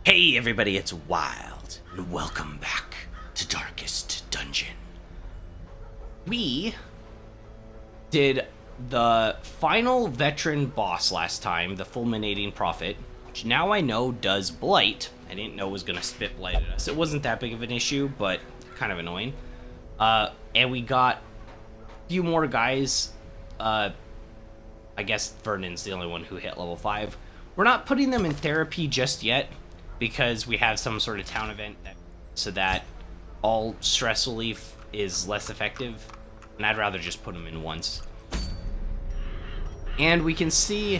Hey everybody, it's Wild, and welcome back to Darkest Dungeon. We did the final veteran boss last time, the Fulminating Prophet, which now I know does Blight. I didn't know it was going to spit Blight at us. It wasn't that big of an issue, but kind of annoying. And we got a few more guys. I guess Vernon's the only one who hit level 5. We're not putting them in therapy just yet, because we have some sort of town event so that all stress relief is less effective, and I'd rather just put them in once. And we can see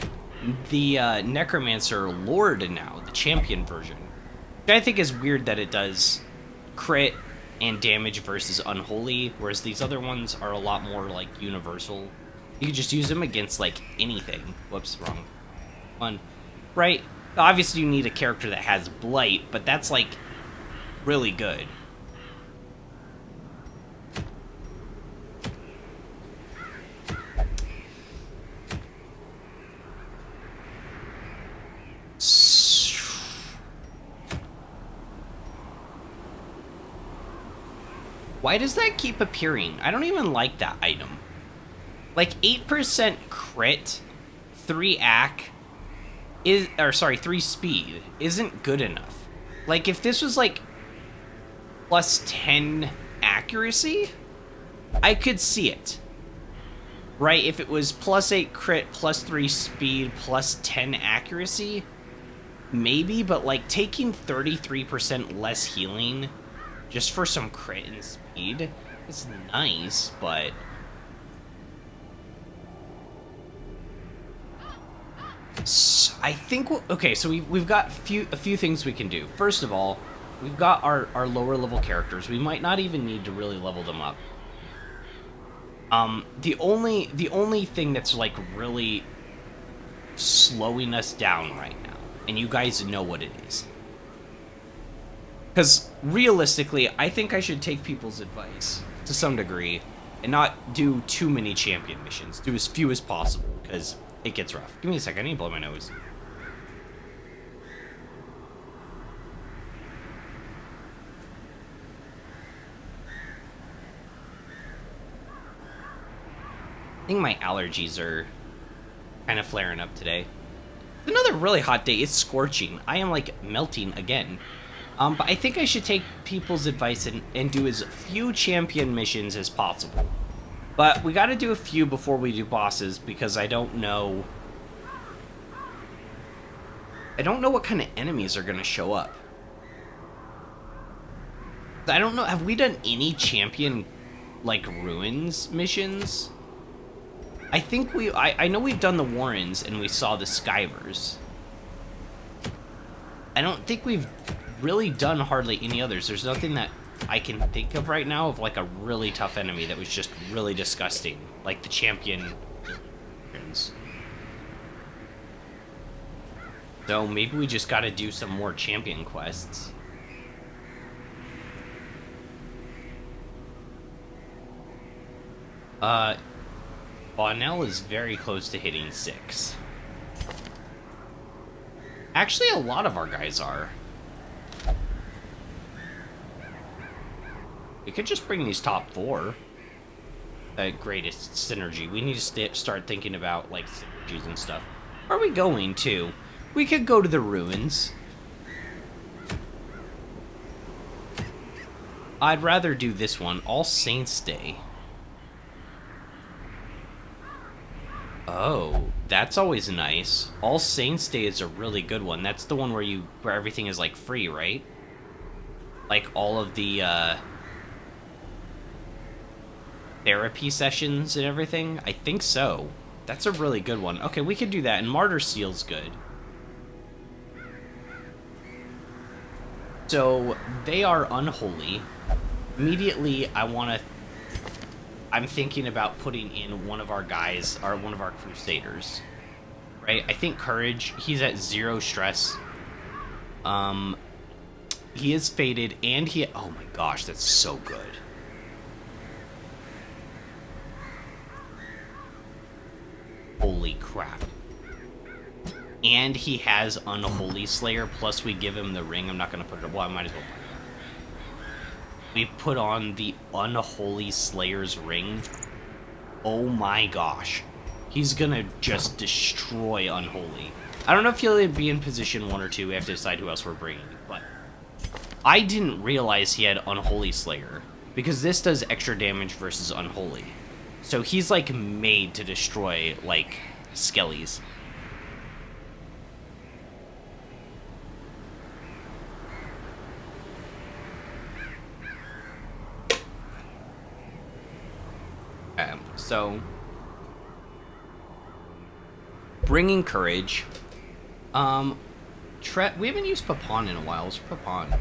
the Necromancer Lord now, the champion version, which I think is weird that it does crit and damage versus Unholy, whereas these other ones are a lot more like universal. You can just use them against like anything. Whoops, wrong one. Right? Obviously, you need a character that has Blight, but that's, like, really good. Why does that keep appearing? I don't even like that item. Like, 8% crit, 3 AC... 3 speed isn't good enough. Like, if this was like plus 10 accuracy, I could see it. Right? If it was plus 8 crit, plus 3 speed, plus 10 accuracy, maybe, but like taking 33% less healing just for some crit and speed is nice, but I think okay, so we've got a few things we can do. First of all, we've got our lower level characters. We might not even need to really level them up. The only thing that's like really slowing us down right now, and you guys know what it is. Because realistically, I think I should take people's advice to some degree and not do too many champion missions. Do as few as possible, because it gets rough. Give me a second, I need to blow my nose. I think my allergies are kind of flaring up today. It's another really hot day. It's scorching. I am like melting again. But I think I should take people's advice and do as few champion missions as possible. But we gotta do a few before we do bosses, because I don't know what kind of enemies are gonna show up. I don't know, have we done any champion, like, ruins missions? I think I know we've done the Warrens and we saw the Skyvers. I don't think we've really done hardly any others. There's nothing that I can think of right now of like a really tough enemy that was just really disgusting. Like the champion. So maybe we just gotta do some more champion quests. Bonnell is very close to hitting 6. Actually, a lot of our guys are. We could just bring these top 4. The greatest synergy. We need to start thinking about, like, synergies and stuff. Where are we going to? We could go to the ruins. I'd rather do this one, All Saints Day. Oh, that's always nice. All Saints Day is a really good one. That's the one where everything is like free, right? Like all of the therapy sessions and everything. I think so. That's a really good one. Okay, we could do that. And Martyr Seal's good. So they are unholy. Immediately, I'm thinking about putting in one of our guys, or one of our Crusaders, right? I think Courage, he's at 0 stress. He is faded, and oh my gosh, that's so good. Holy crap. and he has Unholy Slayer, plus we give him the ring. I'm not going to put it... Well, I might as well. We put on the Unholy Slayer's ring. Oh my gosh. He's going to just destroy Unholy. I don't know if he'll be in position 1 or 2. We have to decide who else we're bringing. But I didn't realize he had Unholy Slayer, because this does extra damage versus Unholy. So he's, like, made to destroy, like, skellies. So, bringing courage. We haven't used Papon in a while. What's Papon?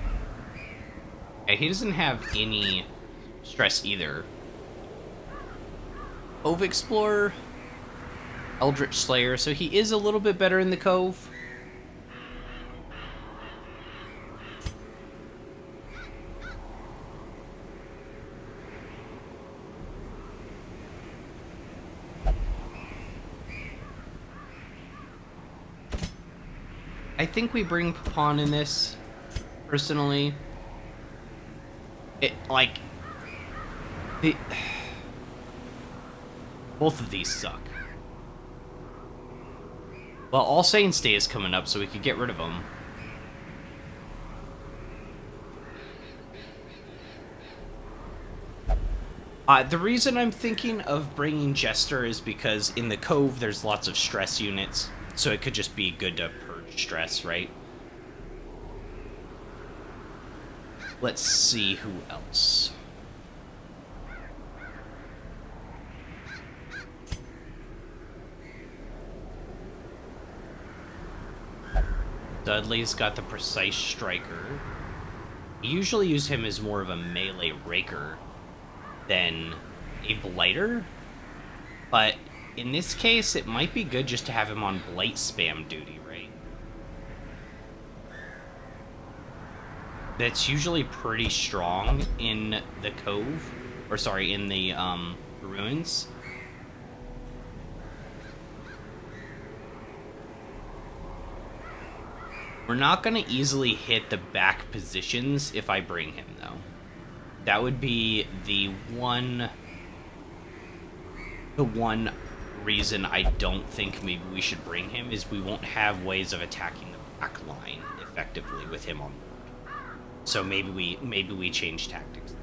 Okay, he doesn't have any stress either. Cove Explorer, Eldritch Slayer, so he is a little bit better in the Cove. I think we bring Papon in this, personally. Both of these suck. Well, All Saints Day is coming up, so we could get rid of them. The reason I'm thinking of bringing Jester is because in the Cove there's lots of stress units, so it could just be good to purge stress, right? Let's see who else. Dudley's got the Precise Striker. We usually use him as more of a melee raker than a blighter, but in this case it might be good just to have him on blight spam duty, right? That's usually pretty strong in the Cove, or sorry, in the ruins. We're not going to easily hit the back positions if I bring him, though. That would be the one reason I don't think maybe we should bring him, is we won't have ways of attacking the back line effectively with him on board. So maybe we change tactics.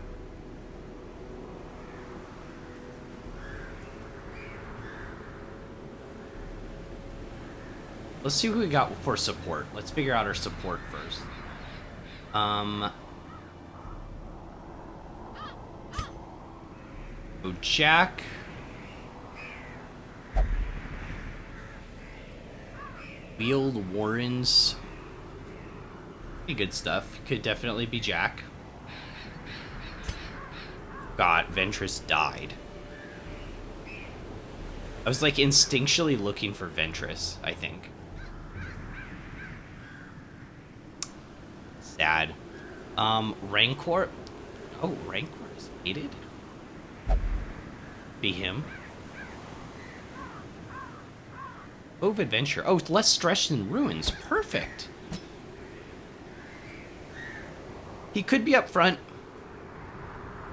Let's see who we got for support. Let's figure out our support first. Jack. Wield Warrens. Pretty good stuff. Could definitely be Jack. God, Ventress died. I was like instinctually looking for Ventress, I think. Sad. Rancor. Oh, Rancor is hated? Be him. Cove Adventure. Oh, less stress than Ruins. Perfect. He could be up front.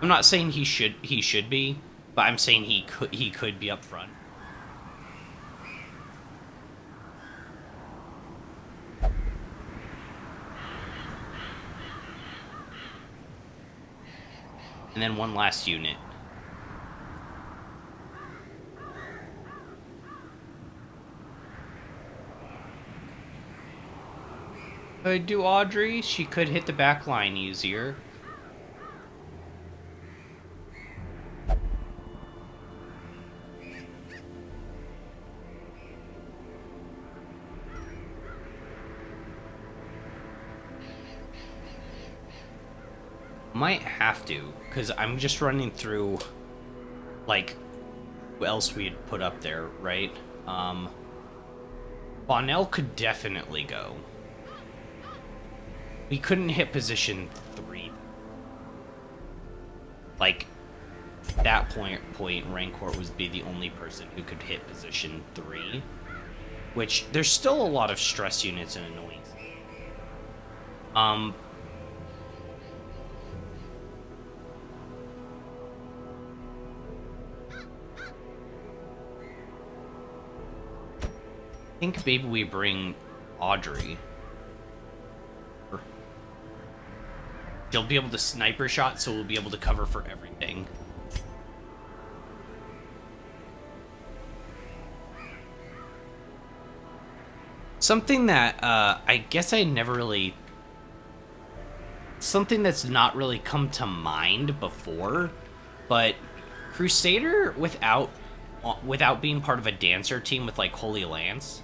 I'm not saying he should be, but I'm saying he could be up front. And then one last unit. Could do Audrey. She could hit the back line easier. Might have to, because I'm just running through, like, what else we'd put up there, right? Bonnell could definitely go. We couldn't hit position 3. Like, that point Rancor would be the only person who could hit position 3. which there's still a lot of stress units and annoyance. I think maybe we bring Audrey. She'll be able to sniper shot, so we'll be able to cover for everything. Something that I guess I never really... Something that's not really come to mind before, but Crusader without being part of a dancer team with like Holy Lance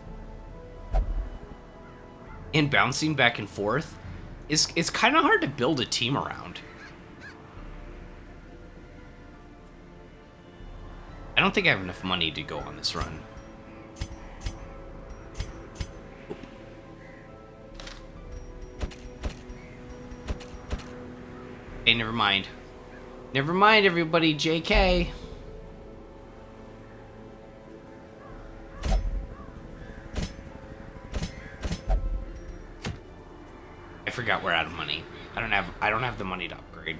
and bouncing back and forth is kind of hard to build a team around. I don't think I have enough money to go on this run. Hey, never mind. Never mind, everybody. JK. I forgot we're out of money. I don't have the money to upgrade.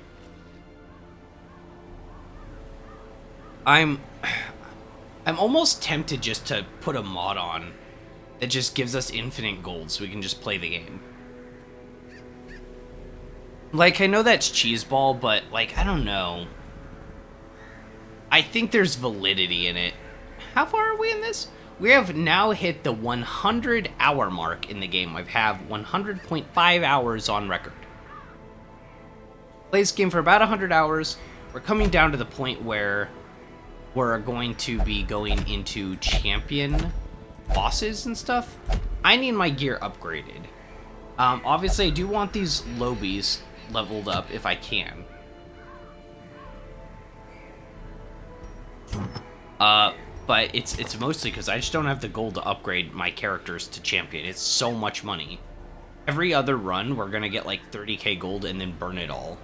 I'm almost tempted just to put a mod on that just gives us infinite gold so we can just play the game. Like, I know that's cheeseball, but, like, I don't know. I think there's validity in it. How far are we in this? We have now hit the 100-hour mark in the game. I have 100.5 hours on record. Play this game for about 100 hours. We're coming down to the point where we're going to be going into champion bosses and stuff. I need my gear upgraded. Obviously, I do want these lobies leveled up if I can. But it's mostly because I just don't have the gold to upgrade my characters to champion. It's so much money. Every other run, we're gonna get like 30k gold and then burn it all.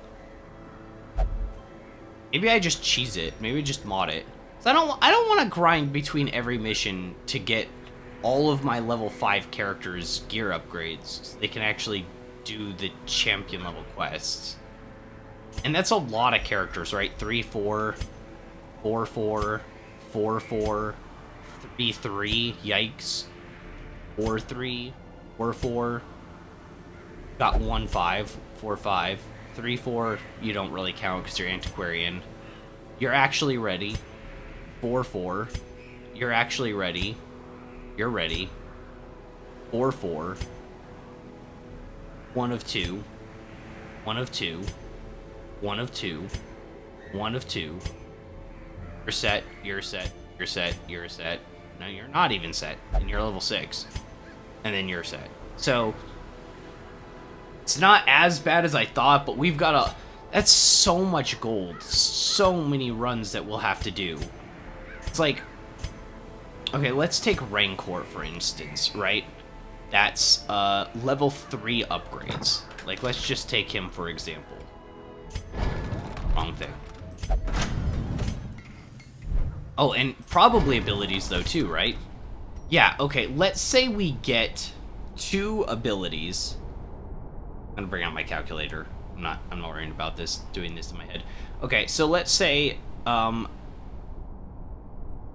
Maybe I just cheese it. Maybe just mod it. So I don't want to grind between every mission to get all of my level 5 characters' gear upgrades so they can actually do the champion level quests. And that's a lot of characters, right? 3-4, 4-4, 4-4, 3-3, yikes. 4-3, 4-4, got 1-5, 4-5, 3-4, you don't really count because you're antiquarian. You're actually ready. 4-4, you're actually ready. You're ready. 4-4. 1 of 2. 1 of 2. 1 of 2. 1 of 2. You're set. You're set. You're set. You're set. No, you're not even set. And you're level 6. And then you're set. So, it's not as bad as I thought, but we've got a... That's so much gold. So many runs that we'll have to do. It's like... Okay, let's take Rancor, for instance, right? That's level 3 upgrades. Like, let's just take him, for example. Wrong thing. Oh, and probably abilities, though, too, right? Yeah, okay, let's say we get 2 abilities. I'm gonna bring out my calculator. I'm not worrying about this, doing this in my head. Okay, so let's say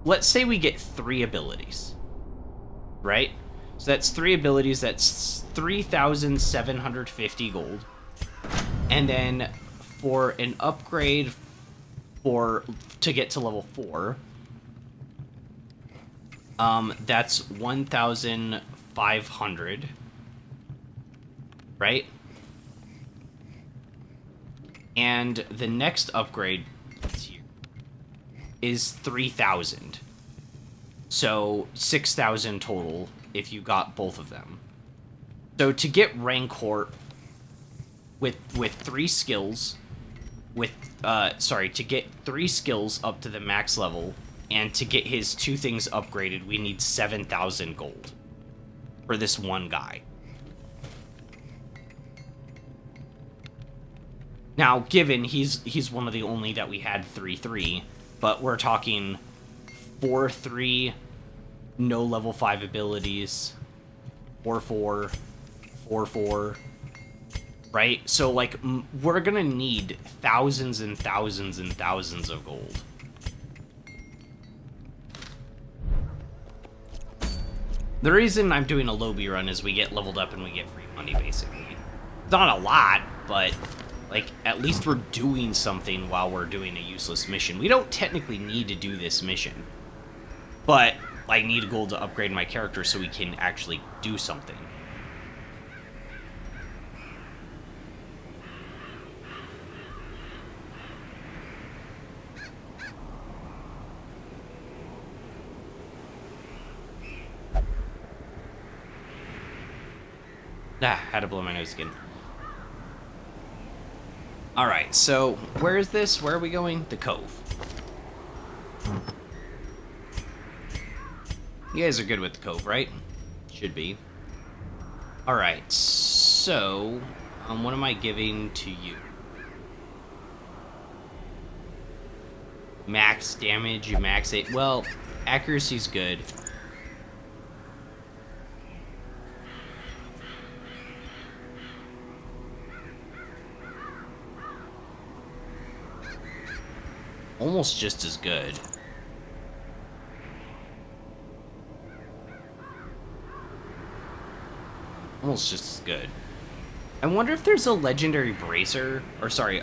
we get 3 abilities, right? So that's 3 abilities, that's 3,750 gold. And then for an upgrade to get to level 4, that's 1,500, right? And the next upgrade is 3,000. So 6,000 total if you got both of them. So to get Rancor with 3 skills, to get 3 skills up to the max level, and to get his 2 things upgraded, we need 7,000 gold for this one guy. Now, given he's one of the only that we had 3-3, but we're talking 4-3, no level 5 abilities. 4-4. 4-4. Right? So, like, we're gonna need thousands and thousands and thousands of gold. The reason I'm doing a Lobby run is we get leveled up and we get free money, basically. Not a lot, but, like, at least we're doing something while we're doing a useless mission. We don't technically need to do this mission. But I need gold to upgrade my character so we can actually do something. Ah, had to blow my nose again. Alright, so where is this? Where are we going? The Cove. You guys are good with the Cove, right? Should be. Alright, so what am I giving to you? Max damage, max 8. Well, accuracy's good. Almost just as good. Almost just as good. I wonder if there's a legendary bracer, or sorry,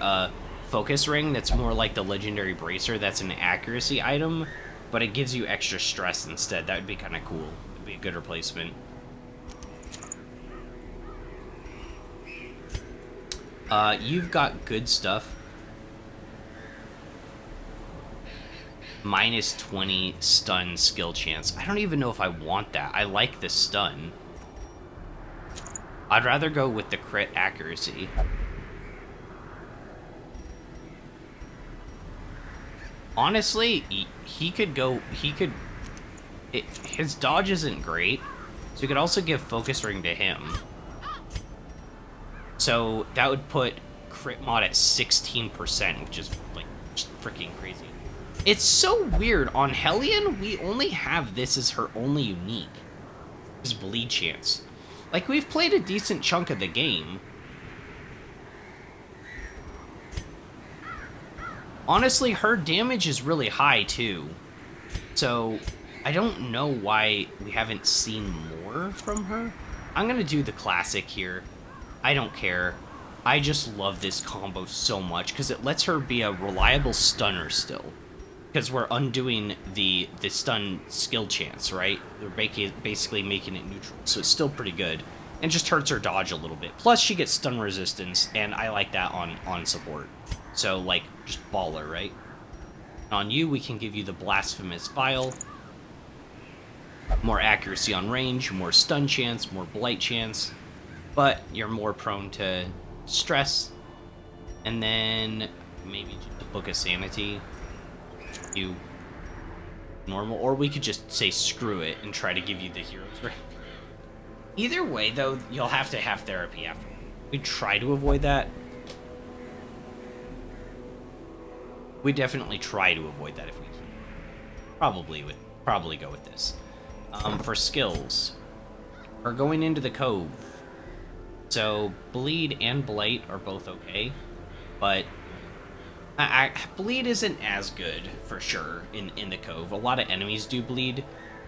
focus ring that's more like the legendary bracer that's an accuracy item, but it gives you extra stress instead. That would be kind of cool. It'd be a good replacement. You've got good stuff. Minus 20 stun skill chance. I don't even know if I want that. I like the stun. I'd rather go with the crit accuracy. Honestly, he could go... his dodge isn't great, so you could also give focus ring to him. So that would put crit mod at 16%, which is, like, just freaking crazy. It's so weird. On Hellion, we only have this as her only unique. Is bleed chance. Like, we've played a decent chunk of the game. Honestly, her damage is really high, too. So, I don't know why we haven't seen more from her. I'm gonna do the classic here. I don't care. I just love this combo so much, because it lets her be a reliable stunner still. Because we're undoing the stun skill chance, right? We're basically making it neutral, so it's still pretty good. And just hurts her dodge a little bit. Plus, she gets stun resistance, and I like that on support. So, like, just baller, right? On you, we can give you the Blasphemous Vial. More accuracy on range, more stun chance, more blight chance. But you're more prone to stress. And then maybe just a Book of Sanity. You normal, or we could just say screw it and try to give you the heroes right. Either way, though, you'll have to have therapy after. We try to avoid that. We definitely try to avoid that if we can. Probably go with this. For skills, we're going into the Cove. So bleed and blight are both okay, but bleed isn't as good, for sure, in the Cove. A lot of enemies do bleed.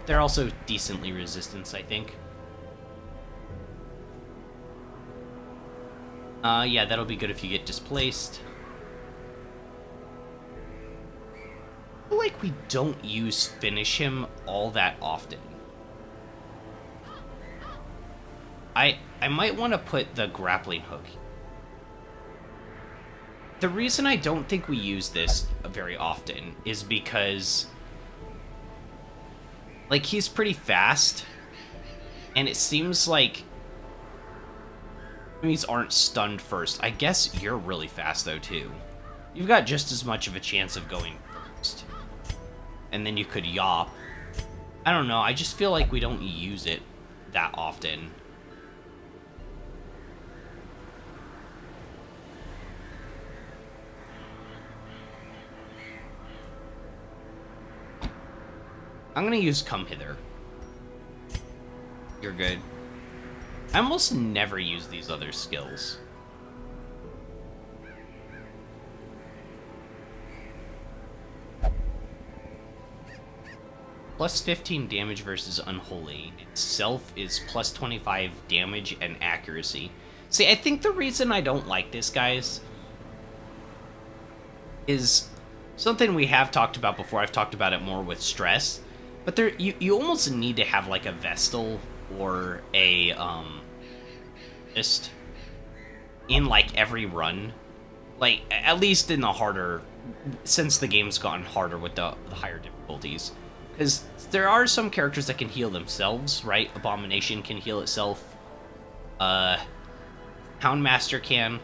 They're also decently resistant, I think. Yeah, that'll be good if you get displaced. I feel like we don't use Finish Him all that often. I might want to put the grappling hook. The reason I don't think we use this very often is because, like, he's pretty fast, and it seems like enemies aren't stunned first. I guess you're really fast, though, too. You've got just as much of a chance of going first. And then you could yop. I don't know, I just feel like we don't use it that often. I'm gonna use Come Hither. You're good. I almost never use these other skills. Plus 15 damage versus Unholy. Itself is plus 25 damage and accuracy. See, I think the reason I don't like this, guys, is something we have talked about before. I've talked about it more with stress. But there, you almost need to have like a Vestal or a just in like every run, like at least in the harder, since the game's gotten harder with the higher difficulties, because there are some characters that can heal themselves, right? Abomination can heal itself. Houndmaster can.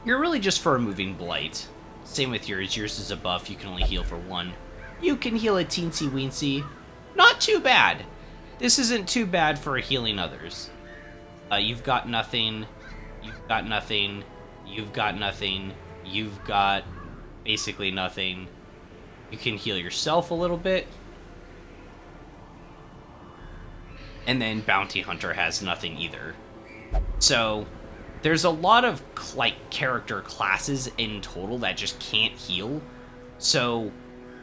You're really just for removing blight. Same with yours. Yours is a buff. You can only heal for 1. You can heal a teensy weensy. Not too bad. This isn't too bad for healing others. You've got nothing. You've got nothing. You've got nothing. You've got basically nothing. You can heal yourself a little bit. And then Bounty Hunter has nothing either. So there's a lot of like character classes in total that just can't heal. So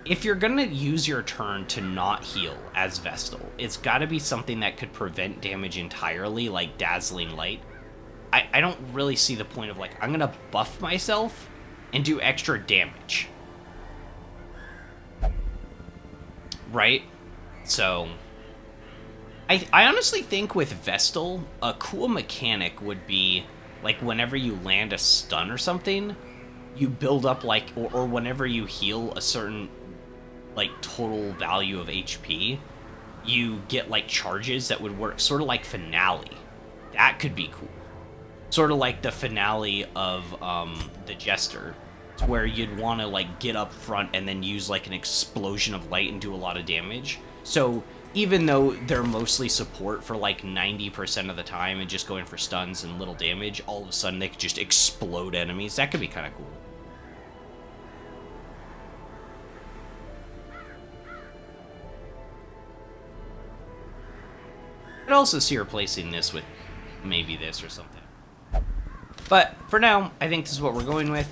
if you're gonna use your turn to not heal as Vestal, it's gotta be something that could prevent damage entirely, like Dazzling Light. I don't really see the point of like, I'm gonna buff myself and do extra damage. Right? So I honestly think with Vestal, a cool mechanic would be like whenever you land a stun or something, you build up like, or whenever you heal a certain like total value of HP, you get like charges that would work sort of like Finale. That could be cool. Sort of like the finale of the Jester, where you'd want to like get up front and then use like an explosion of light and do a lot of damage. So even though they're mostly support for like 90% of the time and just going for stuns and little damage, all of a sudden they could just explode enemies. That could be kind of cool. I'd also see replacing this with maybe this or something. But for now, I think this is what we're going with.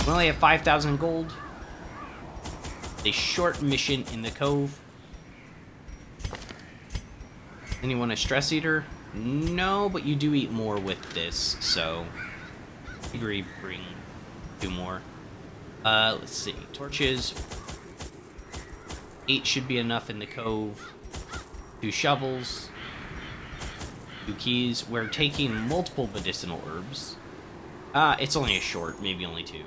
We only have 5,000 gold. A short mission in the Cove. Anyone a Stress Eater? No, but you do eat more with this, so agree, bring 2 more. Let's see. Torches. 8 should be enough in the Cove. 2 shovels. 2 keys. We're taking multiple medicinal herbs. It's only a short, maybe only 2.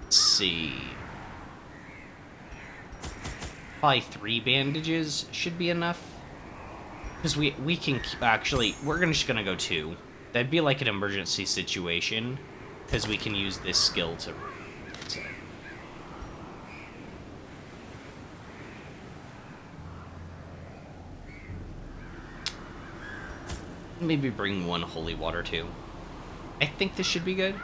Let's see. Probably 3 bandages should be enough. Because we can actually, we're just gonna go 2. That'd be like an emergency situation, because we can use this skill to. So. Maybe bring 1 holy water too. I think this should be good.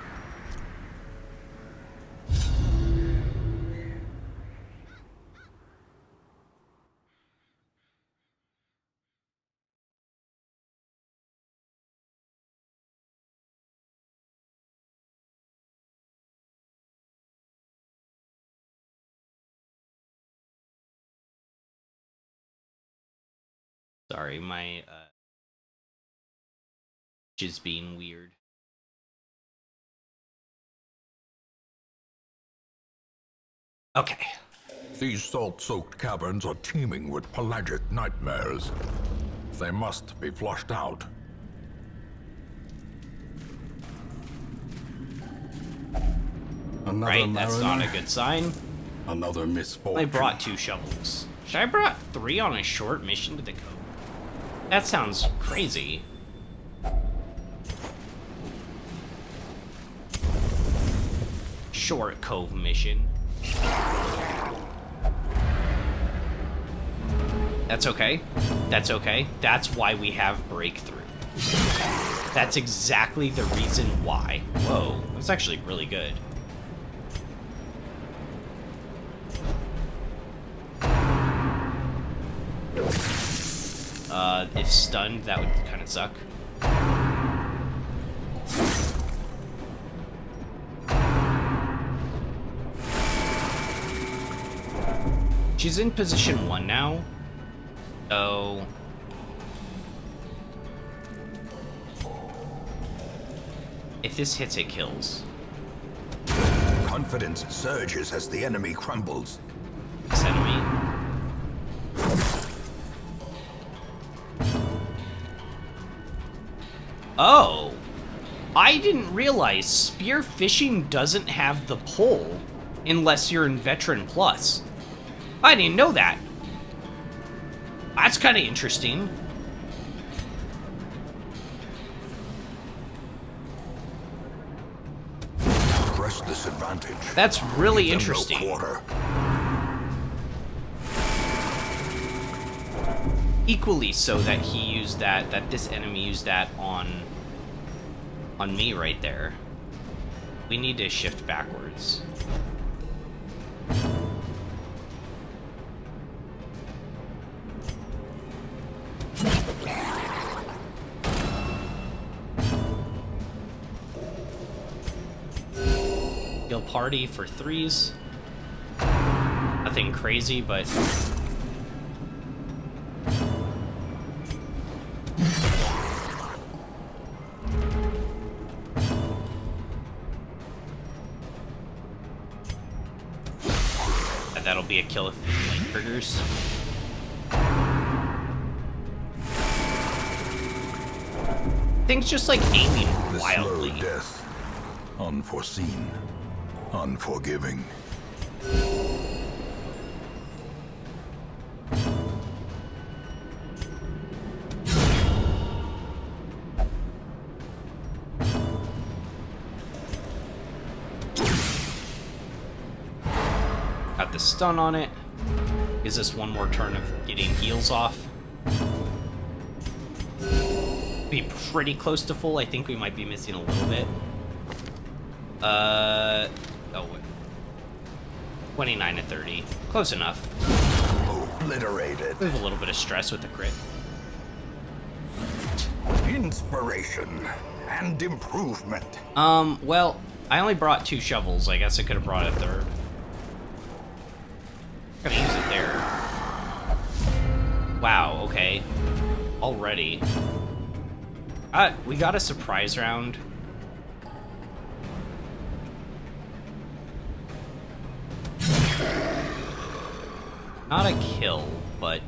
Sorry, my is being weird. Okay. These salt-soaked caverns are teeming with pelagic nightmares. They must be flushed out. Another right, that's mariner, not a good sign. another misfortune. I brought 2 shovels. Should I brought 3 on a short mission to the Cove? That sounds crazy. Short Cove mission. That's okay. That's okay. That's why we have Breakthrough. That's exactly the reason why. Whoa, that's actually really good. if stunned, that would kind of suck. She's in position 1 now, so... if this hits, it kills. Confidence surges as the enemy crumbles. This enemy. Oh! I didn't realize spearfishing doesn't have the pull unless you're in Veteran Plus. I didn't know that. That's kind of interesting. Press this advantage. That's really Give them no interesting. quarter. Equally so that he used that this enemy used that on me right there. We need to shift backwards. Heal party for 3s. Nothing crazy, but that'll be a kill if the light triggers. Things just like aiming The wildly. slow death. Unforeseen. Unforgiving. Got the stun on it. Gives us one more turn of getting heals off. Be pretty close to full. I think we might be missing a little bit. Oh, wait. 29 to 30. Close enough. Obliterated. We have a little bit of stress with the crit. Inspiration and improvement. Well, I only brought 2 shovels. I guess I could have brought a third. Gonna use it there. Wow, okay. Already. We got a surprise round. Not a kill, but...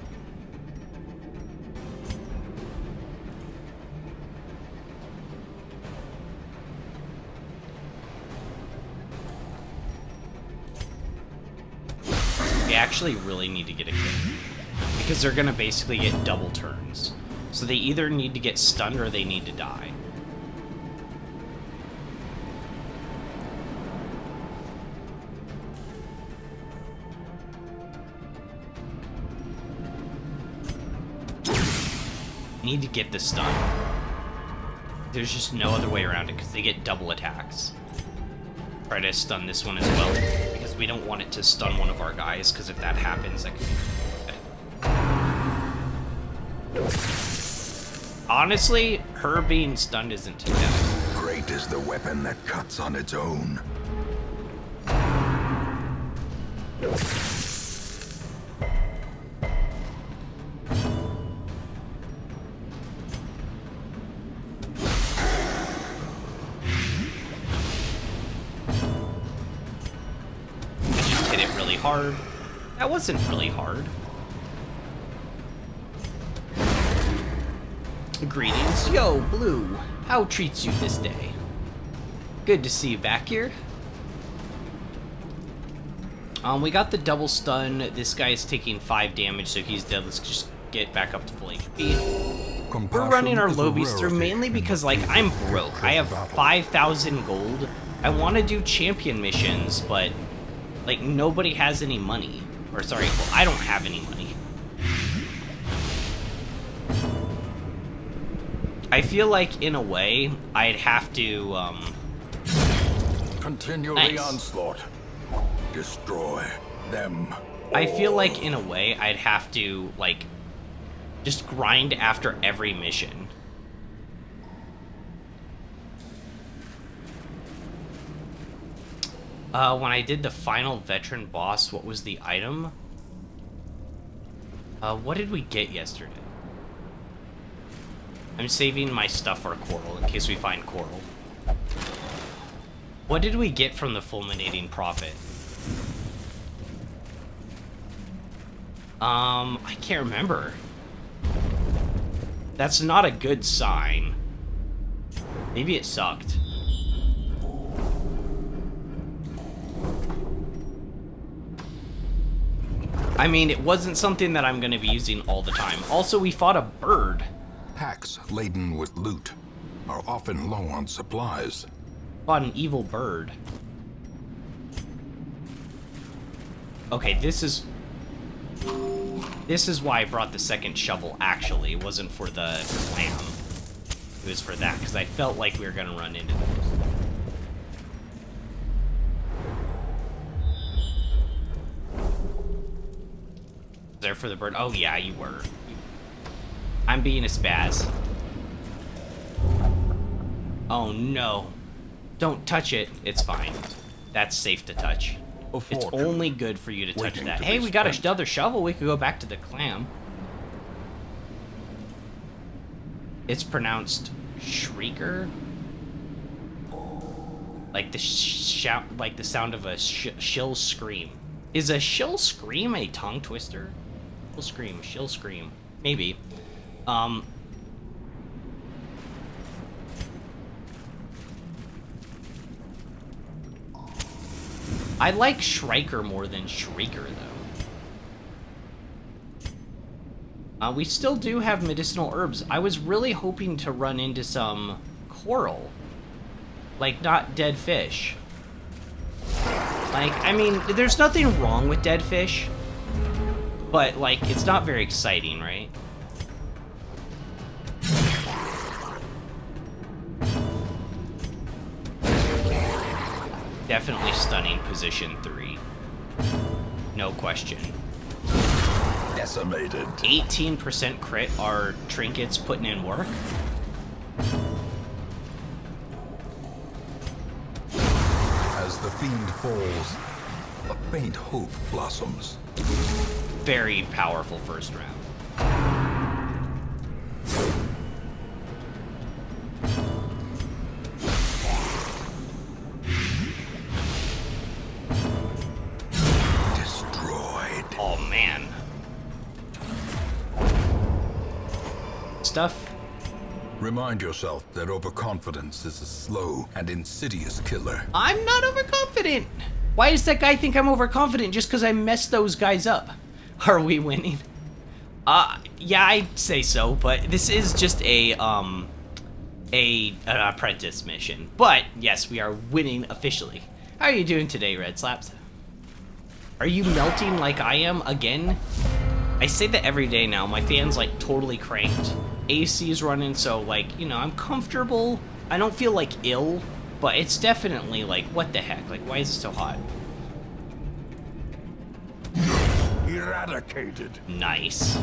we actually really need to get a kill. Because they're gonna basically get double turns. So they either need to get stunned or they need to die. Need to get the stun. There's just no other way around it because they get double attacks. Try to stun this one as well because we don't want it to stun one of our guys because if that happens, that could be bad. Honestly, her being stunned isn't too bad. Great is the weapon that cuts on its own. Hard. That wasn't really hard. Greetings. Yo, Blue. How treats you this day? Good to see you back here. We got the double stun. This guy is taking 5 damage, so he's dead. Let's just get back up to full HP. We're running our lobies through mainly because, like, I'm broke. I have 5,000 gold. I want to do champion missions, but... like, nobody has any money. Or, sorry, well, I don't have any money. I feel like, in a way, I'd have to, Continue nice. the onslaught. Destroy them. I feel like, in a way, I'd have to, like, Just grind after every mission. When I did the final veteran boss, what was the item? What did we get yesterday? I'm saving my stuff for Coral in case we find Coral. What did we get from the Fulminating Prophet? I can't remember. That's not a good sign. Maybe it sucked. I mean, it wasn't something that I'm going to be using all the time. Also, we fought a bird. Packs laden with loot are often low on supplies. Fought an evil bird. Okay, this is why I brought the second shovel, actually. It wasn't for the clam. It was for that, because I felt like we were going to run into those. There for the bird. Oh yeah, you were. I'm being a spaz. Oh no. Don't touch it. It's fine. That's safe to touch. It's only good for you to touch that. Hey, we got another shovel. We could go back to the clam. It's pronounced shrieker. Like the shout, like the sound of a shill scream. Is a shill scream a tongue twister? Shill scream. Maybe. I like Shrieker more than Shrieker, though. We still do have medicinal herbs. I was really hoping to run into some coral. Like, not dead fish. Like, I mean, there's nothing wrong with dead fish. But, like, it's not very exciting, right? Definitely stunning position 3. No question. Decimated. 18% crit are trinkets putting in work. As the fiend falls, a faint hope blossoms. Very powerful first round. Destroyed. Oh man. Stuff. Remind yourself that overconfidence is a slow and insidious killer. I'm not overconfident. Why does that guy think I'm overconfident just because I messed those guys up? Are we winning? Yeah, I'd say so, but this is just an apprentice mission. But yes, we are winning officially. How are you doing today, Red Slaps? Are you melting like I am again? I say that every day now. My fan's like totally cranked. AC is running, so like, you know, I'm comfortable. I don't feel like ill, but it's definitely like, what the heck? Like, why is it so hot? Eradicated. Nice.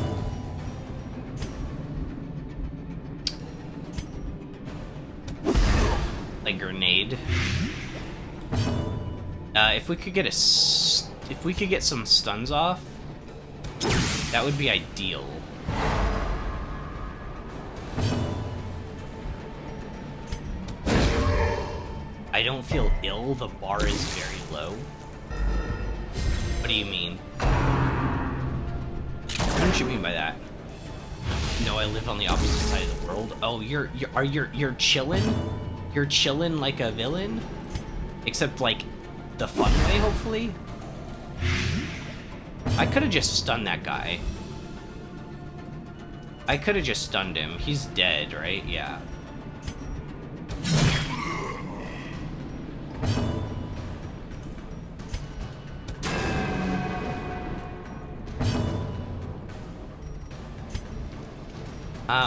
Like grenade. If we could get some stuns off, that would be ideal. I don't feel ill. The bar is very low. What do you mean? What did you mean by that? No, I live on the opposite side of the world. Oh, you're chillin'? You're chillin' like a villain? Except like the fun way, hopefully? I could have just stunned that guy. I could have just stunned him. He's dead, right? Yeah.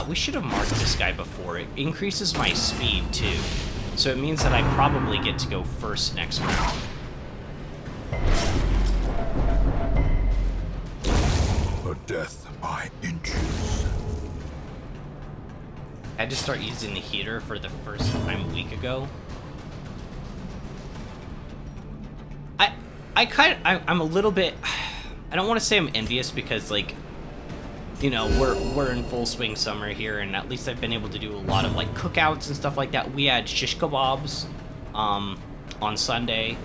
We should have marked this guy before. It increases my speed, too. So it means that I probably get to go first next round. A death by inches. I had to start using the heater for the first time a week ago. I'm a little bit, I don't want to say I'm envious because, like, you know, we're in full swing summer here, and at least I've been able to do a lot of like cookouts and stuff like that. We had shish kebabs on Sunday,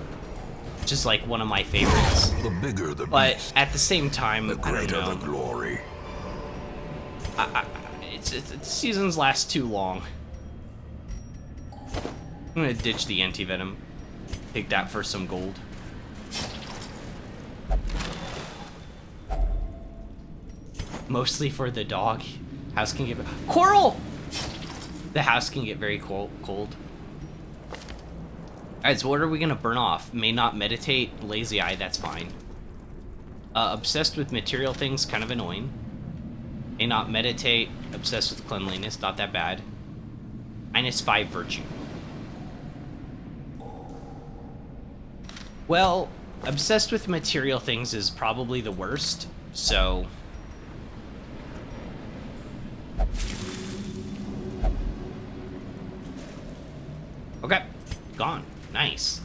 which is like one of my favorites. The bigger the But beast, at the same time, the I don't greater know. the glory. Seasons last too long. I'm gonna ditch the anti-venom. Take that for some gold. Mostly for the dog. House can get... Coral! The house can get very cold. Alright, so what are we gonna burn off? May not meditate, lazy eye, that's fine. Obsessed with material things, kind of annoying. May not meditate, obsessed with cleanliness, not that bad. -5 virtue. Well, obsessed with material things is probably the worst, so... Okay, gone. Nice.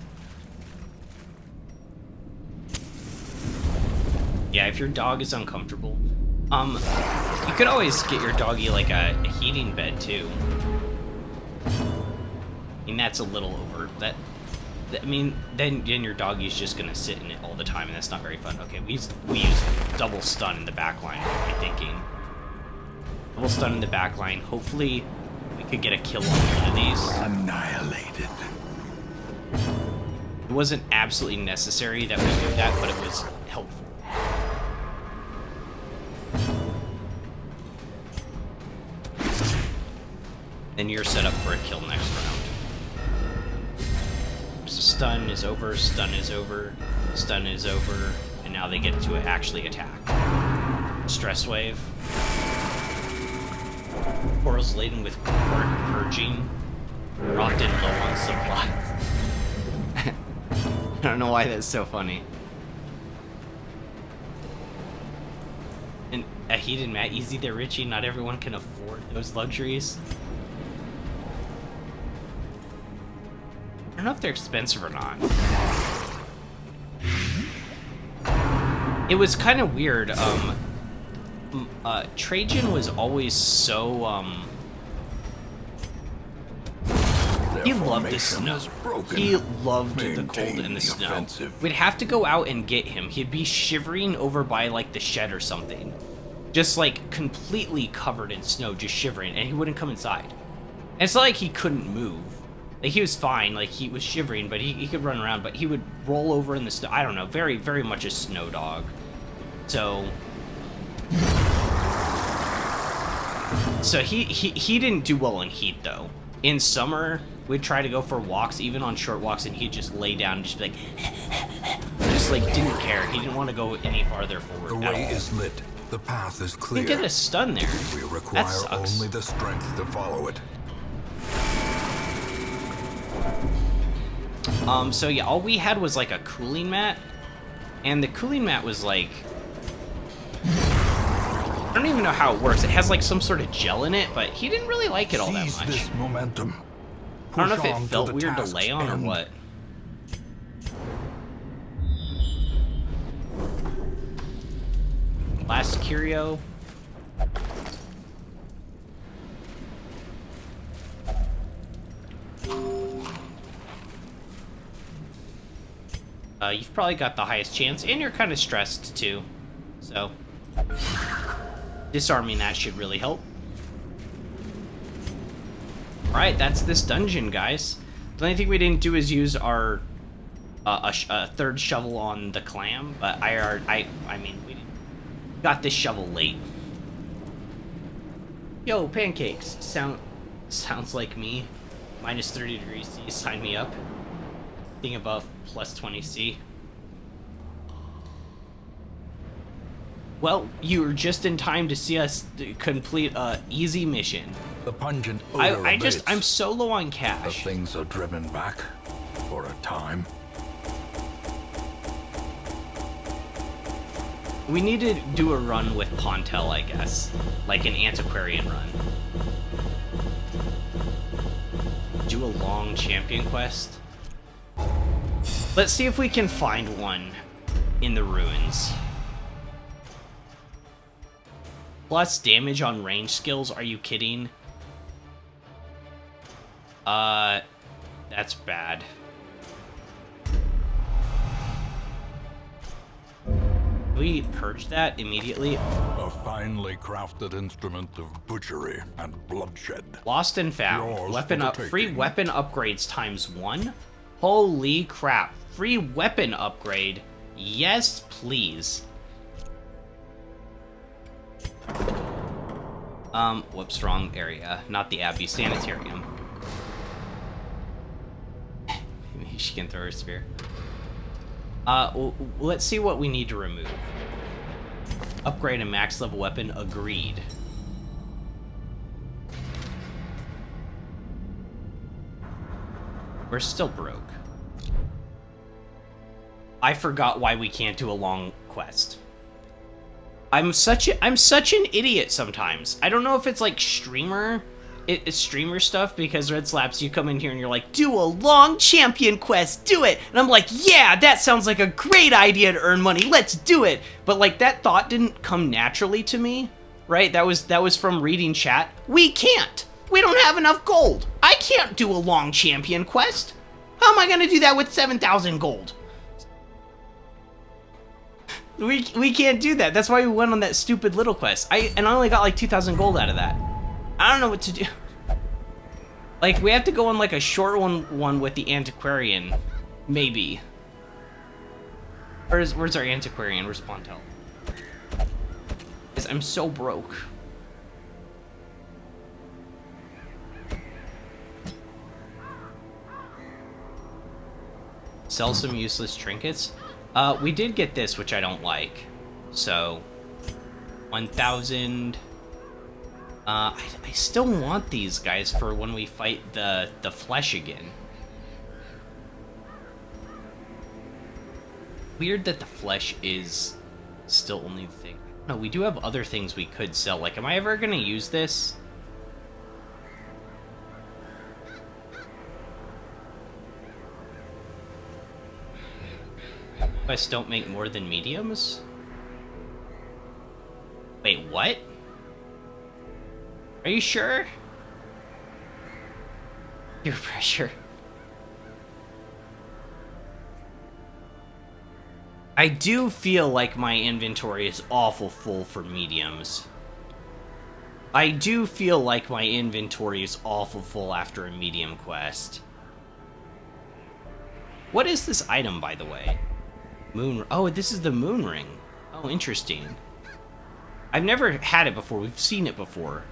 Yeah, if your dog is uncomfortable, you could always get your doggy like a heating bed too. I mean, that's a little over. I mean, then your doggy's just gonna sit in it all the time, and that's not very fun. Okay, we use double stun in the back line. What am I thinking? Double stun in the back line. Hopefully, we could get a kill on one of these. Annihilated. It wasn't absolutely necessary that we do that, but it was helpful. Then you're set up for a kill next round. So stun is over, stun is over, stun is over, and now they get to actually attack. Stress wave. Coral's laden with purging. We're often low on supplies. I don't know why that's so funny. And a heated mat, easy there, Richie. Not everyone can afford those luxuries. I don't know if they're expensive or not. It was kind of weird. Trajan was always so, he loved the snow. He loved the cold and the snow. Offensive. We'd have to go out and get him. He'd be shivering over by, like, the shed or something. Just, like, completely covered in snow, just shivering, and he wouldn't come inside. And it's not like he couldn't move. Like, he was fine, like, he was shivering, but he could run around, but he would roll over in the snow. I don't know, very, very much a snow dog. So he didn't do well in heat, though. In summer, we'd try to go for walks, even on short walks, and he'd just lay down and just be like, just, like, didn't care. He didn't want to go any farther forward The at way all. is lit. The path is You clear. get a stun there. We That require sucks. only the strength to follow it. So yeah, all we had was like a cooling mat, and the cooling mat was like, I don't even know how it works. It has like some sort of gel in it, but he didn't really like it all that Seize much. this momentum. I don't know if Push it on to felt the weird to task's lay on or end. what. Last curio. You've probably got the highest chance, and you're kind of stressed too. So, disarming that should really help. Alright, that's this dungeon, guys. The only thing we didn't do is use our a third shovel on the clam, but I mean, we got this shovel late. Yo, pancakes. Sounds like me. Minus 30 degrees C, sign me up. Thing above plus 20 C. Well, you were just in time to see us complete a easy mission. The pungent odor I'm so low on The cash. things are driven back for a time. We need to do a run with Pontel, I guess. Like an antiquarian run. do a long champion quest? Let's see if we can find one in the ruins. Plus damage on range skills, are you kidding? That's bad. Can we purge that immediately? A finely crafted instrument of butchery and bloodshed. Lost and found. Yours Weapon for the up. Free taking. weapon upgrades ×1. Holy crap! Free weapon upgrade. Yes, please. Whoops, wrong area. Not the Abbey Sanitarium. Maybe she can throw her spear. Let's see what we need to remove. Upgrade a max level weapon. Agreed. We're still broke. I forgot why we can't do a long quest. I'm such an idiot sometimes. I don't know if it's like streamer stuff, because Red Slaps, you come in here and you're like, do a long champion quest, do it. And I'm like, yeah, that sounds like a great idea to earn money. Let's do it. But like that thought didn't come naturally to me, right? That was from reading chat. We can't. We don't have enough gold. I can't do a long champion quest. How am I going to do that with 7,000 gold? We can't do that. That's why we went on that stupid little quest. I only got like 2,000 gold out of that. I don't know what to do. Like, we have to go on like a short one with the antiquarian, maybe. Where's our antiquarian? Where's Pontel? Because I'm so broke. Sell some useless trinkets. We did get this, which I don't like. So, 1,000. I still want these guys for when we fight the flesh again. Weird that the flesh is still only the thing. No, we do have other things we could sell. Like, am I ever gonna use this? Quests don't make more than mediums? Wait, what? Are you sure? Peer pressure. I do feel like my inventory is awful full for mediums. I do feel like my inventory is awful full after a medium quest. What is this item, by the way? Moon. Oh, this is the moon ring. Oh, interesting. I've never had it before. We've seen it before.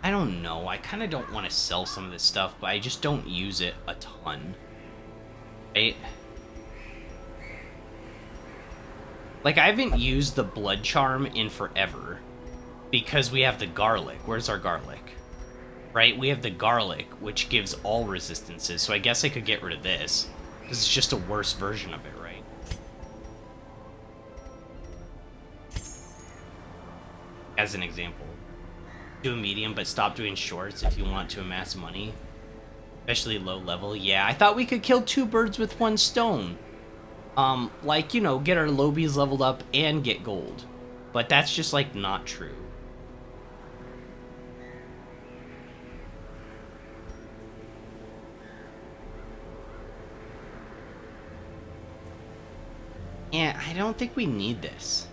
I don't know. I kind of don't want to sell some of this stuff, but I just don't use it a ton. Like, I haven't used the blood charm in forever because we have the garlic. Where's our garlic? Right? We have the garlic, which gives all resistances, so I guess I could get rid of this. This is just a worse version of it, right? As an example. Do a medium, but stop doing shorts if you want to amass money. Especially low level. Yeah, I thought we could kill 2 birds with 1 stone. Like, you know, get our lobies leveled up and get gold. But that's just, like, not true. Yeah, I don't think we need this.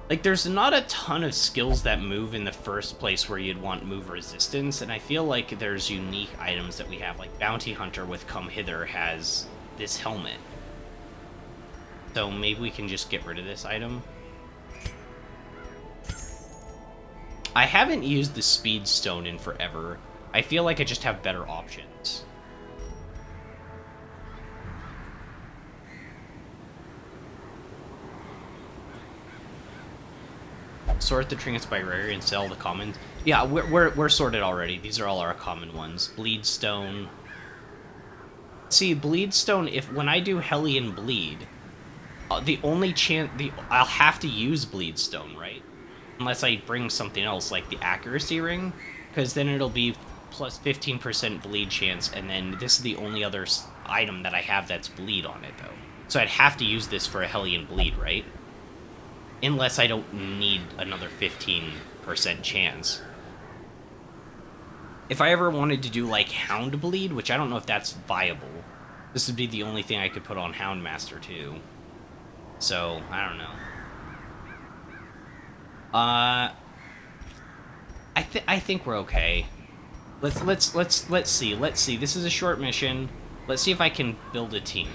Like, there's not a ton of skills that move in the first place where you'd want move resistance, and I feel like there's unique items that we have. Like, Bounty Hunter with Come Hither has this helmet. So maybe we can just get rid of this item. I haven't used the Speed Stone in forever. I feel like I just have better options. Sort the trinkets by rare and sell the commons. Yeah, we're sorted already. These are all our common ones. Bleedstone. See, Bleedstone, when I do Hellion Bleed, The only chance... I'll have to use Bleedstone, right? Unless I bring something else, like the Accuracy Ring. Because then it'll be plus 15% bleed chance, and then this is the only other item that I have that's bleed on it, though. So I'd have to use this for a Hellion Bleed, right? Unless I don't need another 15% chance. If I ever wanted to do, like, Hound Bleed, which I don't know if that's viable, this would be the only thing I could put on Houndmaster, too. So, I don't know. I think we're okay. Let's see. This is a short mission. Let's see if I can build a team.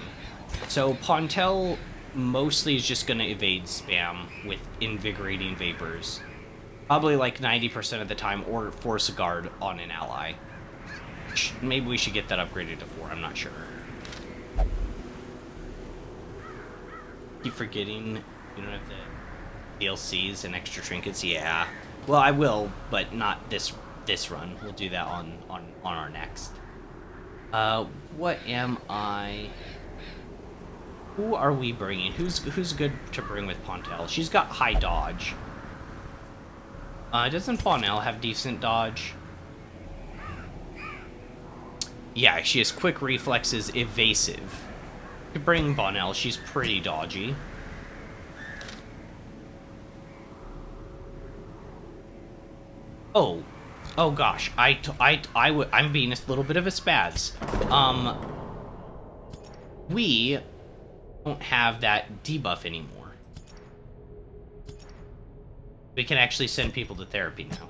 So Pontel mostly is just gonna evade spam with Invigorating Vapors. Probably like 90% of the time, or force a guard on an ally. Maybe we should get that upgraded to 4, I'm not sure. Keep forgetting you don't have the DLCs and extra trinkets, yeah. Well, I will, but not this run. We'll do that on our next. What am I? Who are we bringing? Who's good to bring with Pontel? She's got high dodge. Doesn't Bonnell have decent dodge? Yeah, she has quick reflexes, evasive. To bring Bonnell, she's pretty dodgy. Oh gosh, I'm being a little bit of a spaz. We don't have that debuff anymore. We can actually send people to therapy now.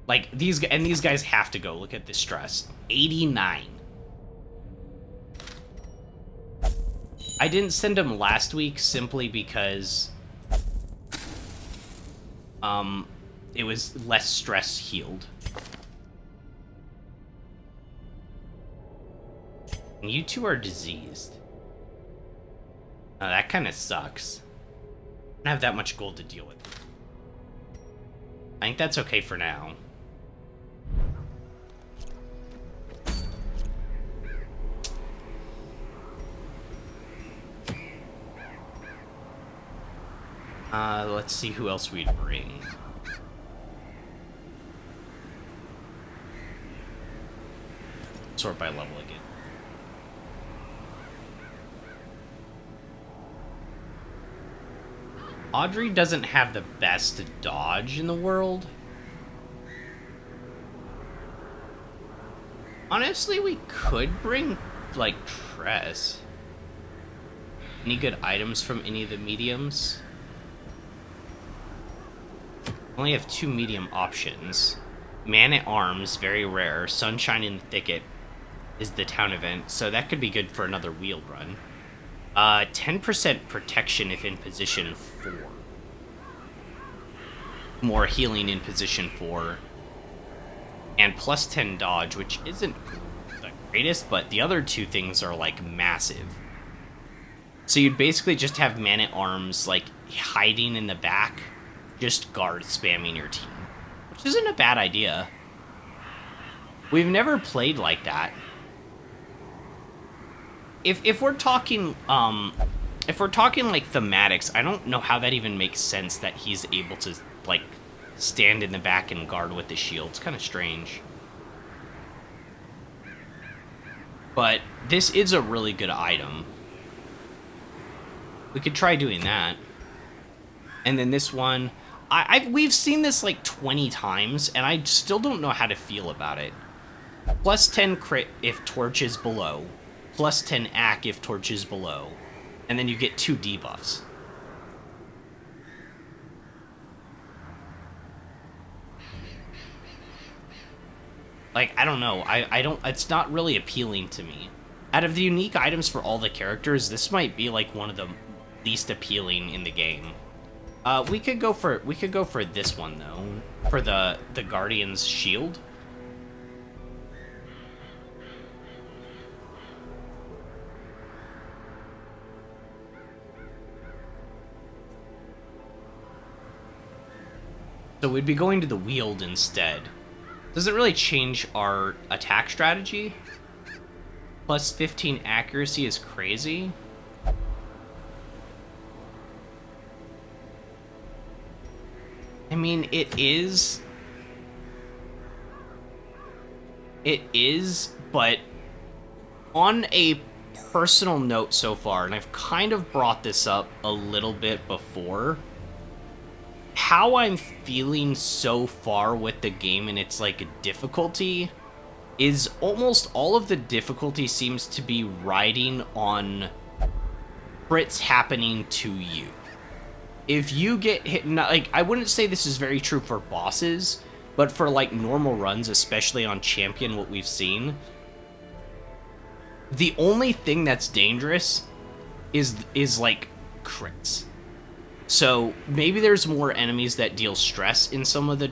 Like, these guys have to go. Look at the stress. 89. I didn't send them last week simply because it was less stress healed. And you two are diseased. Oh, that kind of sucks. I don't have that much gold to deal with. I think that's okay for now. Let's see who else we'd bring. Sort by level again. Audrey doesn't have the best dodge in the world. Honestly, we could bring, like, Tress. Any good items from any of the mediums? Only have 2 medium options. Man-at-Arms, very rare. Sunshine in the Thicket is the town event, so that could be good for another wheeled run. 10% protection if in position 4. More healing in position 4. And plus 10 dodge, which isn't the greatest, but the other 2 things are, like, massive. So you'd basically just have Man-at-Arms, like, hiding in the back, just guard spamming your team. Which isn't a bad idea. We've never played like that. If we're talking, like, thematics, I don't know how that even makes sense that he's able to, like, stand in the back and guard with the shield. It's kind of strange. But this is a really good item. We could try doing that. And then this one, we've seen this like 20 times, and I still don't know how to feel about it. Plus 10 crit if torch is below. Plus 10 AC if torch is below. And then you get 2 debuffs. Like, I don't know. I don't... It's not really appealing to me. Out of the unique items for all the characters, this might be like one of the least appealing in the game. We could go for this one though, for the Guardian's shield. So we'd be going to the wield instead. Does it really change our attack strategy? Plus 15 accuracy is crazy. I mean, it is. It is, but on a personal note so far, and I've kind of brought this up a little bit before, how I'm feeling so far with the game and its like difficulty is almost all of the difficulty seems to be riding on crits happening to you. If you get hit, like, I wouldn't say this is very true for bosses, but for like normal runs, especially on Champion, what we've seen, the only thing that's dangerous is like crits. So maybe there's more enemies that deal stress in some of the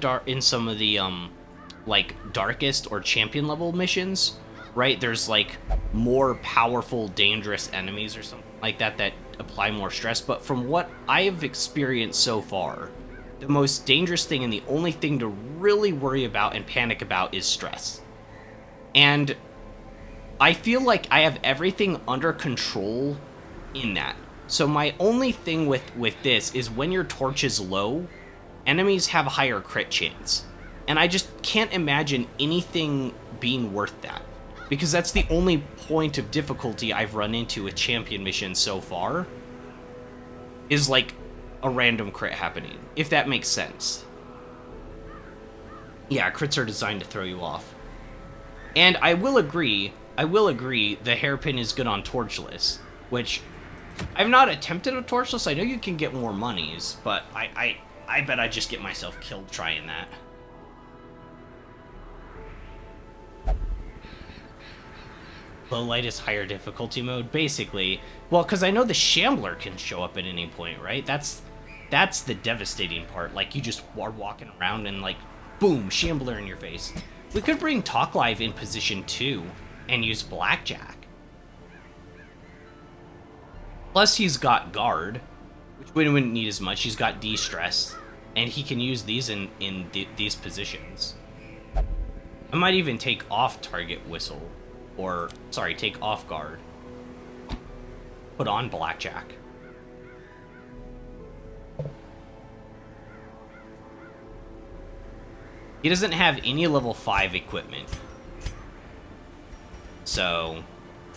like darkest or champion level missions, right? There's like more powerful, dangerous enemies or something like that that apply more stress. But from what I have experienced so far, the most dangerous thing and the only thing to really worry about and panic about is stress. And I feel like I have everything under control in that. So my only thing with this is when your torch is low, enemies have a higher crit chance. And I just can't imagine anything being worth that. Because that's the only point of difficulty I've run into with champion missions so far, is like a random crit happening, if that makes sense. Yeah, crits are designed to throw you off. And I will agree, the hairpin is good on torchless, which I've not attempted a torchless. I know you can get more monies, but I bet I just get myself killed trying that. Low light is higher difficulty mode, basically. Well, because I know the Shambler can show up at any point, right? That's the devastating part. Like, you just are walking around and, like, boom, Shambler in your face. We could bring Talk Live in position 2 and use Blackjack. Plus, he's got Guard, which we wouldn't need as much. He's got De-Stress, and he can use these in these positions. I might even take off Target Whistle. Or, sorry, take off Guard. Put on Blackjack. He doesn't have any level 5 equipment. So,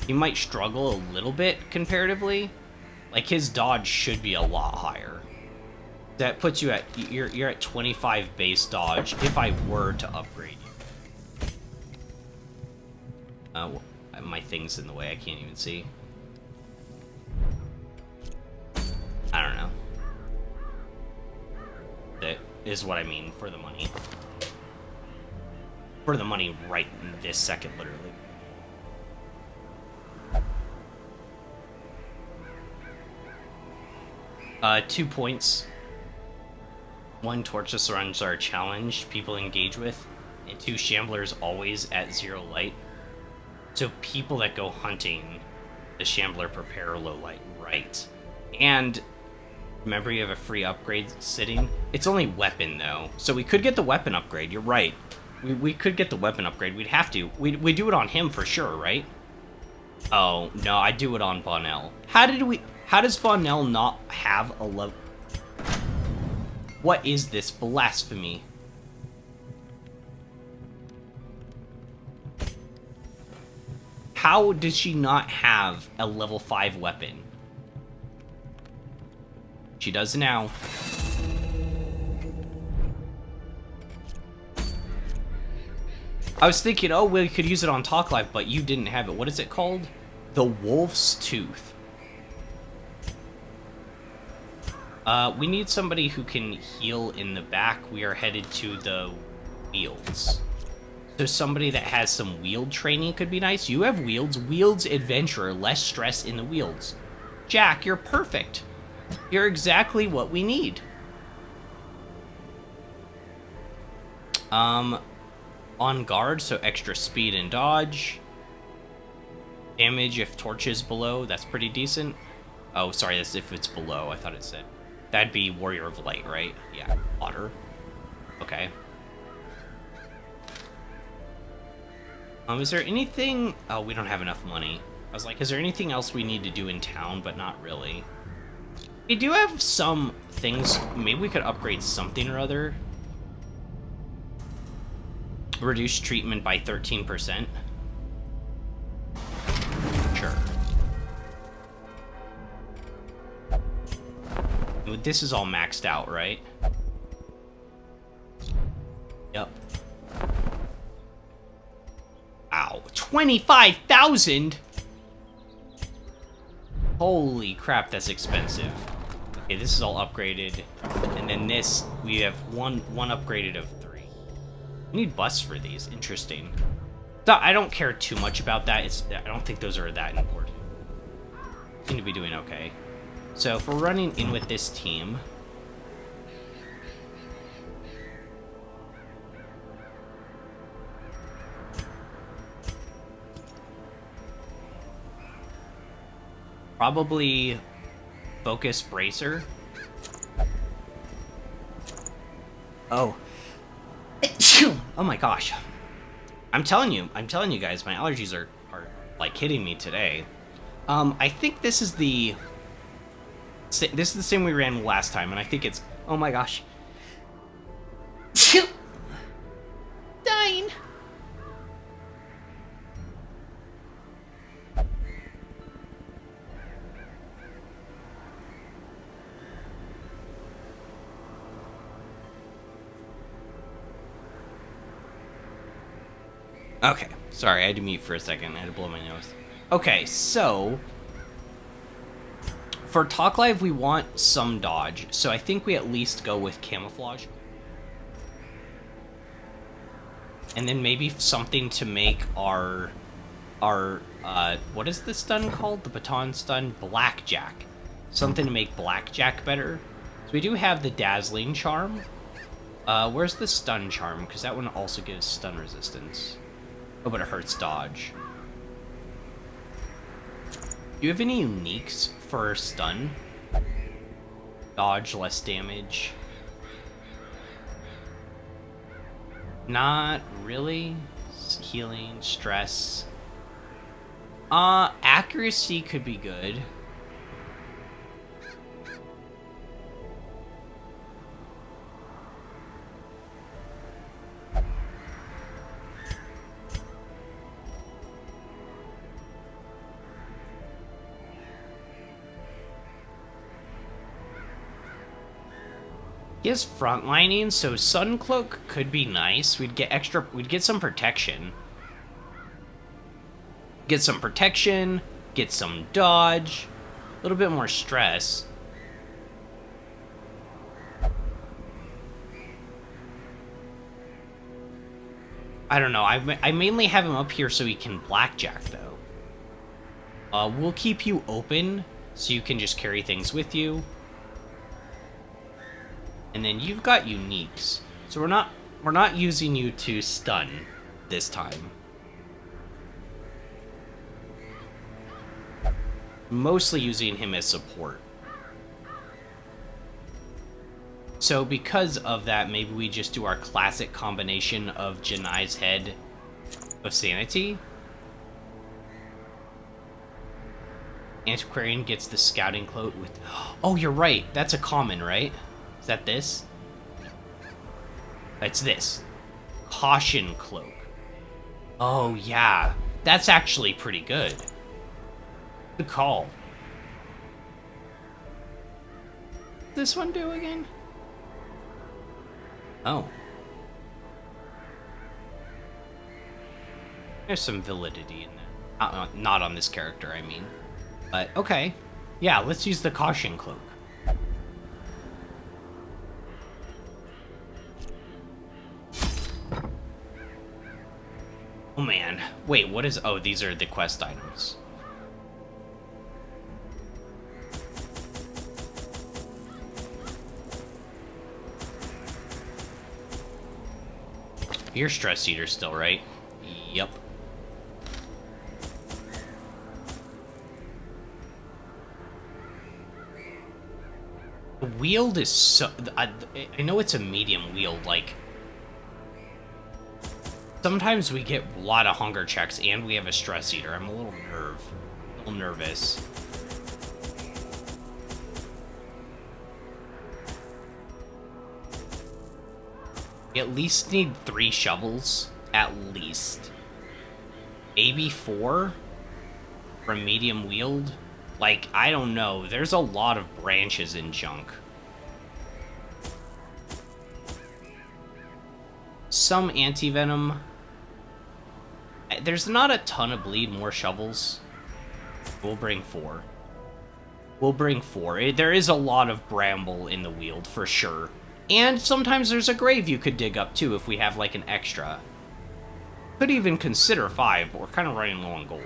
he might struggle a little bit comparatively. Like, his dodge should be a lot higher. That puts you at, you're at 25 base dodge if I were to upgrade you. My thing's in the way, I can't even see. I don't know. That is what I mean for the money. For the money right this second, literally. Uh, 2 points. 1, torches runs are a challenge people engage with, and 2, Shamblers always at 0 light. So people that go hunting, the Shambler prepare low light, right? And remember, you have a free upgrade sitting. It's only weapon though, so we could get the weapon upgrade. You're right. We could get the weapon upgrade. We'd have to. We do it on him for sure, right? Oh no, I do it on Bonnell. How does Bonnell not have a level? What is this blasphemy? How does she not have a level 5 weapon? She does now. I was thinking, oh, we could use it on Talk Live, but you didn't have it. What is it called? The Wolf's Tooth. We need somebody who can heal in the back. We are headed to the Wields. So somebody that has some wield training could be nice. You have wields. Wields adventurer. Less stress in the wields. Jack, you're perfect. You're exactly what we need. On guard, so extra speed and dodge. Damage if torch is below. That's pretty decent. Oh, sorry, that's if it's below. I thought it said. That'd be Warrior of Light, right? Yeah, water. Okay. Is there anything... Oh, we don't have enough money. I was like, is there anything else we need to do in town? But not really. We do have some things. Maybe we could upgrade something or other. Reduce treatment by 13%. Sure. This is all maxed out, right? Yep. Ow. 25,000? Holy crap, that's expensive. Okay, this is all upgraded. And then this, we have one upgraded of 3. We need busts for these. Interesting. I don't care too much about that. I don't think those are that important. Seem to be doing okay. So if we're running in with this team... Probably Focus Bracer. Oh. Oh my gosh. I'm telling you guys, my allergies are like hitting me today. I think this is the same we ran last time, and I think it's, oh my gosh. Dying. Okay, sorry, I had to mute for a second. I had to blow my nose. Okay, so for Talk Live, we want some dodge, so I think we at least go with camouflage. And then maybe something to make our what is the stun called? The baton stun? Blackjack. Something to make Blackjack better. So we do have the Dazzling Charm. Where's the Stun Charm? Because that one also gives stun resistance. Oh, but it hurts dodge. Do you have any uniques for stun? Dodge, less damage. Not really. Healing, stress. Accuracy could be good. He has frontlining, so Sun Cloak could be nice. We'd get some protection. Get some protection, get some dodge, a little bit more stress. I don't know, I mainly have him up here so he can Blackjack, though. We'll keep you open, so you can just carry things with you. And then you've got uniques, so we're not using you to stun this time. Mostly using him as support. So because of that, maybe we just do our classic combination of Janai's Head of Sanity. Antiquarian gets the Scouting Cloak with... Oh, you're right. That's a common, right? Is that this? It's this. Caution Cloak. Oh, yeah. That's actually pretty good. Good call. What's this one do again? Oh. There's some validity in that. Not on this character, I mean. But, okay. Yeah, let's use the Caution Cloak. Oh man, wait, what is... Oh, these are the quest items. You're Stress Eater still, right? Yep. The wield is so... I know it's a medium wield, like... Sometimes we get a lot of hunger checks and we have a stress eater. I'm a little nervous. We at least need 3 shovels. At least. Maybe 4? From medium wield? Like, I don't know. There's a lot of branches in junk. Some anti-venom. There's not a ton of bleed, more shovels. We'll bring 4. We'll bring 4. There is a lot of bramble in the wield, for sure. And sometimes there's a grave you could dig up, too, if we have, like, an extra. Could even consider 5, but we're kind of running low on gold.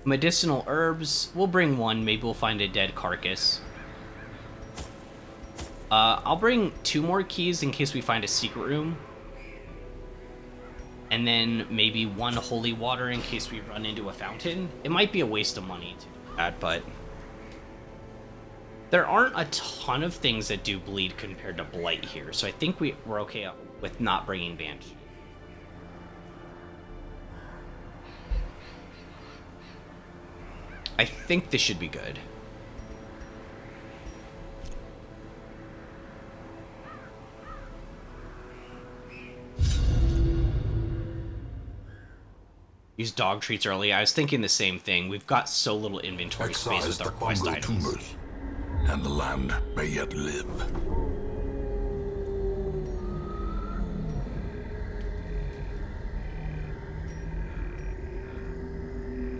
Medicinal herbs. We'll bring 1. Maybe we'll find a dead carcass. I'll bring 2 more keys in case we find a secret room. And then maybe 1 holy water in case we run into a fountain. It might be a waste of money to do that, but... there aren't a ton of things that do bleed compared to Blight here, so I think we're okay with not bringing Banshee. I think this should be good. Use dog treats early. I was thinking the same thing. We've got so little inventory space with our quest items. Tumors, and the land may yet live.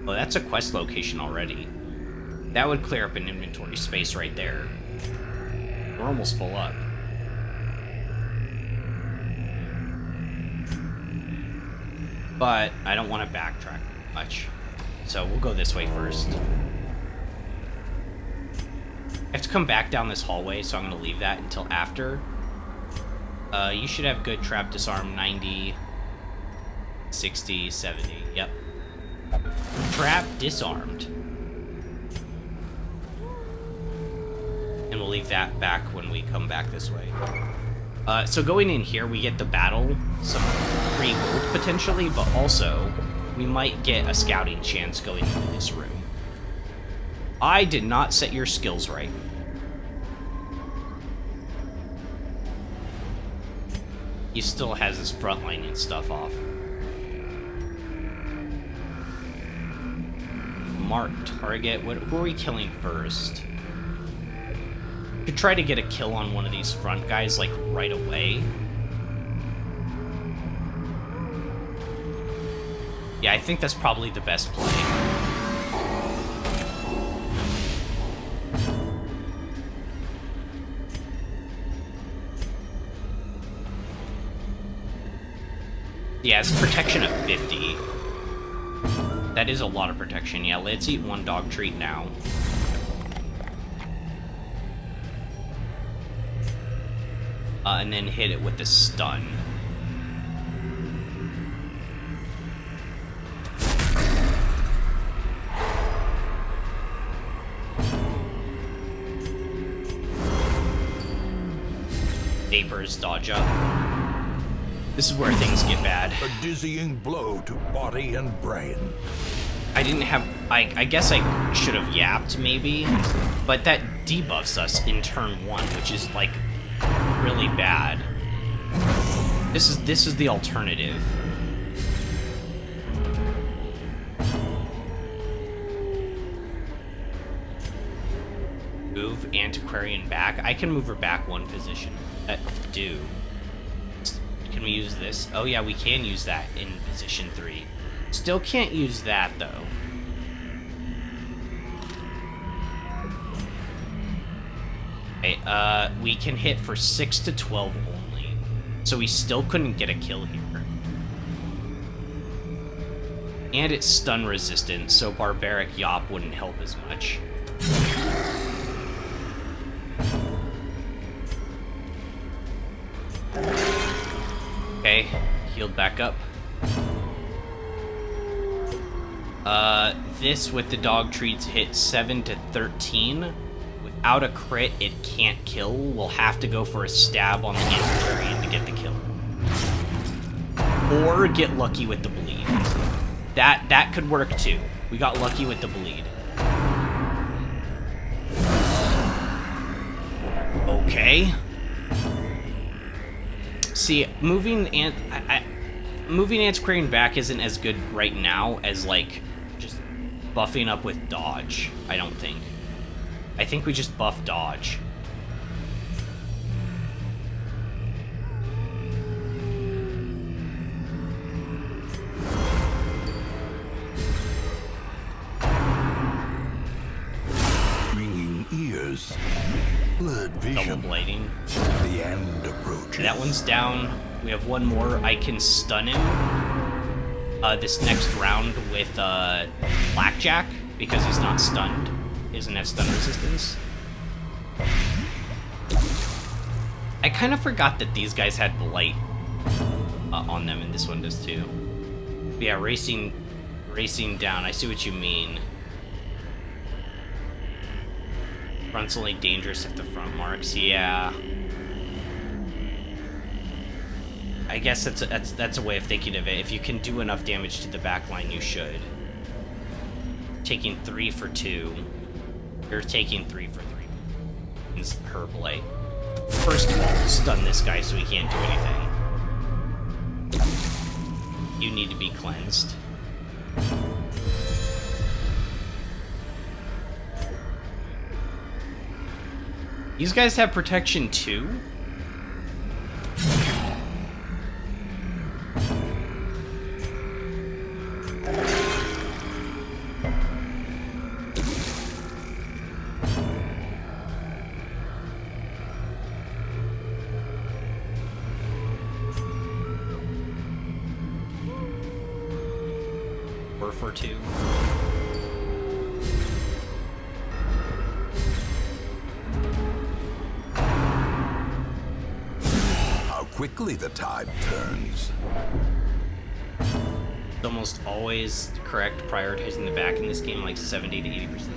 Oh, that's a quest location already. That would clear up an inventory space right there. We're almost full up. But I don't want to backtrack much. So we'll go this way first. I have to come back down this hallway, so I'm going to leave that until after. You should have good trap disarm 90, 60, 70. Yep. Trap disarmed. And we'll leave that back when we come back this way. So going in here, we get the battle, some free gold potentially, but also we might get a scouting chance going into this room. I did not set your skills right. He still has his frontlining stuff off. Mark target. Who are we killing first? Could try to get a kill on one of these front guys, like, right away. Yeah, I think that's probably the best play. Yeah, it's protection of 50. That is a lot of protection. Yeah, let's eat 1 dog treat now. And then hit it with the stun. Vapors dodge up. This is where things get bad. A dizzying blow to body and brain. I didn't have... I guess I should have yapped, maybe. But that debuffs us in turn 1, which is, like, really bad. This is the alternative. Move Antiquarian back. I can move her back 1 position. Do. Can we use this? Oh yeah, we can use that in position 3. Still can't use that though. Okay, we can hit for 6 to 12 only. So we still couldn't get a kill here. And it's stun resistant, so Barbaric Yop wouldn't help as much. Okay, healed back up. This with the dog treats hit 7 to 13. Without a crit, it can't kill. We'll have to go for a stab on the Antiquarian to get the kill. Or get lucky with the bleed. That could work too. We got lucky with the bleed. Okay. See, moving Antiquarian back isn't as good right now as, like, just buffing up with dodge, I don't think. I think we just buff dodge. Ringing ears. Blurred vision. Double blading. The end approaches. That one's down. We have one more. I can stun him this next round with Blackjack because he's not stunned. He doesn't have stun resistance. I kind of forgot that these guys had Blight on them, and this one does too. But yeah, racing down. I see what you mean. Front's only dangerous if the front marks. Yeah. I guess that's a way of thinking of it. If you can do enough damage to the back line, you should. Taking 3 for 2. You're taking 3 for 3. It's her Blight. First of all, stun this guy so he can't do anything. You need to be cleansed. These guys have protection too? For 2. How quickly the tide turns. It's almost always correct prioritizing the back in this game, like 70 to 80%.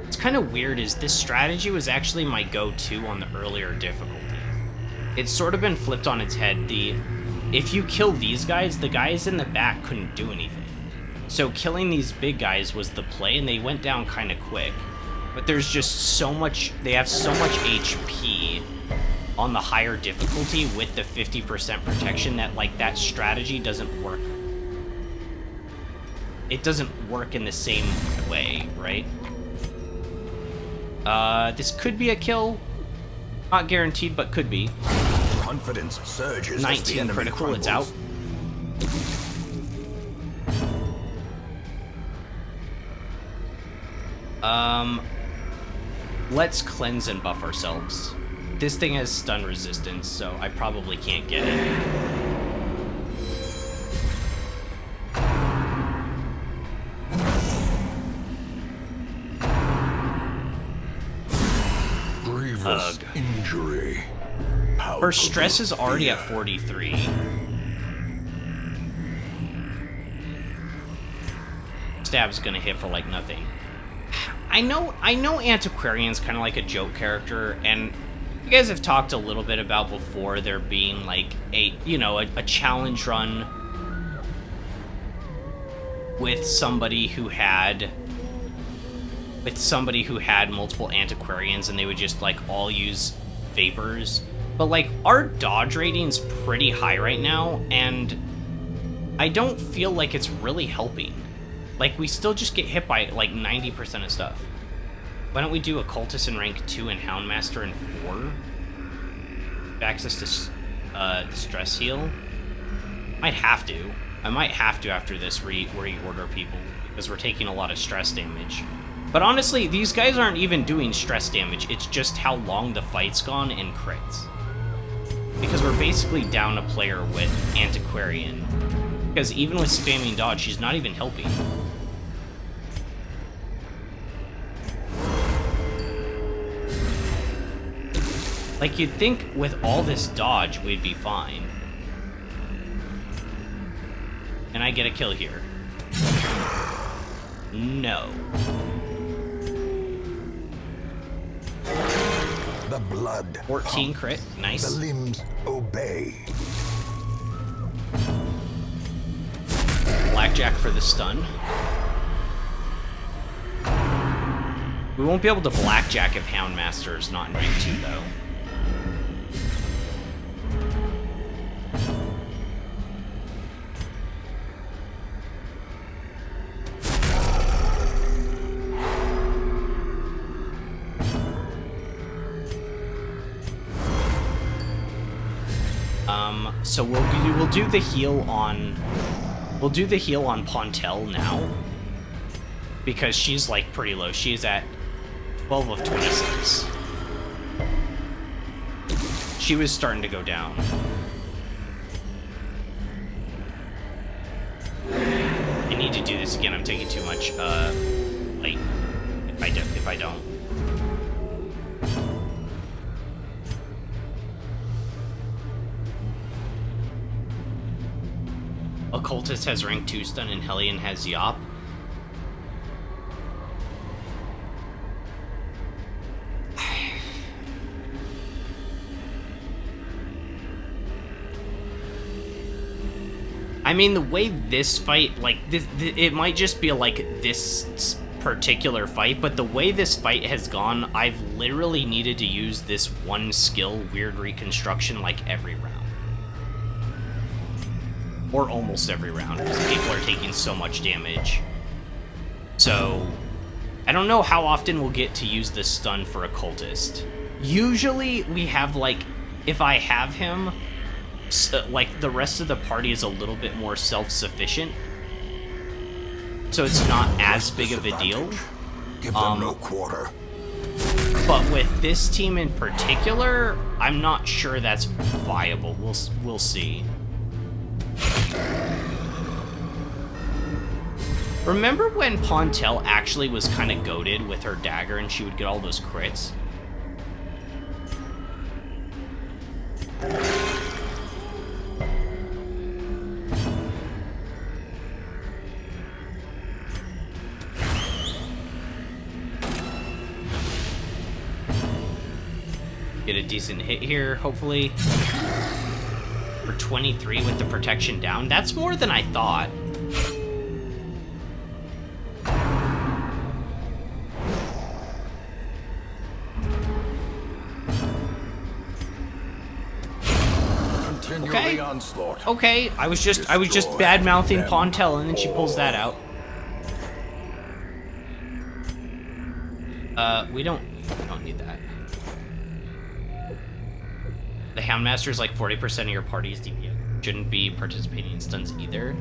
What's kind of weird is this strategy was actually my go-to on the earlier difficulties. It's sort of been flipped on its head. If you kill these guys, the guys in the back couldn't do anything. So killing these big guys was the play, and they went down kind of quick. But there's just so much, they have so much HP on the higher difficulty with the 50% protection that, like, that strategy doesn't work. It doesn't work in the same way, right? This could be a kill. Not guaranteed, but could be. Confidence surges. 19 critical, it's out. Let's cleanse and buff ourselves. This thing has stun resistance, so I probably can't get it. Grievous injury. Her stress is already at 43. Stab's gonna hit for like nothing. I know Antiquarian's kind of like a joke character, and you guys have talked a little bit about before there being like a challenge run with somebody who had multiple Antiquarians, and they would just like all use vapors. But like our dodge rating's pretty high right now, and I don't feel like it's really helping. Like, we still just get hit by, like, 90% of stuff. Why don't we do Occultist in rank 2 and Houndmaster in 4? Access to stress heal. I might have to after this reorder people, because we're taking a lot of stress damage. But honestly, these guys aren't even doing stress damage. It's just how long the fight's gone and crits. Because we're basically down a player with Antiquarian. Because even with spamming dodge, she's not even helping. Like, you'd think with all this dodge, we'd be fine. And I get a kill here. No. The blood. 14 crit, nice. The limbs obey. Blackjack for the stun. We won't be able to Blackjack if Houndmaster is not in rank 2, though. So we'll do the heal on Pontel now, because she's like pretty low. She's at 12 of 26. She was starting to go down. I need to do this again. I'm taking too much light if I don't. Occultist has rank 2 stun and Hellion has Yop. I mean, the way this fight, like, it might just be like this particular fight, but the way this fight has gone, I've literally needed to use this one skill, Weird Reconstruction, like every round. Or almost every round, because people are taking so much damage. So, I don't know how often we'll get to use this stun for Occultist. Usually, we have, like, if I have him, like, the rest of the party is a little bit more self-sufficient. So it's not as big of a deal. Give them no quarter. But with this team in particular, I'm not sure that's viable. We'll see. Remember when Pontel actually was kind of goated with her dagger and she would get all those crits? Get a decent hit here, hopefully. For 23 with the protection down. That's more than I thought. Okay. Okay, I was just bad-mouthing Pontel, and then she pulls that out. We don't need that. The Houndmaster is like 40% of your party's DPS. Shouldn't be participating in stuns either.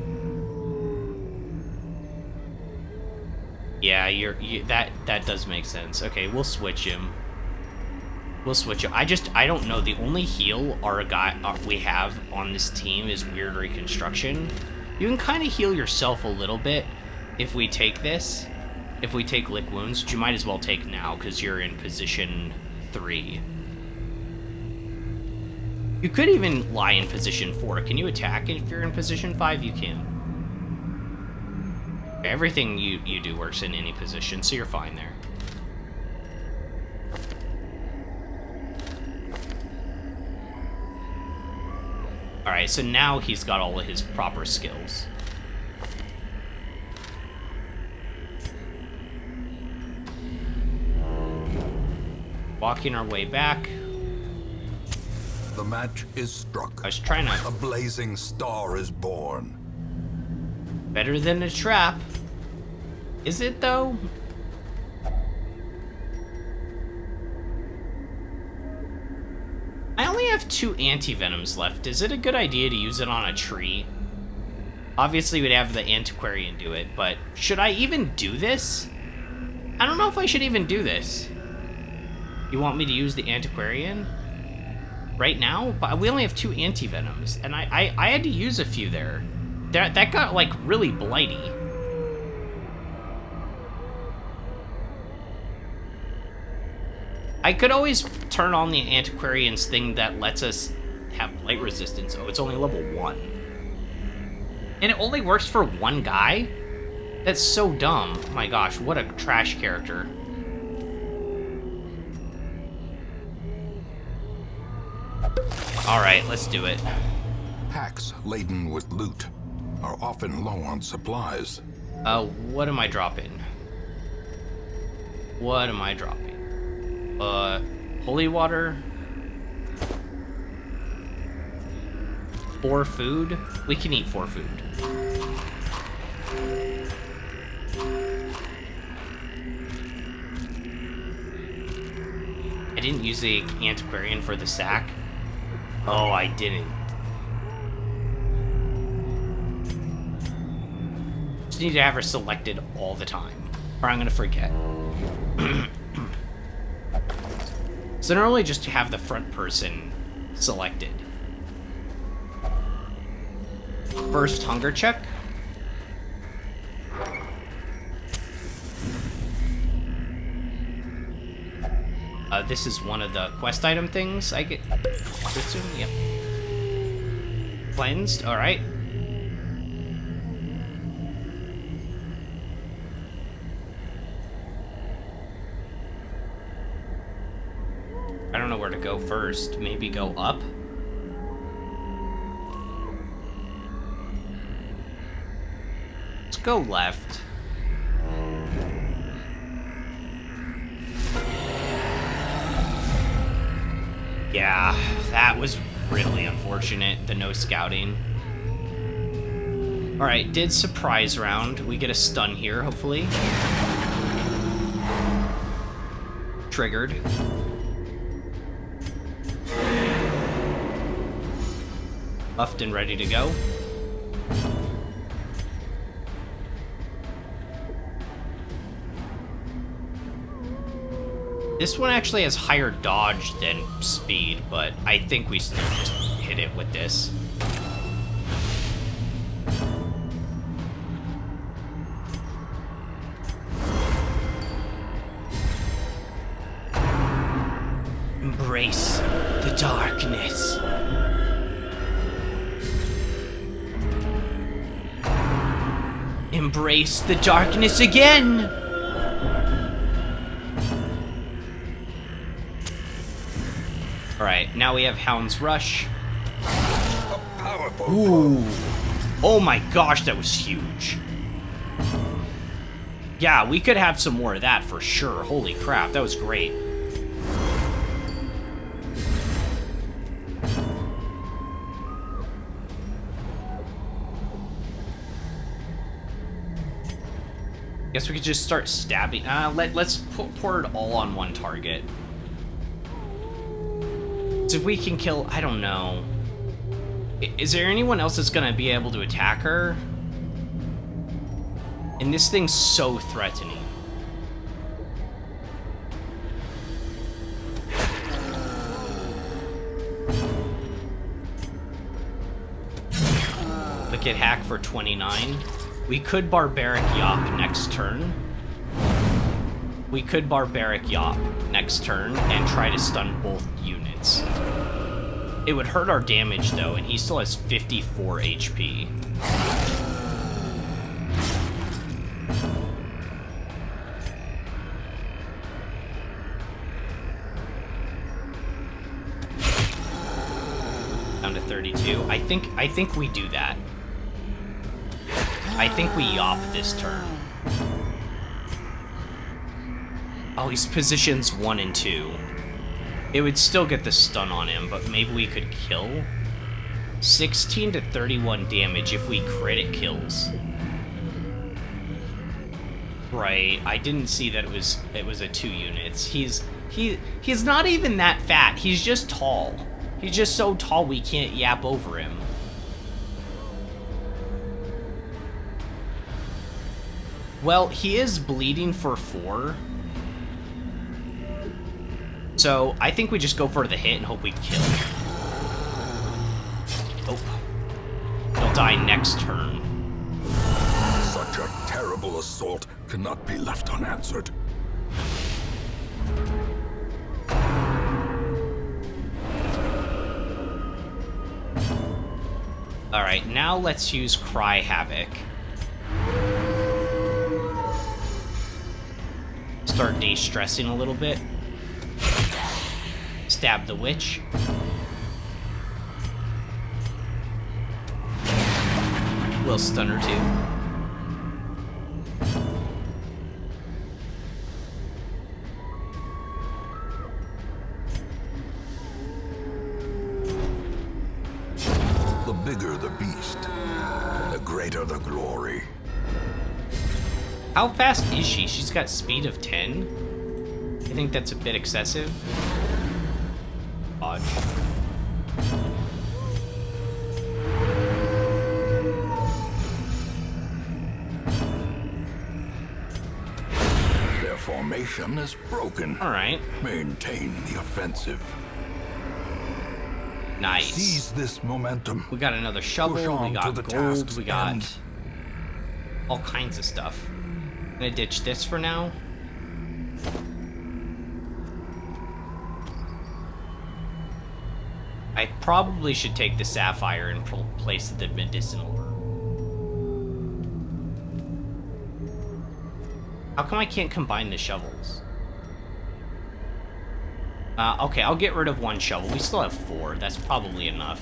Yeah, that does make sense. Okay, we'll switch him. We'll switch him. I don't know. The only heal we have on this team is Weird Reconstruction. You can kind of heal yourself a little bit if we take this. If we take Lick Wounds, which you might as well take now because you're in position 3. You could even lie in position 4. Can you attack if you're in position 5? You can. Everything you do works in any position, so you're fine there. Alright, so now he's got all of his proper skills. Walking our way back. The match is struck. I was trying to... A blazing star is born. Better than a trap. Is it, though? I only have 2 anti-venoms left. Is it a good idea to use it on a tree? Obviously, we'd have the Antiquarian do it, but should I even do this? I don't know if I should even do this. You want me to use the Antiquarian right now? But we only have 2 anti-venoms, and I had to use a few there. That got, like, really blighty. I could always turn on the Antiquarian's thing that lets us have blight resistance. Oh, it's only level 1. And it only works for 1 guy? That's so dumb. Oh my gosh, what a trash character. Alright, let's do it. Packs laden with loot. are often low on supplies. What am I dropping? What am I dropping? Holy water? 4 food? We can eat 4 food. I didn't use the antiquarian for the sack. Oh, I didn't. Just need to have her selected all the time, or I'm gonna forget. So normally just to have the front person selected. First hunger check. This is one of the quest item things I get. I assume, yep. Cleansed, all right. I don't know where to go first. Maybe go up. Let's go left. Yeah, that was really unfortunate, the no scouting. Alright, did surprise round. We get a stun here, hopefully. Triggered. Buffed and ready to go. This one actually has higher dodge than speed, but I think we still just hit it with this. Embrace the darkness. Embrace the darkness again! Alright, now we have Hound's Rush. A powerful Ooh. Oh my gosh, that was huge. Yeah, we could have some more of that for sure. Holy crap, that was great. Guess we could just start stabbing. Let's pour it all on one target. So if we can kill, I don't know. Is there anyone else that's gonna be able to attack her? And this thing's so threatening. Look at hack for 29. We could Barbaric Yop next turn. We could Barbaric Yop next turn and try to stun both units. It would hurt our damage though, and he still has 54 HP. Down to 32. I think we do that. I think we Yop this turn. Oh, he's positions 1 and 2. It would still get the stun on him, but maybe we could kill. 16 to 31 damage if we crit it kills. Right, I didn't see that it was a 2 units. He's not even that fat. He's just tall. He's just so tall we can't yap over him. Well, he is bleeding for 4. So, I think we just go for the hit and hope we kill. Oh. He'll die next turn. Such a terrible assault cannot be left unanswered. Alright, now let's use Cry Havoc. Start de-stressing a little bit. Stab the witch. Will stun her too. The bigger the beast, the greater the glory. How fast is she? She's got speed of 10. I think that's a bit excessive. Odd. Their formation is broken. All right. Maintain the offensive. Nice. Seize this momentum. We got another shovel. Push on We got to the gold. task's We got end. all kinds of stuff. I'm gonna ditch this for now. I probably should take the sapphire in place of the medicinal herb. How come I can't combine the shovels? Okay, I'll get rid of one shovel. We still have 4. That's probably enough.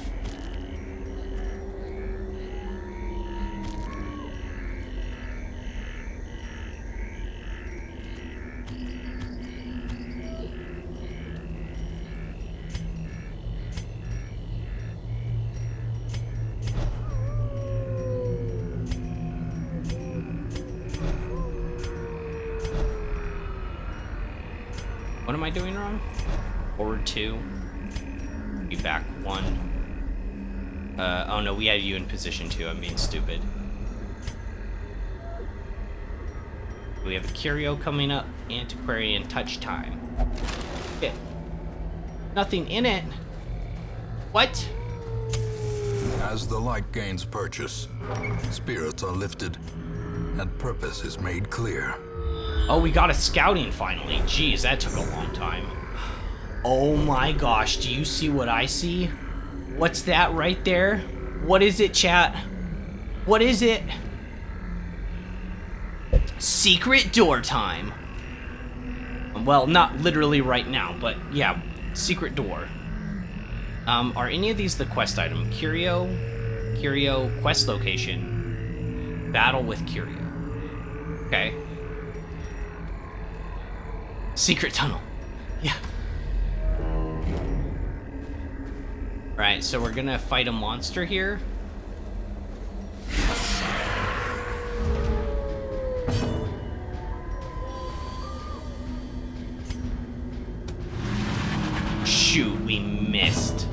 What am I doing wrong? Forward 2. Be back 1. Oh no, we had you in position 2. I'm being stupid. We have a curio coming up. Antiquarian touch time. Okay. Nothing in it. What? As the light gains purchase, spirits are lifted, and purpose is made clear. Oh, we got a scouting finally. Jeez, that took a long time. Oh my gosh, do you see what I see? What's that right there? What is it, chat? What is it? Secret door time. Well, not literally right now, but yeah, secret door. Are any of these the quest item? Curio, quest location, battle with Curio. Okay. Secret tunnel. Yeah. Right, so we're gonna fight a monster here. Shoot, we missed.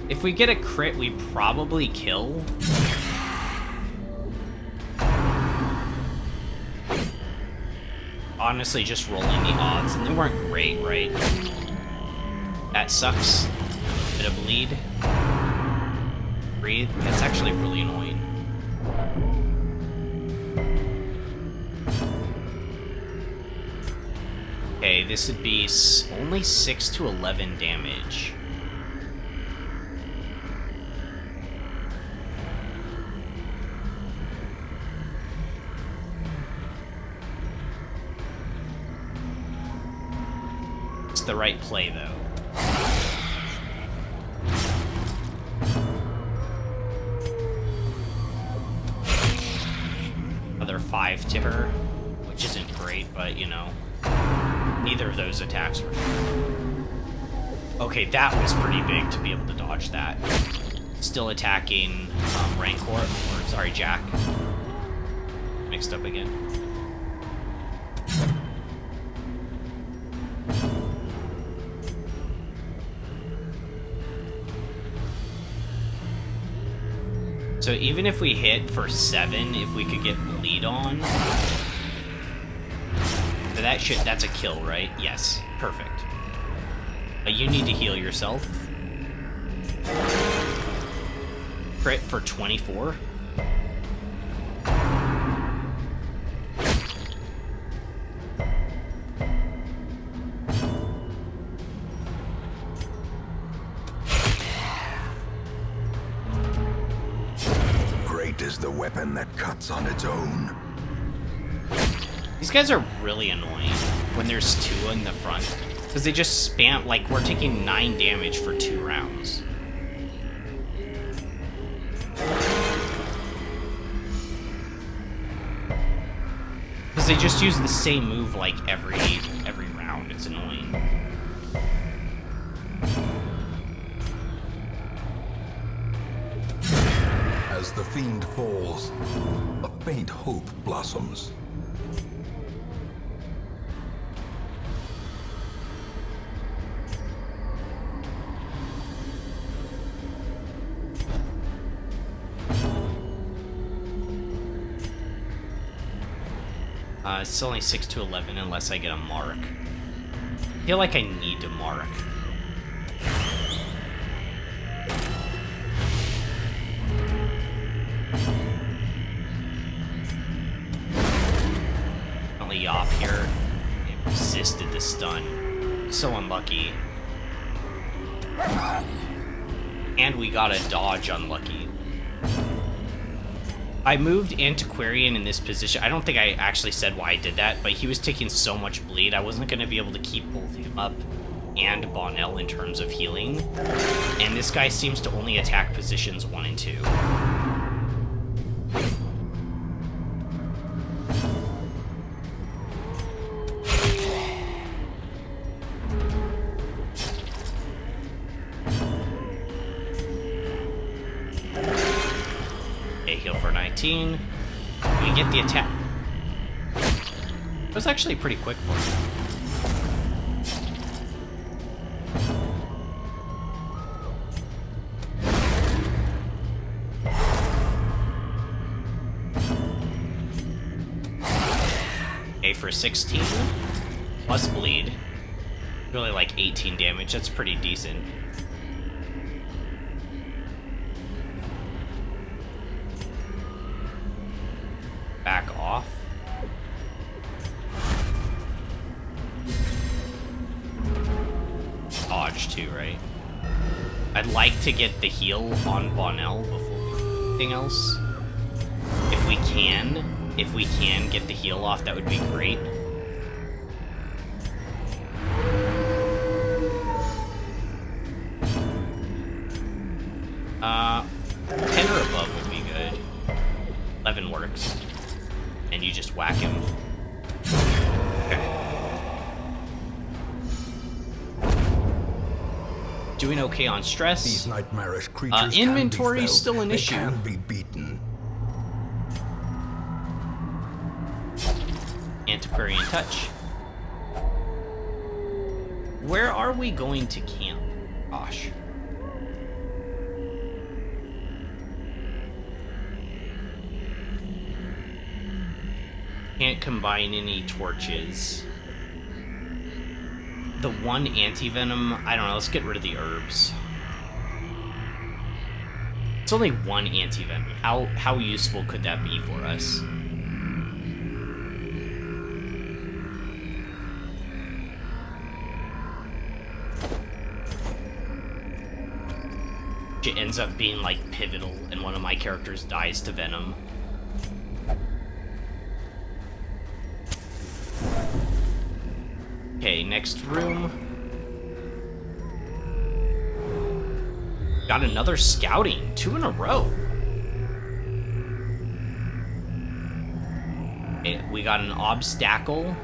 If we get a crit, we probably kill. Honestly, just rolling the odds, and they weren't great, right? That sucks. Bit of bleed. Breathe. That's actually really annoying. Okay, this would be only 6 to 11 damage. The right play, though. Another 5 to her, which isn't great, but you know, neither of those attacks were. Okay, that was pretty big to be able to dodge that. Still attacking Rancor, or sorry, Jack. Mixed up again. So even if we hit for 7, if we could get bleed on, that shit, that's a kill, right? Yes, perfect. But you need to heal yourself. Crit for 24. the weapon that cuts on its own. These guys are really annoying when there's 2 in the front. Because they just spam, like, we're taking 9 damage for 2 rounds. Because they just use the same move, like, every round. It's annoying. As the fiend falls, a faint hope blossoms. It's only 6 to 11 unless I get a mark. I feel like I need to mark. Only Yop here. It resisted the stun. So unlucky. And we got a dodge unlucky. I moved Antiquarian in this position. I don't think I actually said why I did that, but he was taking so much bleed, I wasn't going to be able to keep both him up and Bonnell in terms of healing. And this guy seems to only attack positions 1 and 2. Heal for 19. We get the attack. It was actually pretty quick for him. A for 16. Plus bleed. Really like 18 damage. That's pretty decent. Back off. Dodge too, right? I'd like to get the heal on Bonnell before anything else. If we can get the heal off, that would be great. Uh, 10 or above would be good. 11 works. And you just whack him. Okay. Doing okay on stress. These nightmarish creatures inventory can be is still an they issue. Can be beaten. Antiquarian touch. Where are we going to camp? Gosh. Can't combine any torches. The one anti-venom, I don't know, let's get rid of the herbs. It's only one anti-venom. How useful could that be for us? It ends up being like pivotal and one of my characters dies to venom. Okay, next room. Got another scouting, 2 in a row. Okay, we got an obstacle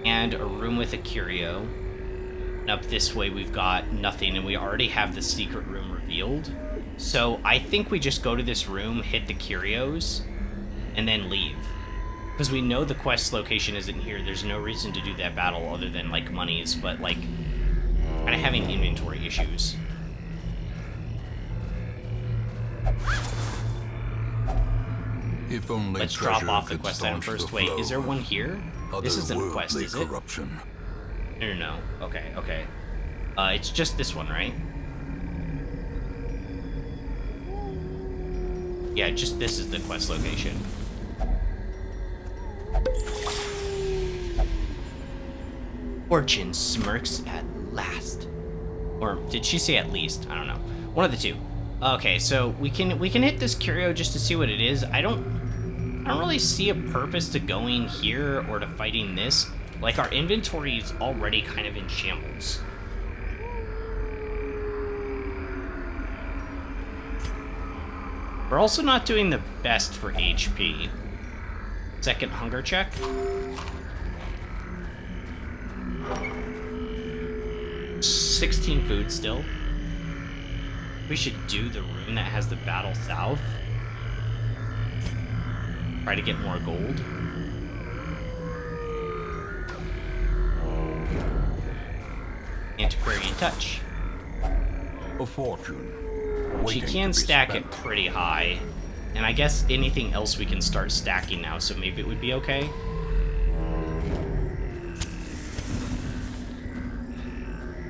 and a room with a curio. And up this way we've got nothing, and we already have the secret room revealed. So I think we just go to this room, hit the curios, and then leave. Because we know the quest location isn't here. There's no reason to do that battle other than, like, monies, but, like, kind of having inventory issues. If only Let's drop treasure off the could quest item staunch first. the Wait, flow is there one of here? This isn't a quest, otherworldly is it? corruption. No. Okay. It's just this one, right? Yeah, just this is the quest location. Fortune smirks at last. Or did she say at least? I don't know. One of the two. Okay, so we can hit this curio just to see what it is. I don't really see a purpose to going here or to fighting this. Like, our inventory is already kind of in shambles. We're also not doing the best for HP. Second hunger check. $16 food still. We should do the room that has the Battle South. Try to get more gold. Antiquarian Touch. A fortune. She can stack it pretty high. And I guess anything else we can start stacking now, so maybe it would be okay.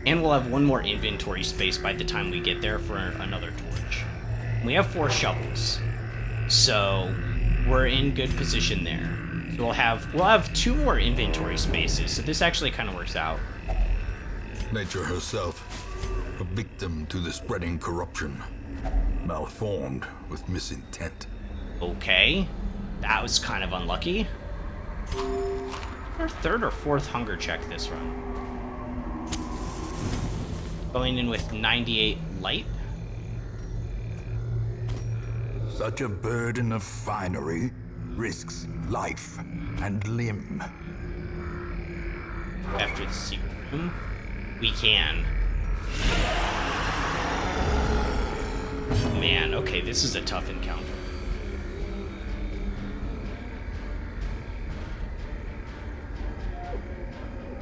And we'll have one more inventory space by the time we get there for another torch. We have 4 shovels, so we're in good position there. So we'll have 2 more inventory spaces, so this actually kind of works out. Nature herself, a victim to the spreading corruption, malformed with misintent. Okay, that was kind of unlucky. Our 3rd or 4th hunger check this run. Going in with 98 light. Such a burden of finery risks life and limb. After the secret room, we can. Man, okay, this is a tough encounter.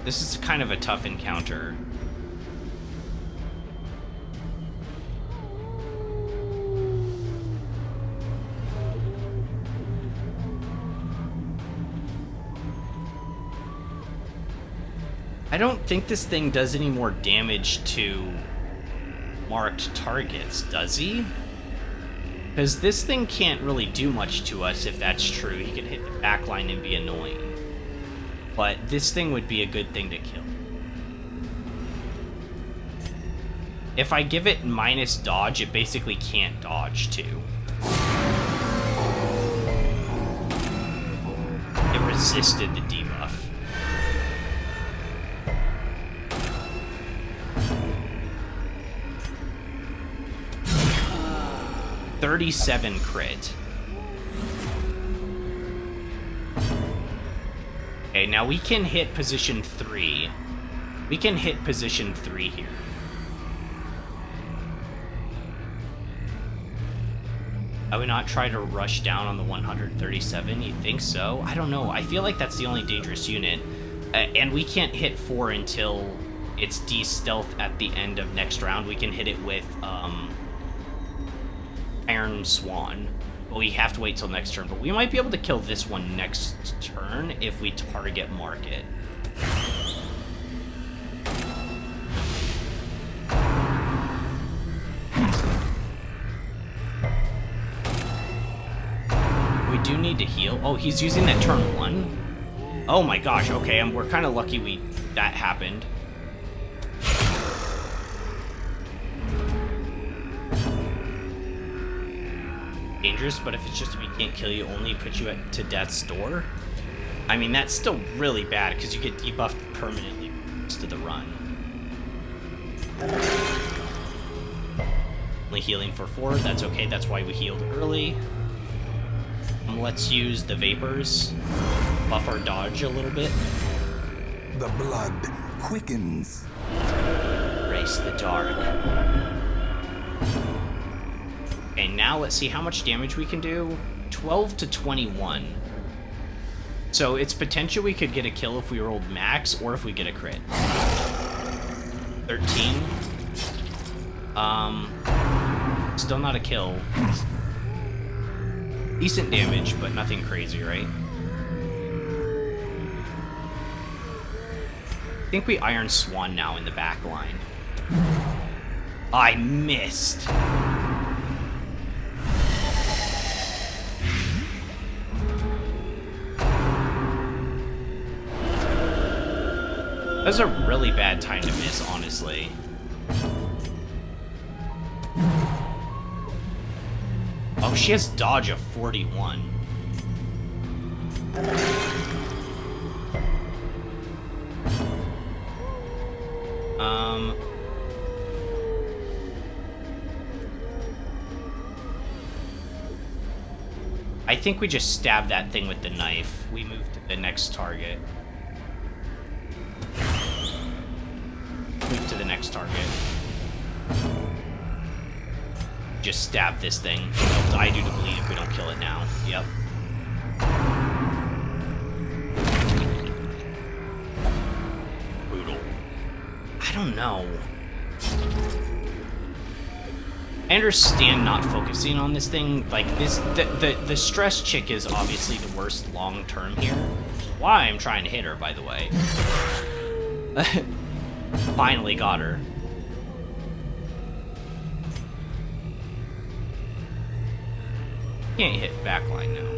This is kind of a tough encounter. I don't think this thing does any more damage to marked targets, does he? Because this thing can't really do much to us if that's true. He can hit the backline and be annoying. But this thing would be a good thing to kill. If I give it minus dodge, it basically can't dodge too. It resisted the debuff. $37 crit. Okay, now we can hit position 3. We can hit position 3 here. I would not try to rush down on the 137. You think so? I don't know. I feel like that's the only dangerous unit. And we can't hit 4 until it's de-stealth at the end of next round. We can hit it with Iron Swan. But we have to wait till next turn. But we might be able to kill this one next turn if we target market. We do need to heal. Oh, he's using that turn 1? Oh my gosh, okay, we're kind of lucky that happened. Dangerous, but if it's just we can't kill you, only put you to death's door. I mean, that's still really bad because you get debuffed permanently to the run. Only healing for 4, that's okay, that's why we healed early. Let's use the vapors, buff our dodge a little bit. The blood quickens. Race the dark. Okay, now let's see how much damage we can do. 12 to 21. So it's potential we could get a kill if we rolled max or if we get a crit. 13. Still not a kill. Decent damage, but nothing crazy, right? I think we Iron Swan now in the back line. I missed. That was a really bad time to miss, honestly. she has dodge of 41. I think we just stab that thing with the knife. We move to the next target. Move to the next target. Just stab this thing. It'll die due to bleed if we don't kill it now. Yep. Brutal. I don't know. I understand not focusing on this thing. Like, this, the stress chick is obviously the worst long term here. Why I'm trying to hit her, by the way. Finally got her. Can't hit backline now.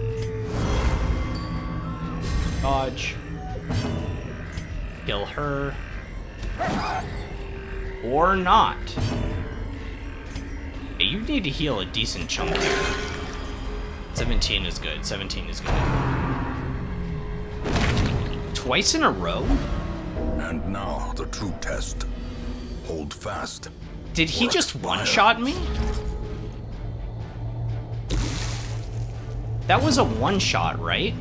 Dodge. Kill her. Or not. Hey, you need to heal a decent chunk here. 17 is good. 17 is good. Twice in a row? And now the true test. Hold fast. Did he just one-shot me? That was a one-shot, right?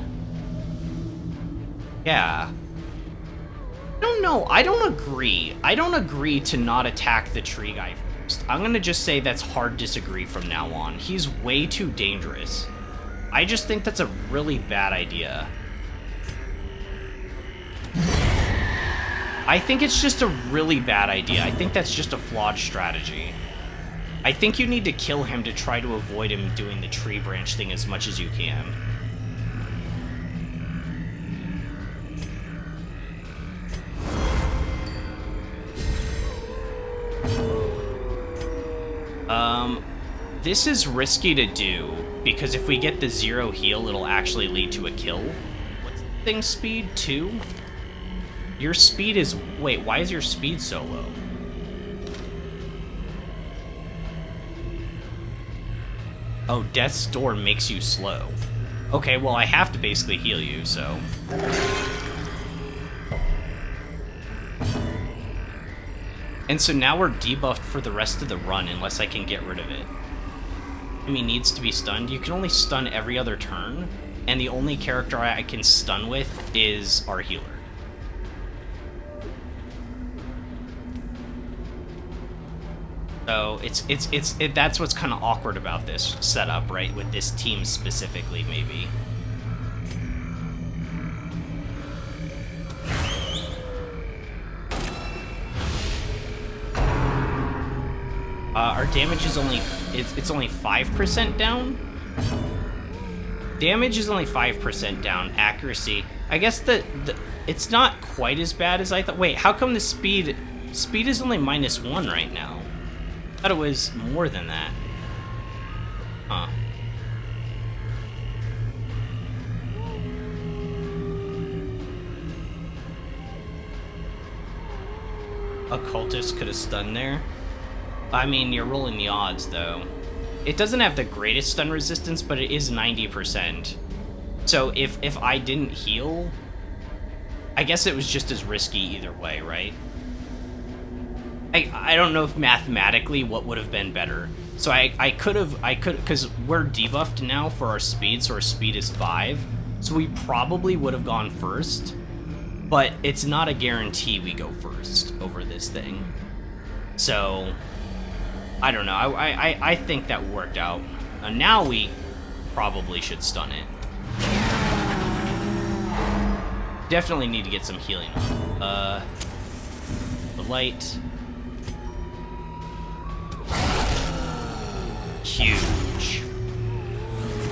Yeah. I don't know. I don't agree. I don't agree to not attack the tree guy first. I'm gonna just say that's hard disagree from now on. He's way too dangerous. I just think that's a really bad idea. I think it's just a really bad idea. I think that's just a flawed strategy. I think you need to kill him to try to avoid him doing the tree branch thing as much as you can. This is risky to do, because if we get the 0 heal, it'll actually lead to a kill. What's the thing's speed? 2? Your speed is... Wait, why is your speed so low? Oh, Death's Door makes you slow. Okay, well, I have to basically heal you, so... And so now we're debuffed for the rest of the run, unless I can get rid of it. Enemy needs to be stunned. You can only stun every other turn, and the only character I can stun with is our healer. So that's what's kind of awkward about this setup, right? With this team specifically, maybe. Our damage is only it's only 5% down. Damage is only 5% down. Accuracy, I guess it's not quite as bad as I thought. Wait, how come the speed is only -1 right now? I thought it was more than that. Huh. Occultist could have stunned there. I mean, you're rolling the odds, though. It doesn't have the greatest stun resistance, but it is 90%. So if I didn't heal, I guess it was just as risky either way, right? I don't know if mathematically what would have been better. So I could, because we're debuffed now for our speed, so our speed is 5. So we probably would have gone first, but it's not a guarantee we go first over this thing. So, I don't know. I think that worked out. Now we probably should stun it. Definitely need to get some healing on. The light. Huge.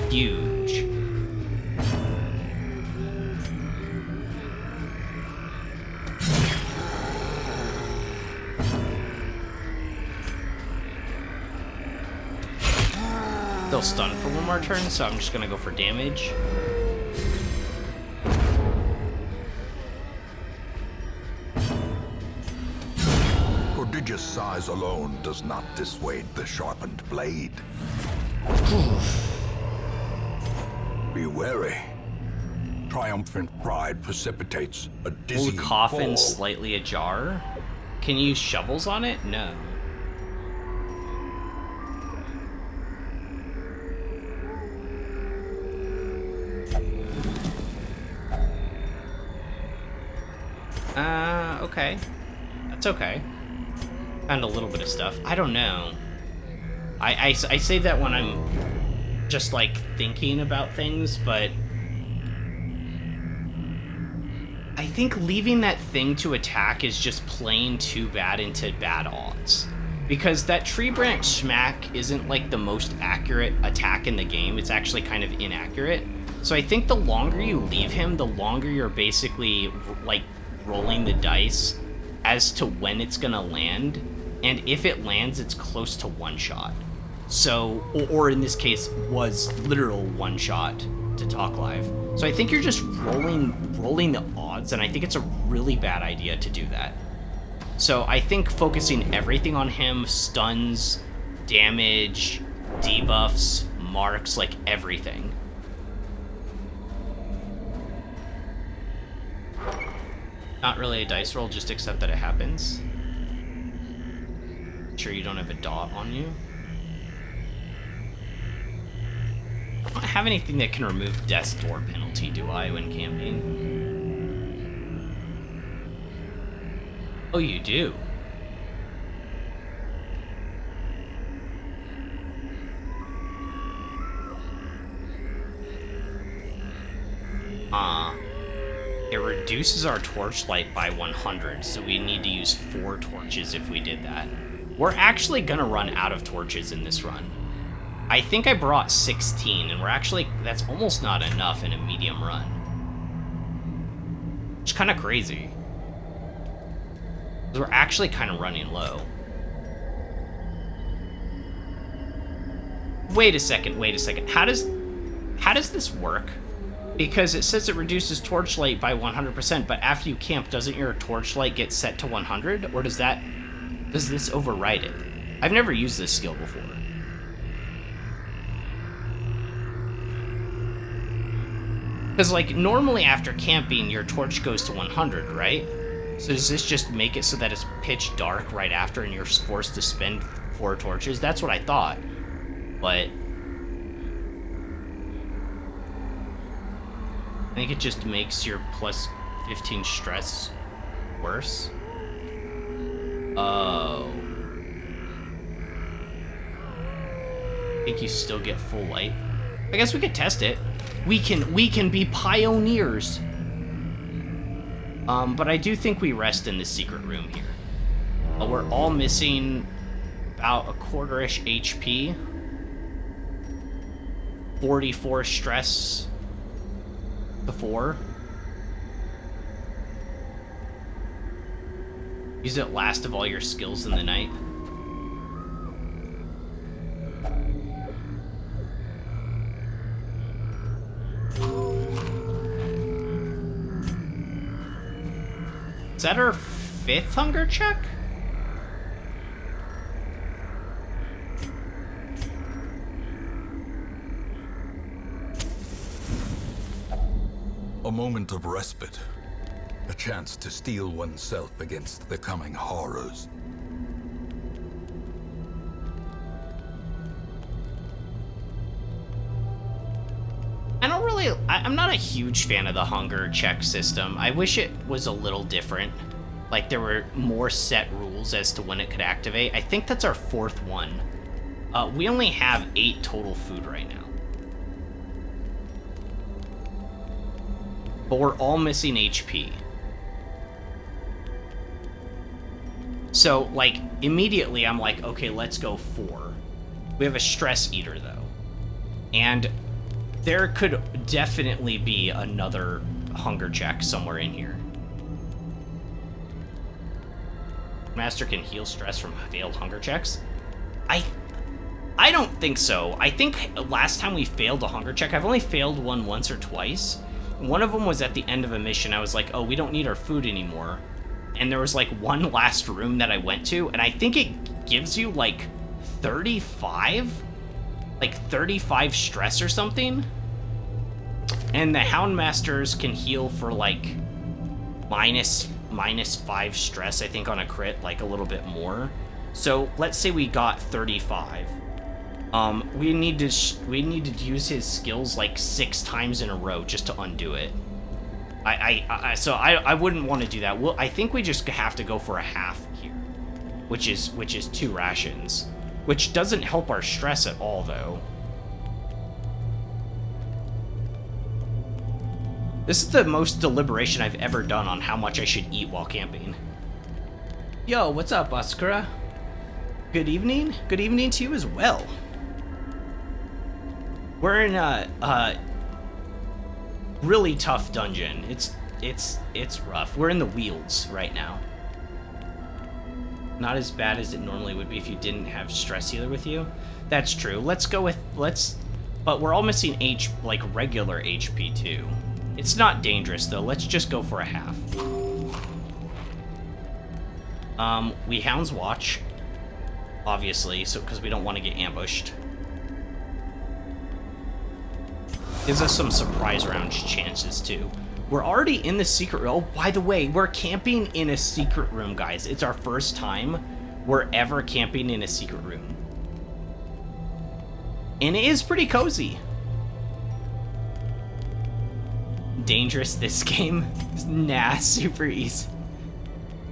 Huge. They'll stun for one more turn, so I'm just gonna go for damage. Prodigious size alone does not dissuade the sharpened blade. Be wary. Triumphant pride precipitates a Old dizzying coffin fall. slightly ajar. Can you use shovels on it? No. Okay. That's okay. Found a little bit of stuff. I don't know. I say that when I'm just, like, thinking about things, but I think leaving that thing to attack is just playing too bad into bad odds. Because that tree branch smack isn't, like, the most accurate attack in the game. It's actually kind of inaccurate. So I think the longer you leave him, the longer you're basically, like, rolling the dice as to when it's gonna land. And if it lands, it's close to one shot. So, or in this case, was literal one shot to talk live. So I think you're just rolling the odds, and I think it's a really bad idea to do that. So I think focusing everything on him, stuns, damage, debuffs, marks, like everything. Not really a dice roll, just accept that it happens. Sure you don't have a dot on you. I don't have anything that can remove death's door penalty, do I, when camping? Oh, you do. It reduces our torchlight by 100, so we need to use 4 torches if we did that. We're actually gonna run out of torches in this run. I think I brought 16, and that's almost not enough in a medium run. It's kind of crazy. We're actually kind of running low. Wait a second. How does this work? Because it says it reduces torchlight by 100%, but after you camp, doesn't your torchlight get set to 100? Or does this override it? I've never used this skill before. Because, like, normally after camping, your torch goes to 100, right? So does this just make it so that it's pitch dark right after and you're forced to spend 4 torches? That's what I thought. But I think it just makes your plus 15 stress worse. Oh. I think you still get full light. I guess we could test it. We can be pioneers. But I do think we rest in the secret room here. We're all missing about a quarter-ish HP. 44 stress before. Use it last of all your skills in the night. Is that our 5th hunger check? A moment of respite. A chance to steel oneself against the coming horrors. I'm not a huge fan of the hunger check system. I wish it was a little different. Like there were more set rules as to when it could activate. I think that's our 4th one. We only have 8 total food right now. But we're all missing HP. So, like, immediately I'm like, okay, let's go 4. We have a stress eater, though. And there could definitely be another hunger check somewhere in here. Master can heal stress from failed hunger checks? I don't think so. I think last time we failed a hunger check, I've only failed one once or twice. One of them was at the end of a mission. I was like, oh, we don't need our food anymore. And there was like one last room that I went to, and I think it gives you like 35? Like 35 stress or something? And the Houndmasters can heal for like -5 stress, I think, on a crit, like a little bit more. So let's say we got 35. We need to use his skills like 6 times in a row just to undo it. So I wouldn't want to do that. Well, I think we just have to go for a half here, which is 2 rations, which doesn't help our stress at all, though. This is the most deliberation I've ever done on how much I should eat while camping. Yo, what's up, Asakura? Good evening? Good evening to you as well. We're in a really tough dungeon. It's rough. We're in the Wealds right now. Not as bad as it normally would be if you didn't have Stress Healer with you. That's true. But we're all missing regular HP too. It's not dangerous though. Let's just go for a half. We Hound's Watch, obviously, so because we don't want to get ambushed. Gives us some surprise round chances too. We're already in the secret room. Oh, by the way, we're camping in a secret room, guys. It's our first time we're ever camping in a secret room. And it is pretty cozy. Dangerous this game? Nah, super easy.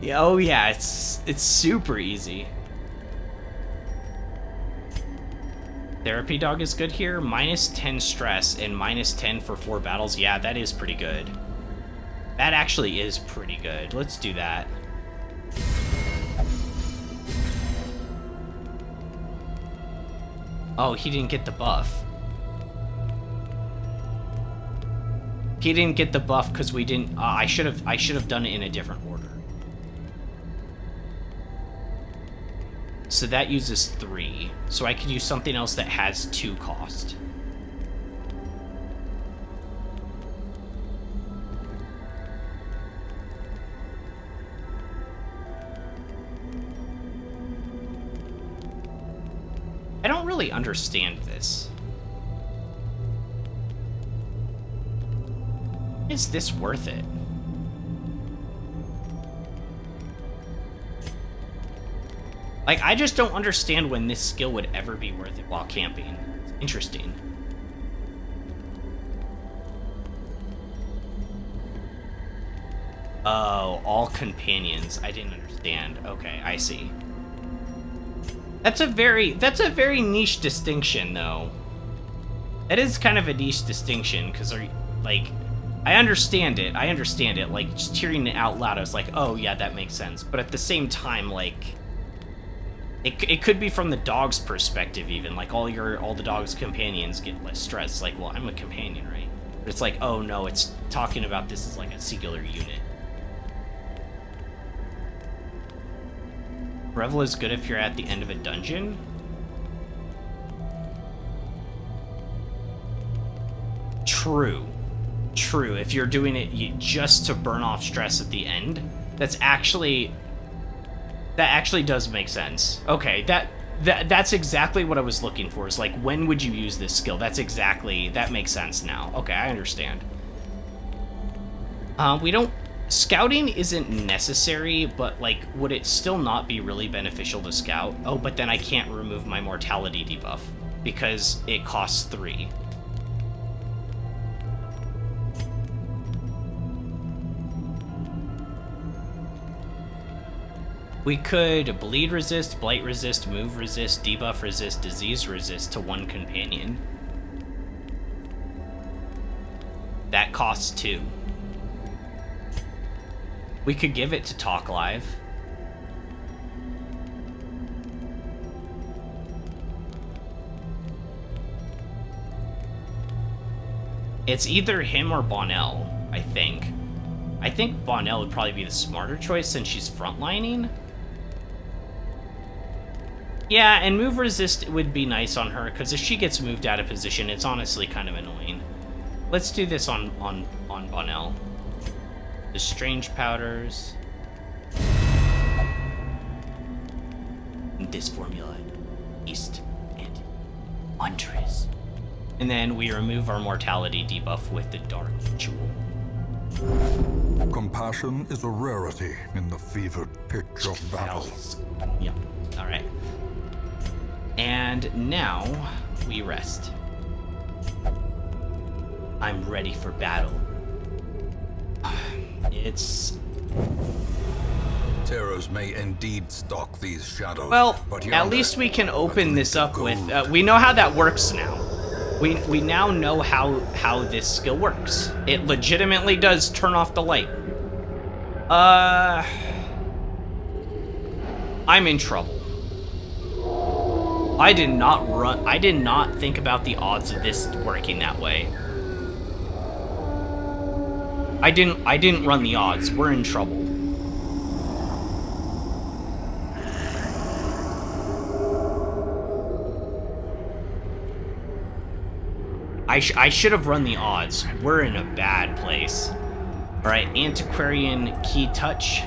Yeah, oh yeah, it's super easy. Therapy Dog is good here. -10 stress and -10 for 4 battles. Yeah, that is pretty good. That actually is pretty good. Let's do that. Oh, he didn't get the buff. He didn't get the buff because we didn't. I should have done it in a different order. So that uses 3. So I could use something else that has 2 cost. I don't really understand this. Is this worth it? Like, I just don't understand when this skill would ever be worth it while camping. It's interesting. Oh, all companions. I didn't understand. Okay, I see. That's a very niche distinction, though. That is kind of a niche distinction, because, like, I understand it. Like, just hearing it out loud, I was like, oh, yeah, that makes sense. But at the same time, like, it could be from the dog's perspective, even. Like, all the dog's companions get less stress. Like, well, I'm a companion, right? But it's like, oh, no, it's talking about this as, like, a singular unit. Revel is good if you're at the end of a dungeon. True. If you're doing it just to burn off stress at the end, that actually does make sense. Okay, that's exactly what I was looking for. Is like, when would you use this skill? That makes sense now. Okay, I understand. Scouting isn't necessary, but, like, would it still not be really beneficial to scout? Oh, but then I can't remove my mortality debuff because it costs 3. We could bleed resist, blight resist, move resist, debuff resist, disease resist to 1 companion. That costs 2. We could give it to Talk Live. It's either him or Bonnell, I think. I think Bonnell would probably be the smarter choice since she's frontlining. Yeah, and move resist would be nice on her, because if she gets moved out of position, it's honestly kind of annoying. Let's do this on Bonnell. The strange powders. This formula, East and Undress. And then we remove our mortality debuff with the Dark Jewel. Compassion is a rarity in the fevered pitch of battle. Yep. All right. And now we rest. I'm ready for battle. It's... Terrors may indeed stalk these shadows. Well, but at yonder, least we can open this up with... gold. we know how that works now. We now know how this skill works. It legitimately does turn off the light. I'm in trouble. I did not think about the odds of this working that way. I didn't run the odds. We're in trouble. I should have run the odds. We're in a bad place. All right, Antiquarian Key Touch.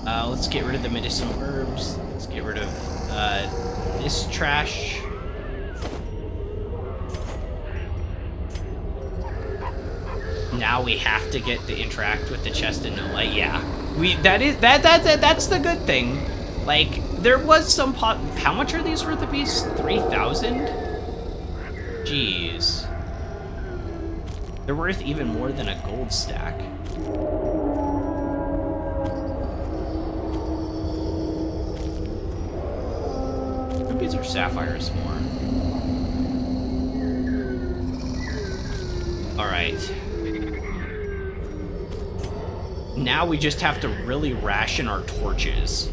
Let's get rid of the medicinal herbs. Let's get rid of this trash. Now we have to get to interact with the chest and no light. Yeah, that's the good thing. Like, there was some how much are these worth a piece? 3,000? Jeez. They're worth even more than a gold stack. Rubies or sapphires more? Alright. Now we just have to really ration our torches.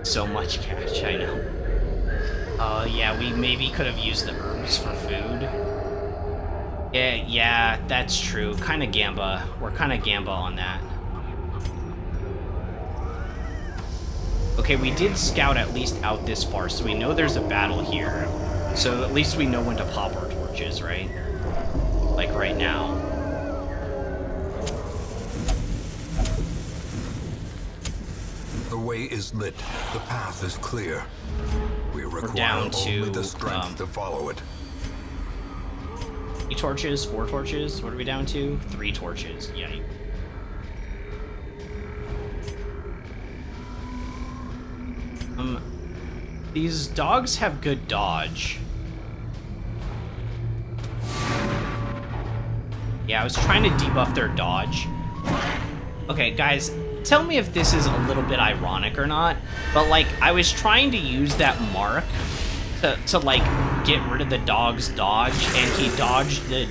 So much cash, I know. Yeah, we maybe could have used the herbs for food. Yeah, that's true. Kinda Gamba. We're kinda Gamba on that. Okay, we did scout at least out this far, so we know there's a battle here. So at least we know when to pop our torches, right? Like right now. The way is lit. The path is clear. We require down to, only the strength to follow it. 3 torches, 4 torches. What are we down to? 3 torches. Yeah. These dogs have good dodge. Yeah, I was trying to debuff their dodge. Okay, guys, tell me if this is a little bit ironic or not, but, like, I was trying to use that mark to like, get rid of the dog's dodge, and he dodged the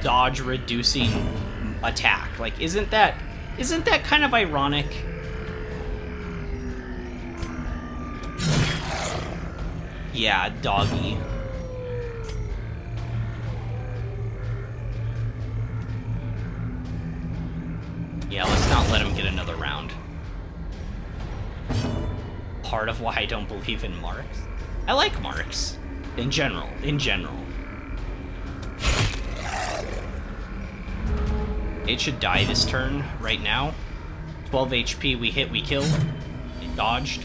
dodge-reducing attack. Like, isn't that kind of ironic? Yeah, doggy. Yeah, let's not let him get another round. Part of why I don't believe in marks. I like marks. In general. It should die this turn, right now. 12 HP, we hit, we kill. It dodged.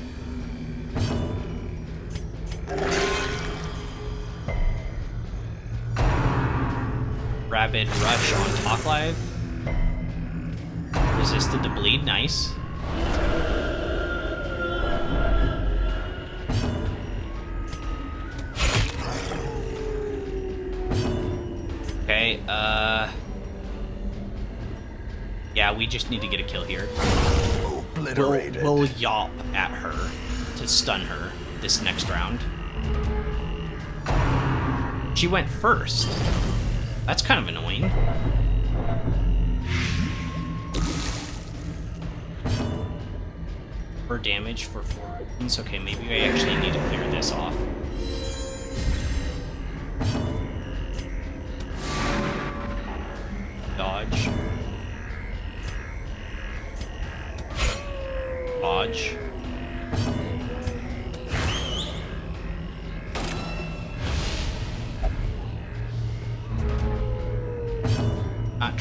Rabid Rush on Talk Live. Resisted the bleed, nice. Okay, yeah, we just need to get a kill here. Obliterated. We'll yawp at her to stun her this next round. She went first. That's kind of annoying. For damage for 4 wounds. Okay, maybe I actually need to clear this off. Dodge. Dodge.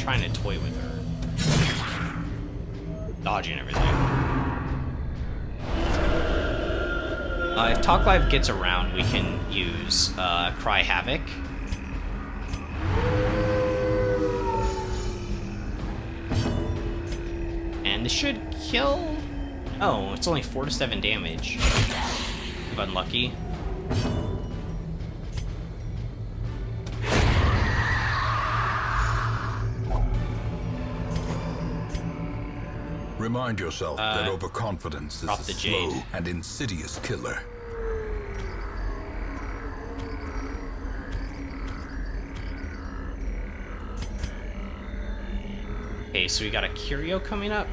trying to toy with her. Dodging everything. If Talk Live gets around, we can use Cry Havoc. And this should kill... Oh, it's only 4 to 7 damage. If unlucky. Remind yourself that overconfidence is drop a the slow jade. and insidious killer. Okay, so we got a curio coming up.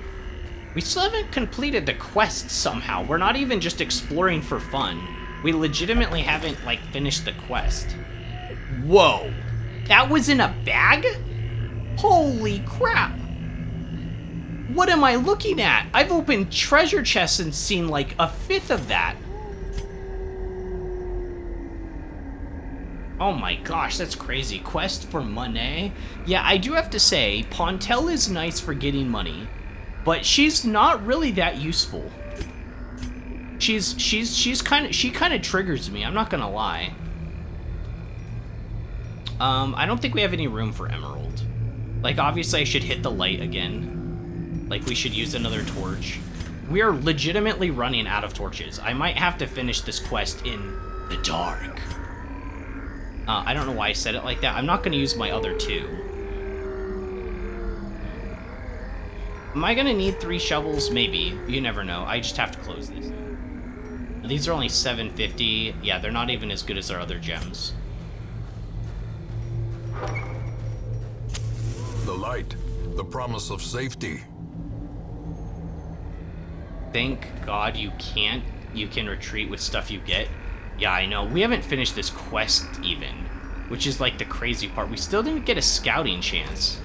We still haven't completed the quest somehow. We're not even just exploring for fun. We legitimately haven't, like, finished the quest. Whoa! That was in a bag? Holy crap! What am I looking at? I've opened treasure chests and seen, like, a fifth of that. Oh my gosh, that's crazy. Quest for money? Yeah, I do have to say, Pontel is nice for getting money, but she's not really that useful. She kind of triggers me, I'm not gonna lie. I don't think we have any room for emerald. Like, obviously I should hit the light again. Like, we should use another torch. We are legitimately running out of torches. I might have to finish this quest in the dark. I don't know why I said it like that. I'm not going to use my other 2. Am I going to need 3 shovels? Maybe. You never know. I just have to close this. These are only 750. Yeah, they're not even as good as our other gems. The light, the promise of safety. Thank God you can't. You can retreat with stuff you get. Yeah, I know. We haven't finished this quest even, which is like the crazy part. We still didn't get a scouting chance.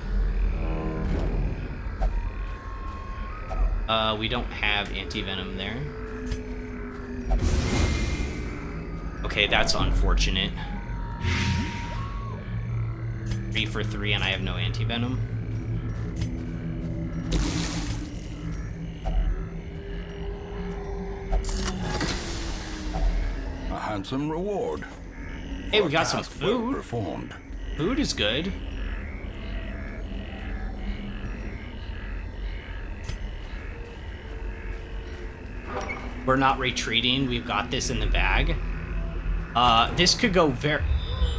We don't have anti-venom there. Okay, that's unfortunate. 3 for 3 and I have no anti-venom. A handsome reward. Hey, we for a got some task well food. performed. Food is good. We're not retreating. We've got this in the bag. This could go very...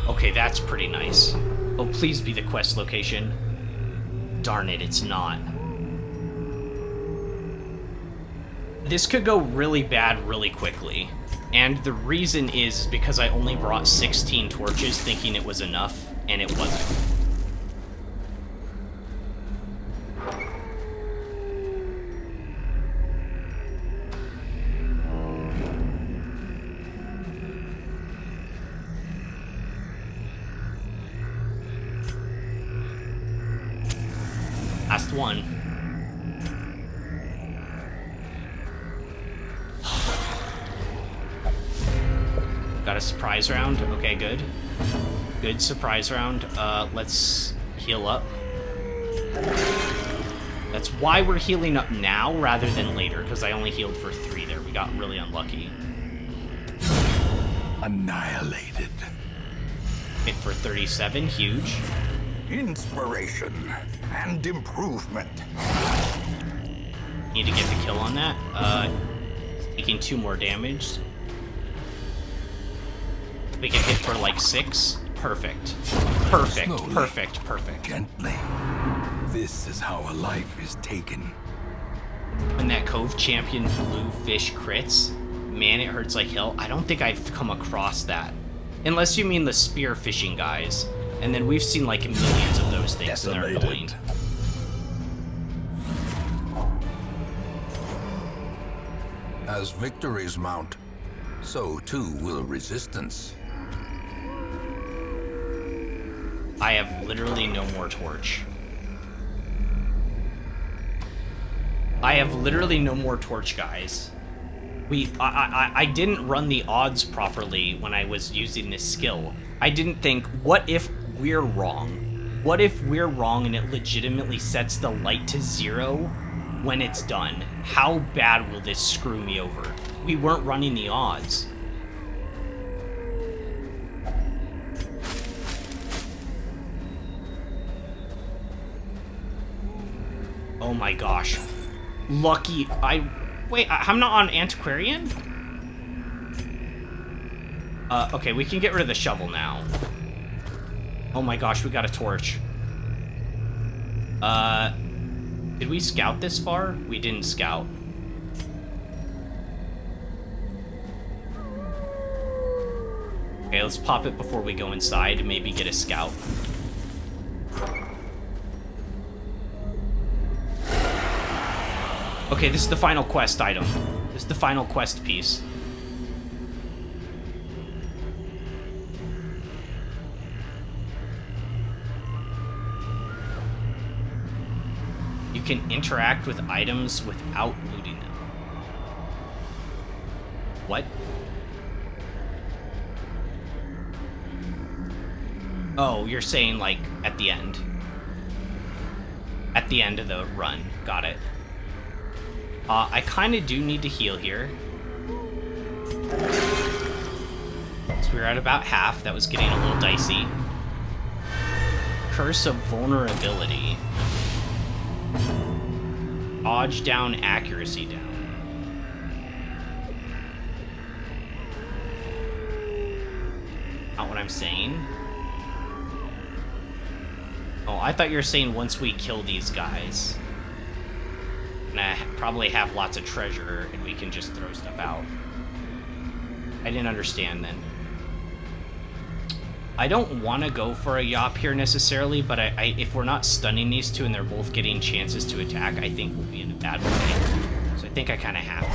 Okay, that's pretty nice. Oh, please be the quest location. Darn it, it's not. This could go really bad really quickly. And the reason is because I only brought 16 torches thinking it was enough, and it wasn't. Last one. Got a surprise round. Okay, good. Good surprise round. Let's heal up. That's why we're healing up now rather than later, because I only healed for 3 there. We got really unlucky. Annihilated. Hit for 37, huge. Inspiration and improvement. Need to get the kill on that. Taking 2 more damage. We can hit for like 6. Perfect. Perfect, Slowly. perfect, perfect. Gently. This is how a life is taken. When that Cove Champion blue fish crits, man, it hurts like hell. I don't think I've come across that. Unless you mean the spear fishing guys. And then we've seen like millions of those things and they're annoying. As victories mount, so too will resistance. I have literally no more torch. I have literally no more torch, guys. I didn't run the odds properly when I was using this skill. I didn't think, what if we're wrong? What if we're wrong and it legitimately sets the light to 0 when it's done? How bad will this screw me over? We weren't running the odds. Oh my gosh. Lucky wait, I'm not on Antiquarian? Okay, we can get rid of the shovel now. Oh my gosh, we got a torch. Did we scout this far? We didn't scout. Okay, let's pop it before we go inside and maybe get a scout. Okay, this is the final quest item. This is the final quest piece. You can interact with items without looting them. What? Oh, you're saying, like, at the end. At the end of the run. Got it. I kind of do need to heal here. So we're at about half. That was getting a little dicey. Curse of Vulnerability. Dodge down, accuracy down. Not what I'm saying. Oh, I thought you were saying once we kill these guys. Probably have lots of treasure and we can just throw stuff out. I didn't understand then. I don't want to go for a Yop here necessarily, but if we're not stunning these two and they're both getting chances to attack, I think we'll be in a bad way. So I think I kind of have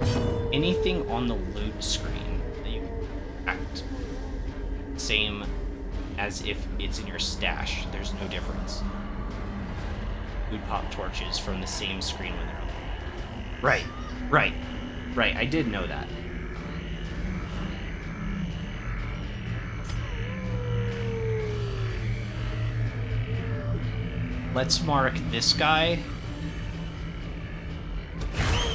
to. Anything on the loot screen that you act same as if it's in your stash. There's no difference. Food pop torches from the same screen when they're on. Right. I did know that. Let's mark this guy.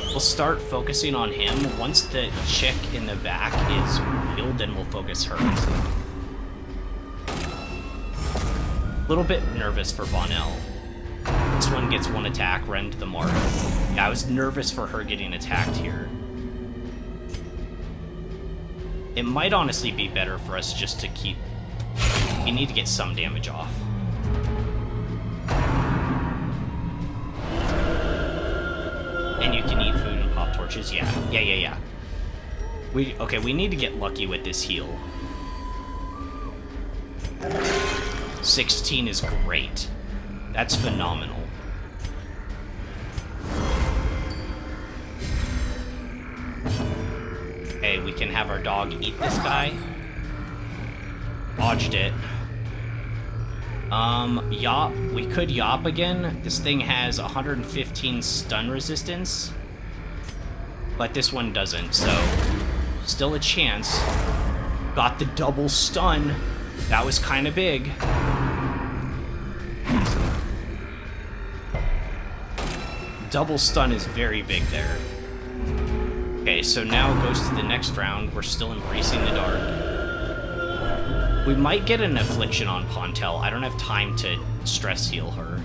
We'll start focusing on him. Once the chick in the back is revealed, then we'll focus her. A little bit nervous for Bonnell. This one gets one attack, rend the mark. Yeah, I was nervous for her getting attacked here. It might honestly be better for us just to keep... We need to get some damage off. And you can eat food and pop torches. Yeah. We need to get lucky with this heal. 16 is great. That's phenomenal. Okay, we can have our dog eat this guy. Dodged it. Yop. We could Yop again. This thing has 115 stun resistance. But this one doesn't, so... Still a chance. Got the double stun. That was kind of big. Double stun is very big there. Okay, so now it goes to the next round. We're still embracing the dark. We might get an affliction on Pontel. I don't have time to stress heal her.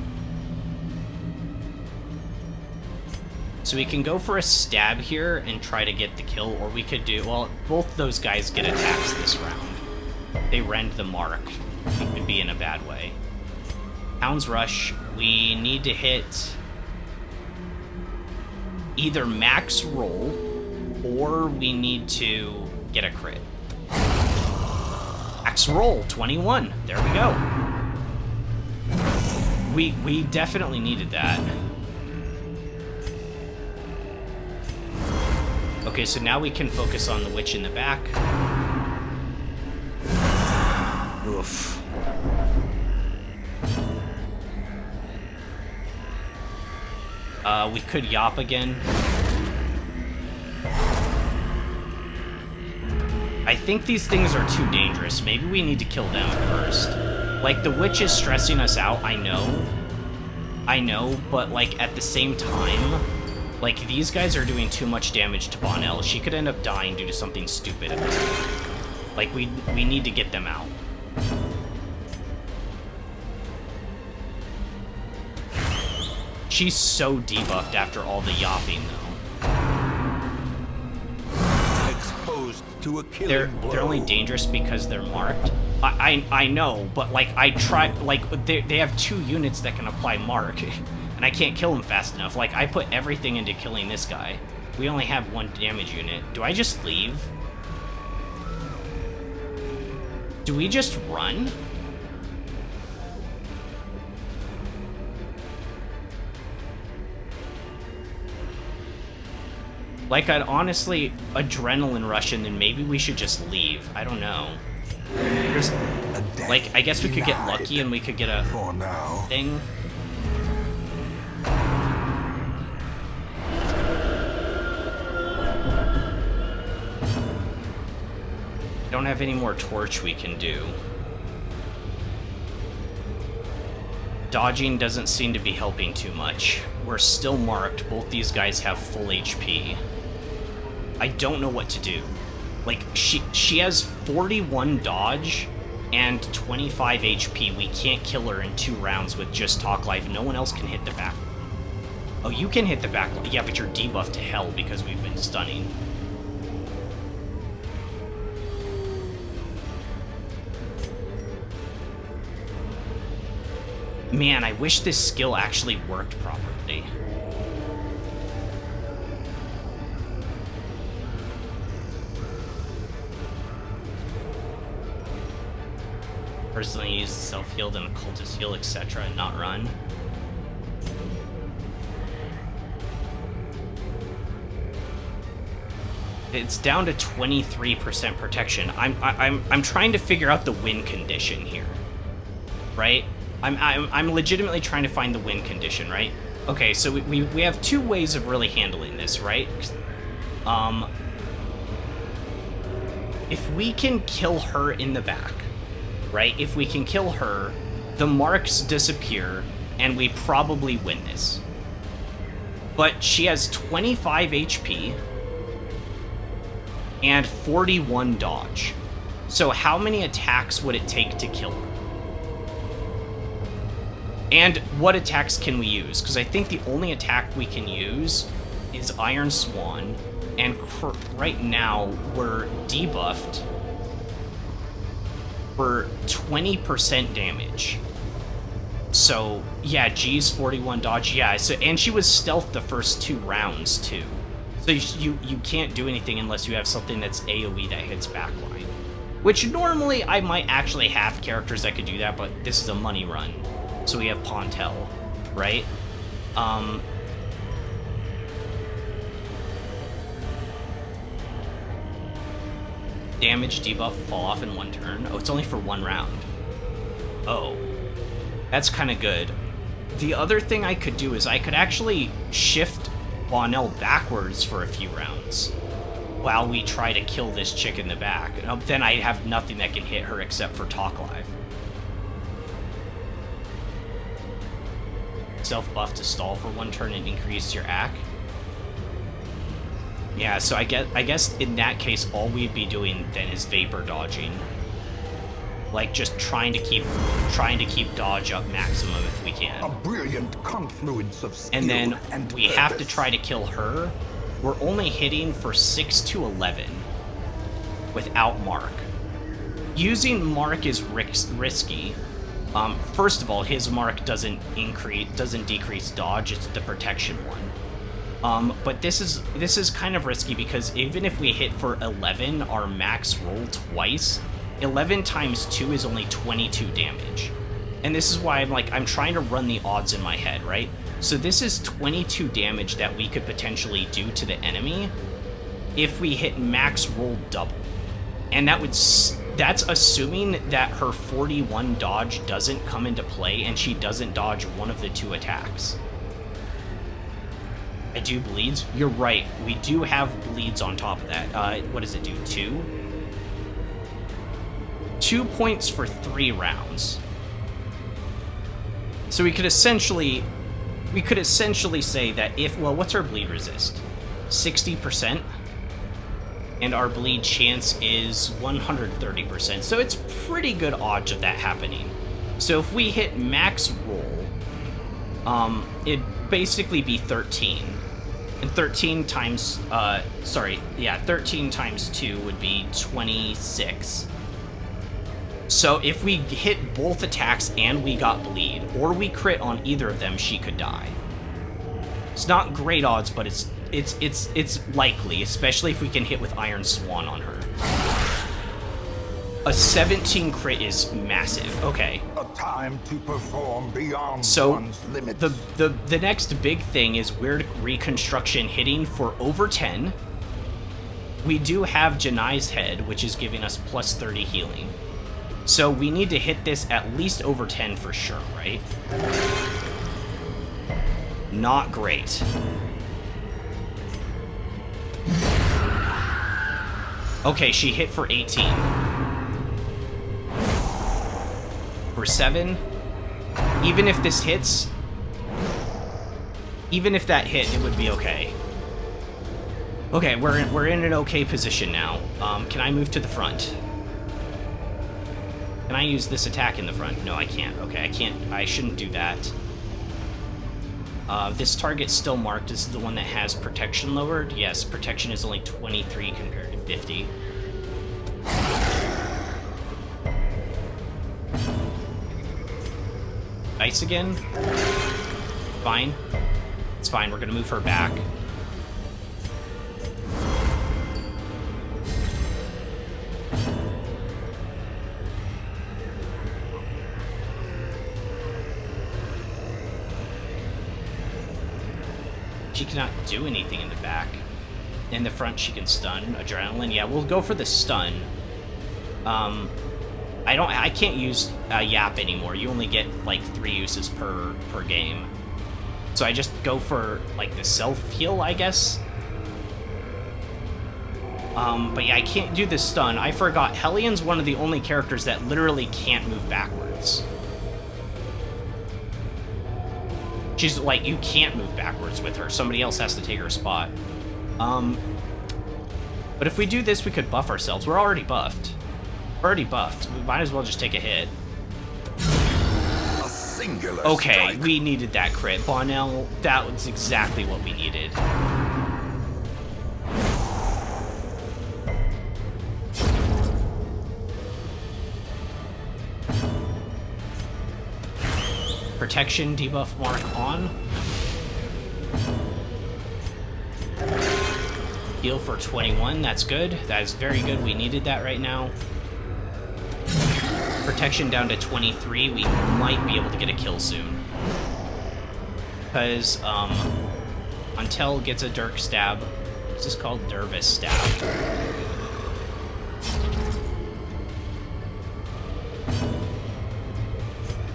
So we can go for a stab here and try to get the kill, or we could do... Well, both those guys get attacks this round. They rend the mark. We could be in a bad way. Hound's Rush. We need to hit... either max roll, or we need to get a crit. Max roll, 21. There we go. We definitely needed that. Okay, so now we can focus on the witch in the back. Oof. We could Yop again. I think these things are too dangerous. Maybe we need to kill them first. Like, the witch is stressing us out, I know, but, like, at the same time, like, these guys are doing too much damage to Bonnell. She could end up dying due to something stupid at this point. Like, we need to get them out. She's so debuffed after all the yapping, though. Exposed to a killing blow. They're only dangerous because they're marked. I know, but like I try, like they have 2 units that can apply mark, and I can't kill them fast enough. Like I put everything into killing this guy. We only have 1 damage unit. Do I just leave? Do we just run? Like, I'd honestly adrenaline rush, and then maybe we should just leave. I don't know. There's, like, I guess we could get lucky and we could get a For now. thing. Don't have any more torch we can do. Dodging doesn't seem to be helping too much. We're still marked. Both these guys have full HP. I don't know what to do. Like, she has 41 dodge and 25 HP. We can't kill her in 2 rounds with just Talk Life. No one else can hit the back. Oh, you can hit the back. Yeah, but you're debuffed to hell because we've been stunning. Man, I wish this skill actually worked properly. Personally use self-healed and occultist heal, etc. and not run. It's down to 23% protection. I'm trying to figure out the win condition here, right? I'm legitimately trying to find the win condition, right? Okay, so we have 2 ways of really handling this, right? If we can kill her in the back, right? If we can kill her, the marks disappear, and we probably win this. But she has 25 HP and 41 dodge. So how many attacks would it take to kill her? And what attacks can we use? Because I think the only attack we can use is Iron Swan, and right now we're debuffed for 20% damage. So yeah, G's 41 dodge, yeah. So and she was stealth the first 2 rounds too. So you can't do anything unless you have something that's AoE that hits backline. Which normally I might actually have characters that could do that, but this is a money run. So we have Pontel, right? Damage debuff fall off in 1 turn. Oh, it's only for 1 round. Oh, that's kind of good. The other thing I could do is I could actually shift Bonnell backwards for a few rounds while we try to kill this chick in the back. Then I have nothing that can hit her except for Talk Live. Self-buff to stall for 1 turn and increase your AC. Yeah, so I guess in that case, all we'd be doing then is vapor dodging. Like, just trying to keep dodge up maximum if we can. A brilliant confluence of skill and then we purpose. have to try to kill her. We're only hitting for 6 to 11 without Mark. Using Mark is risky. First of all, his Mark doesn't decrease dodge, it's the protection one. But this is kind of risky because even if we hit for 11, our max roll twice, 11 times 2 is only 22 damage. And this is why I'm trying to run the odds in my head, right? So this is 22 damage that we could potentially do to the enemy if we hit max roll double. And that's assuming that her 41 dodge doesn't come into play and she doesn't dodge one of the 2 attacks. I do bleeds? You're right, we do have bleeds on top of that. What does it do, 2? 2 points for 3 rounds. So we could essentially say that if, well, what's our bleed resist? 60%. And our bleed chance is 130%. So it's pretty good odds of that happening. So if we hit max roll, it'd basically be 13. And 13 times, 13 times 2 would be 26. So if we hit both attacks and we got bleed, or we crit on either of them, she could die. It's not great odds, but it's likely, especially if we can hit with Iron Swan on her. A 17 crit is massive. Okay. A time to perform beyond So one's limits. the next big thing is Weird Reconstruction hitting for over 10. We do have Janai's Head, which is giving us plus 30 healing. So we need to hit this at least over 10 for sure, right? Not great. Okay, she hit for 18. For 7. Even if this hits, even if that hit, it would be okay. Okay, we're in an okay position now. Can I move to the front? Can I use this attack in the front? No, I can't. Okay, I can't. I shouldn't do that. This target's still marked. This is the one that has protection lowered. Yes, protection is only 23 compared to 50. Ice again? Fine. It's fine. We're gonna move her back. She cannot do anything in the back. In the front, she can stun. Adrenaline, yeah, we'll go for the stun. I can't use Yap anymore. You only get like 3 uses per game. So I just go for like the self-heal, I guess. But yeah, I can't do the stun. I forgot, Hellion's one of the only characters that literally can't move backwards. She's like, you can't move backwards with her. Somebody else has to take her spot. But if we do this, we could buff ourselves. We're already buffed. We're already buffed. We might as well just take a hit. A singular Okay, strike. we needed that crit. Bonnell, that was exactly what we needed. Protection debuff mark on. Heal for 21, that's good. That is very good, we needed that right now. Protection down to 23, we might be able to get a kill soon. Because, Untel gets a Dirk Stab. What's this called? Dervis Stab.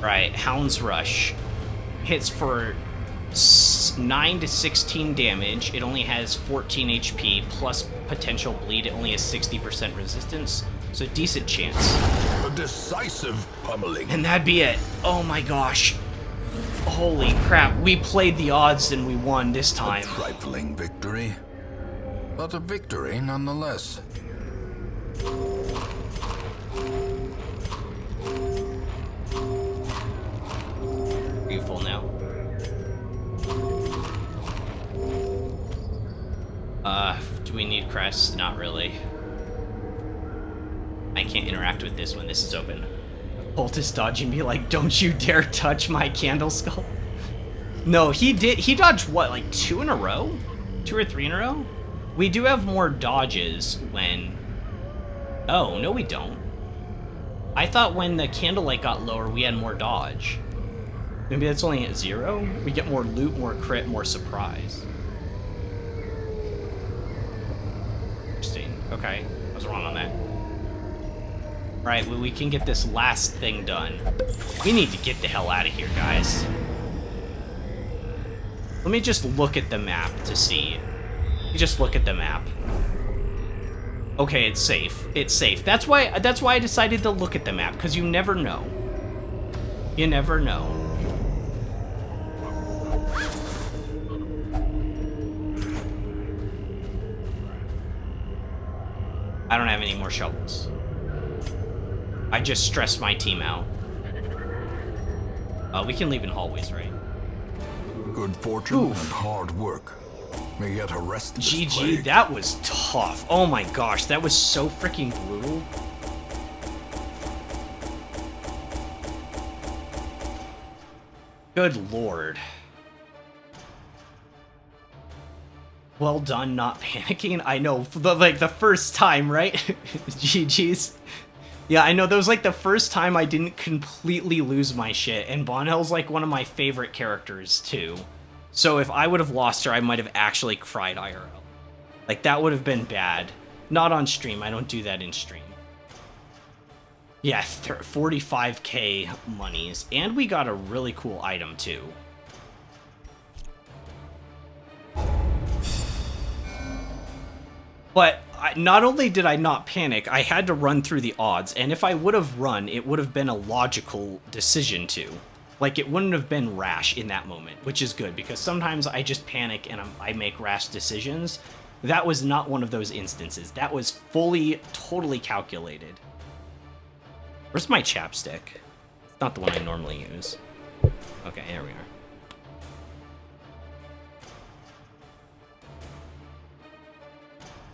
Right, Hound's Rush. Hits for 9 to 16 damage. It only has 14 HP plus potential bleed. It only has 60% resistance, so decent chance. A decisive pummeling. And that'd be it. Oh my gosh. Holy crap, we played the odds and we won this A time. trifling victory, but a victory nonetheless. Are you full now? Do we need crests? Not really. I can't interact with this when this is open. Boltus dodging me like, don't you dare touch my candle skull. No, he did. He dodged what, like 2 in a row? 2 or 3 in a row? We do have more dodges when... Oh, no we don't. I thought when the candlelight got lower, we had more dodge. Maybe that's only at 0? We get more loot, more crit, more surprise. Interesting. Okay, I was wrong on that. Alright, well, we can get this last thing done. We need to get the hell out of here, guys. Let me just look at the map to see. You just look at the map. Okay, it's safe. It's safe. That's why I decided to look at the map, because you never know. You never know. I don't have any more shovels. I just stressed my team out. We can leave in hallways, right? Good fortune Oof. and hard work may yet arrest this GG, plague. that was tough. Oh my gosh, that was so freaking brutal. Good lord. Well done not panicking. I know, like the first time, right? GG's. Yeah, I know, that was like the first time I didn't completely lose my shit, and Bonhel's like one of my favorite characters too. So if I would have lost her, I might have actually cried IRL. Like, that would have been bad. Not on stream, I don't do that in stream. Yeah, 45k monies, and we got a really cool item too. But not only did I not panic, I had to run through the odds, and if I would have run, it would have been a logical decision to. Like, it wouldn't have been rash in that moment, which is good, because sometimes I just panic and I make rash decisions. That was not one of those instances. That was fully, totally calculated. Where's my chapstick? It's not the one I normally use. Okay, here we are.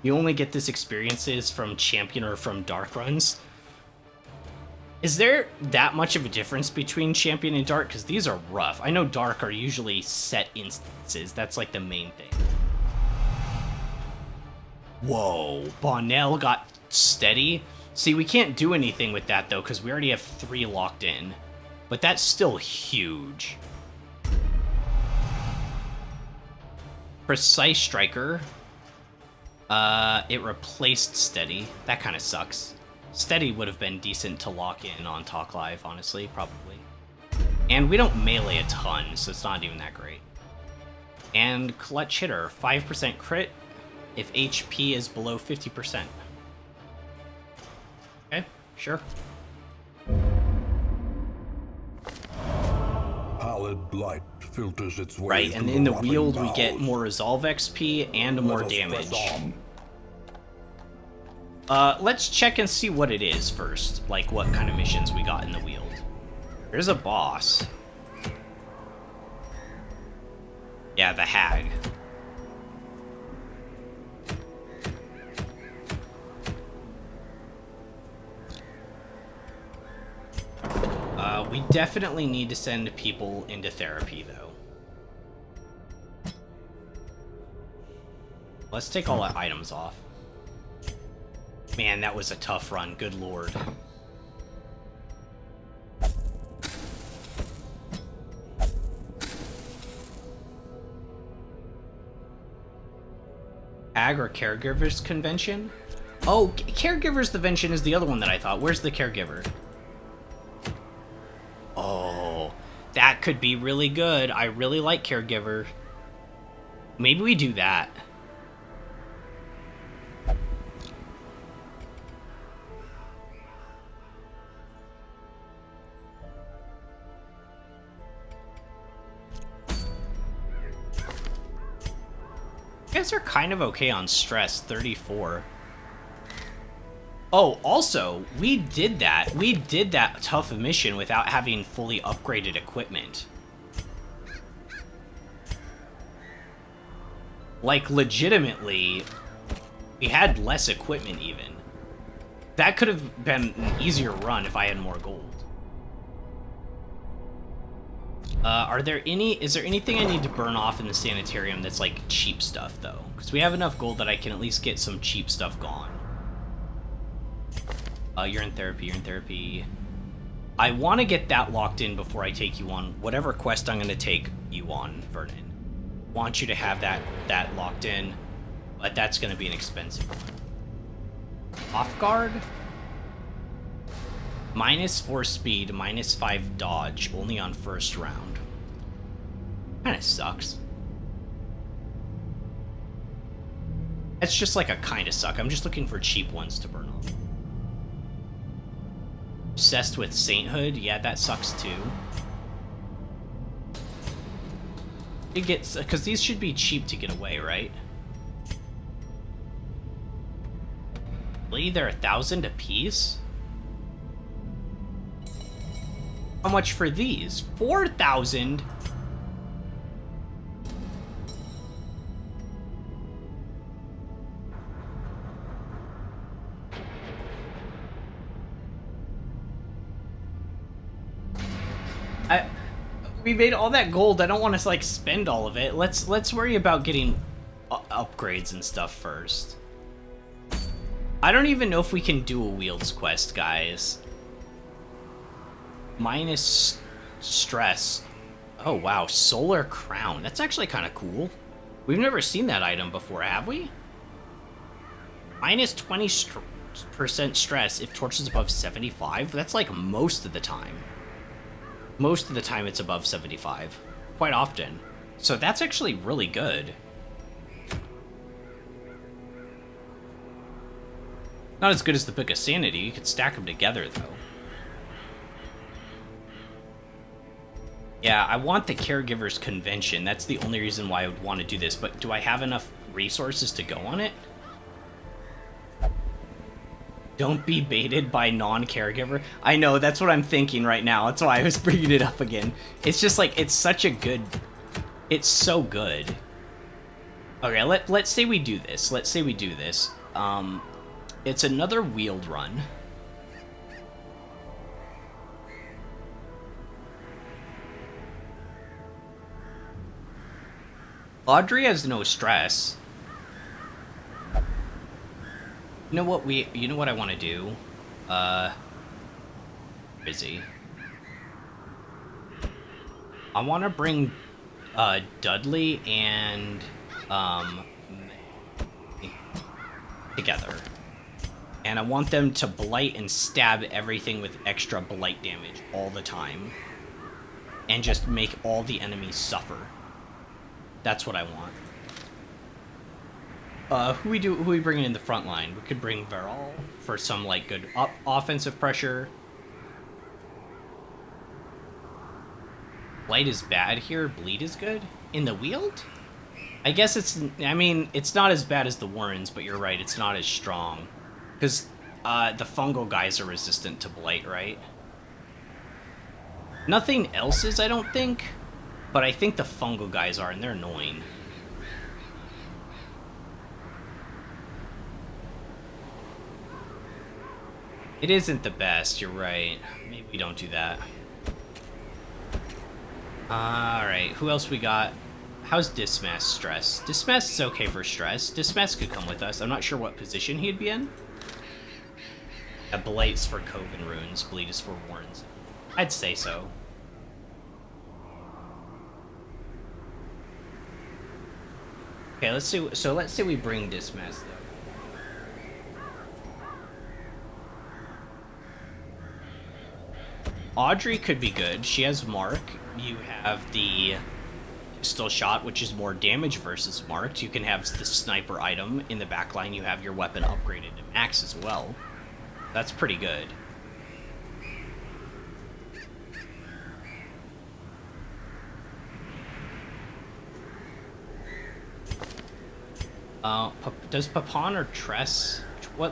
You only get this experiences from Champion or from Dark runs. Is there that much of a difference between Champion and Dark? Because these are rough. I know Dark are usually set instances. That's like the main thing. Whoa, Bonnell got steady. See, we can't do anything with that though, because we already have 3 locked in. But that's still huge. Precise Striker. It replaced Steady. That kind of sucks. Steady would have been decent to lock in on Talk Live, honestly, probably. And we don't melee a ton, so it's not even that great. And Clutch Hitter, 5% crit if HP is below 50%. Okay, sure. Pallid light filters its way. Right, and through in the rotting Wield we get boughs. more Resolve XP and more Let us damage. press on. Let's check and see what it is first. Like, what kind of missions we got in the Wield. There's a boss. Yeah, the Hag. We definitely need to send people into therapy, though. Let's take all our items off. Man, that was a tough run, good lord. Ag or Caregivers Convention? Oh, Caregivers Convention is the other one that I thought. Where's the Caregiver? Oh, that could be really good. I really like Caregiver. Maybe we do that. You guys are kind of okay on stress, 34. Oh, also, we did that. We did that tough mission without having fully upgraded equipment. Like, legitimately, we had less equipment even. That could have been an easier run if I had more gold. Is there anything I need to burn off in the sanitarium that's like cheap stuff though? Because we have enough gold that I can at least get some cheap stuff gone. You're in therapy. I want to get that locked in before I take you on whatever quest I'm going to take you on, Vernon. Want you to have that locked in, but that's going to be an expensive one. Off guard? -4 speed, -5 dodge, only on first round. Kinda sucks. That's just like a kind of suck. I'm just looking for cheap ones to burn off. Obsessed with Sainthood. Yeah, that sucks too. It gets... Because these should be cheap to get away, right? Really? They're 1,000 a piece? How much for these? 4,000? We made all that gold. I don't want to like spend all of it. Let's worry about getting upgrades and stuff first. I don't even know if we can do a wields quest, guys. Minus stress. Oh wow, solar crown. That's actually kind of cool. We've never seen that item before, have we? Minus 20% stress if torch is above 75. That's like most of the time. Most of the time it's above 75. Quite often. So that's actually really good. Not as good as the Book of Sanity. You could stack them together, though. Yeah, I want the Caregivers Convention. That's the only reason why I would want to do this. But do I have enough resources to go on it? Don't be baited by non-caregiver. I know, that's what I'm thinking right now. That's why I was bringing it up again. It's just like, it's such a good... It's so good. Okay, let's say we do this. Let's say we do this. It's another wheeled run. Audrey has no stress. You know what I want to do? Busy. I want to bring, Dudley and, together. And I want them to blight and stab everything with extra blight damage all the time. And just make all the enemies suffer. That's what I want. Who we bringing in the front line? We could bring Varol for some, like, good offensive pressure. Blight is bad here. Bleed is good. In the Wield? I guess it's... I mean, it's not as bad as the Warrens, but you're right. It's not as strong. Because the fungal guys are resistant to Blight, right? Nothing else is, I don't think. But I think the fungal guys are, and they're annoying. It isn't the best, you're right. Maybe we don't do that. Alright, who else we got? How's Dismas stress? Dismas is okay for stress. Dismas could come with us. I'm not sure what position he'd be in. Blight's for Coven Runes. Bleed is for Warrens. I'd say so. Okay, let's see. So let's say we bring Dismas though. Audrey could be good. She has Mark. You have the pistol shot, which is more damage versus marked. You can have the sniper item in the back line. You have your weapon upgraded to max as well. That's pretty good. Does Papon or Tress...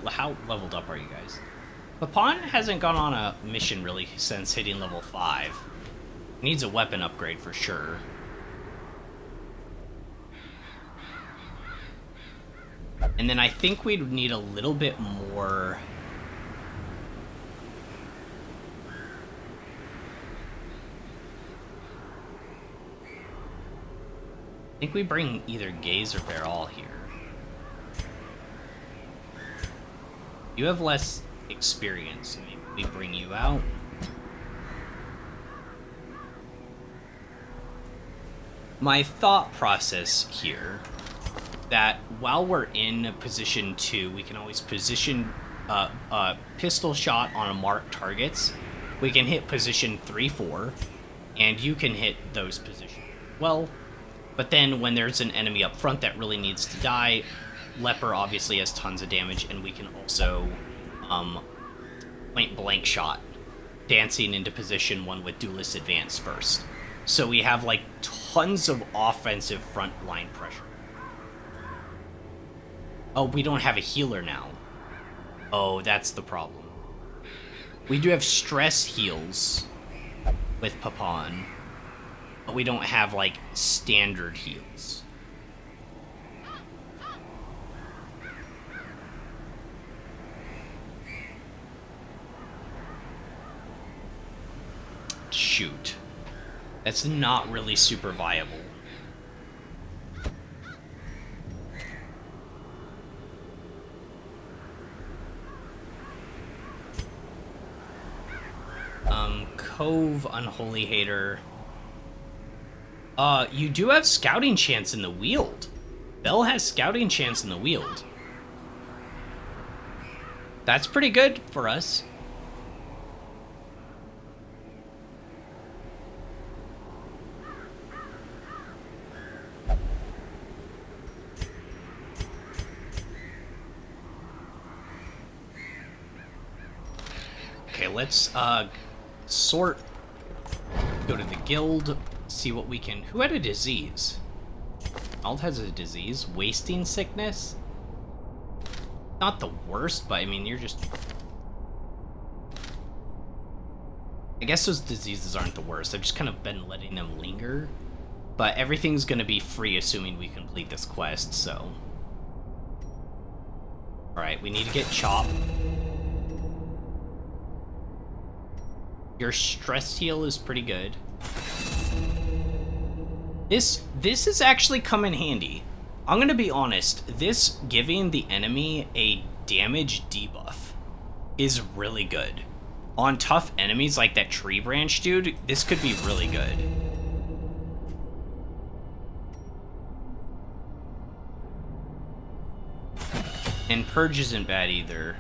How leveled up are you guys? Papon hasn't gone on a mission really since hitting level 5. Needs a weapon upgrade for sure. And then I think we'd need a little bit more... I think we bring either Gaze or Barrel here. You have less experience, so maybe we bring you out. My thought process here, that while we're in position 2, we can always position a pistol shot on marked targets. We can hit position 3, 4, and you can hit those positions well. But then when there's an enemy up front that really needs to die, Leper obviously has tons of damage, and we can also point blank shot, dancing into position 1 with Duelist Advance first. So we have like tons of offensive front line pressure. Oh, we don't have a healer now. Oh, that's the problem. We do have stress heals with Papan, but we don't have like standard heals. Shoot. That's not really super viable. Cove, Unholy Hater. You do have Scouting Chance in the Wield. Bell has Scouting Chance in the Wield. That's pretty good for us. Okay, let's sort, go to the guild, see what we can. Who had a disease? Alt has a disease. Wasting sickness? Not the worst, but I mean, you're just... I guess those diseases aren't the worst. I've just kind of been letting them linger. But everything's gonna be free assuming we complete this quest, so... Alright, we need to get Chop. Your stress heal is pretty good. This is actually come in handy. I'm gonna be honest, this giving the enemy a damage debuff is really good. On tough enemies like that tree branch dude, this could be really good. And Purge isn't bad either.